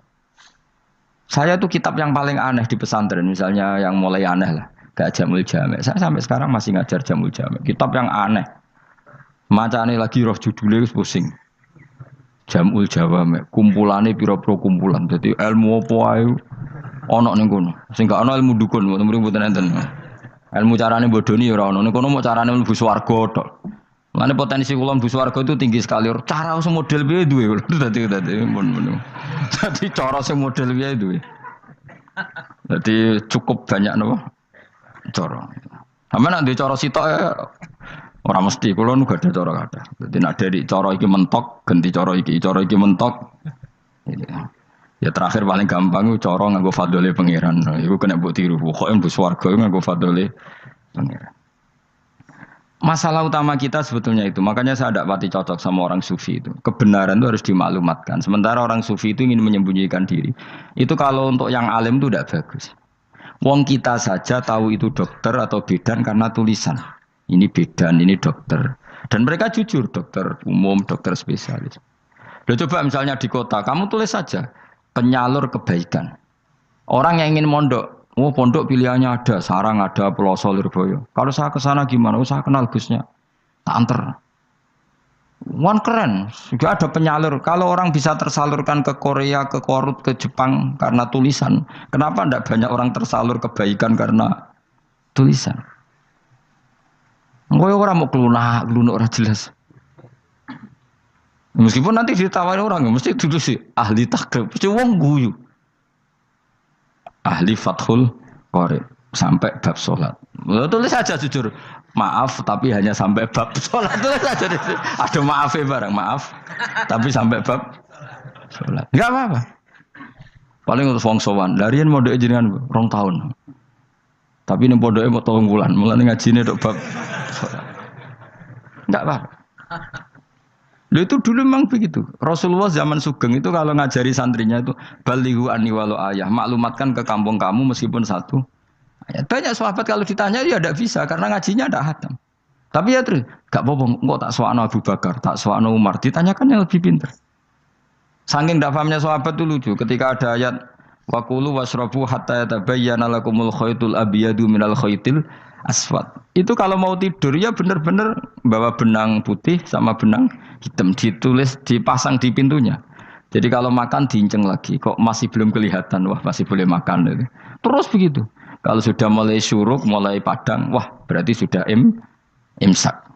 Saya itu kitab yang paling aneh di pesantren. Misalnya yang mulai aneh lah. Gak Jamul Jame. Saya sampai sekarang masih ngajar Jamul Jame. Kitab yang aneh. Macane lagi roh judulnya pusing. Jamul Jawame, kumpulane pira-pira kumpulan. Dadi ilmu apa ae ana ning kono. Sing gak ana ilmu dukun, mboten enten. Ilmu carane bodoni ya ora ana. Ning kono mau carane mlebu swarga tok. Mane potensi kula mlebu swarga itu tinggi sekali. Cara sing model piye duwe. Dadi mun. Dadi cara sing model piye duwe. Dadi cukup banyak napa? Cara. Sampe nek cara sitok orang mesti, kalau nu gak ada cara kata. Jadi nak dari cara iki mentok, ganti cara iki mentok. Ya terakhir paling gampang itu cara nganggo fadhole pangeran. Iku kena mbok tiru. Pokoke mbok swarga nganggo fadhole pangeran. Masalah utama kita sebetulnya itu. Makanya saya tidak pati cocok sama orang sufi itu. Kebenaran itu harus dimaklumatkan. Sementara orang sufi itu ingin menyembunyikan diri. Itu kalau untuk yang alim itu tidak bagus. Wong kita saja tahu itu dokter atau bidan karena tulisan. Ini bidan, ini dokter. Dan mereka jujur, dokter umum, dokter spesialis. Loh, coba misalnya di kota, kamu tulis saja, penyalur kebaikan. Orang yang ingin mondok, pondok pilihannya ada, Sarang ada, Peloso, Lirboyo. Kalau saya ke sana gimana? Saya kenal Gusnya. Tak anter. Wan keren, juga ada penyalur. Kalau orang bisa tersalurkan ke Korea, ke Korut, ke Jepang karena tulisan, kenapa tidak banyak orang tersalur kebaikan karena tulisan? Kowe ora mau klunak ora jelas. Meskipun nanti ditawari orang, mesti dulu sih ahli takrib, mesti wong guyu. Ahli Fathul Qorib sampai bab sholat. Tulis saja jujur, maaf tapi hanya sampai bab sholat. Tulis saja, ada maafnya bareng, maaf tapi sampai bab sholat. Enggak apa-apa. Paling untuk wong sowan, larian mau doa jenengan 2 tahun. Tapi ini podoke mau 3 bulan, mulane ngajine tok bab sholat. Enggak apa-apa. Loh itu dulu memang begitu. Rasulullah zaman Sugeng itu kalau ngajari santrinya itu balighu anni walau ayah, maklumatkan ke kampung kamu meskipun 1 ayat. Banyak sahabat kalau ditanya ya tidak bisa karena ngajinya tidak hatam. Tapi ya terus gak apa-apa, kok tak soal Abu Bakar, tak soal Umar, ditanyakan yang lebih pintar. Saking tidak pahamnya sahabat itu lucu ketika ada ayat waqulu wasrabu hatta yatabayyana lakumul khaytul abyadu minal khaytil aswad. Itu kalau mau tidur ya benar-benar bawa benang putih sama benang hitam, ditulis dipasang di pintunya. Jadi kalau makan diinceng lagi, kok masih belum kelihatan, wah masih boleh makan. Terus begitu. Kalau sudah mulai syuruk, mulai padang, wah berarti sudah imsak.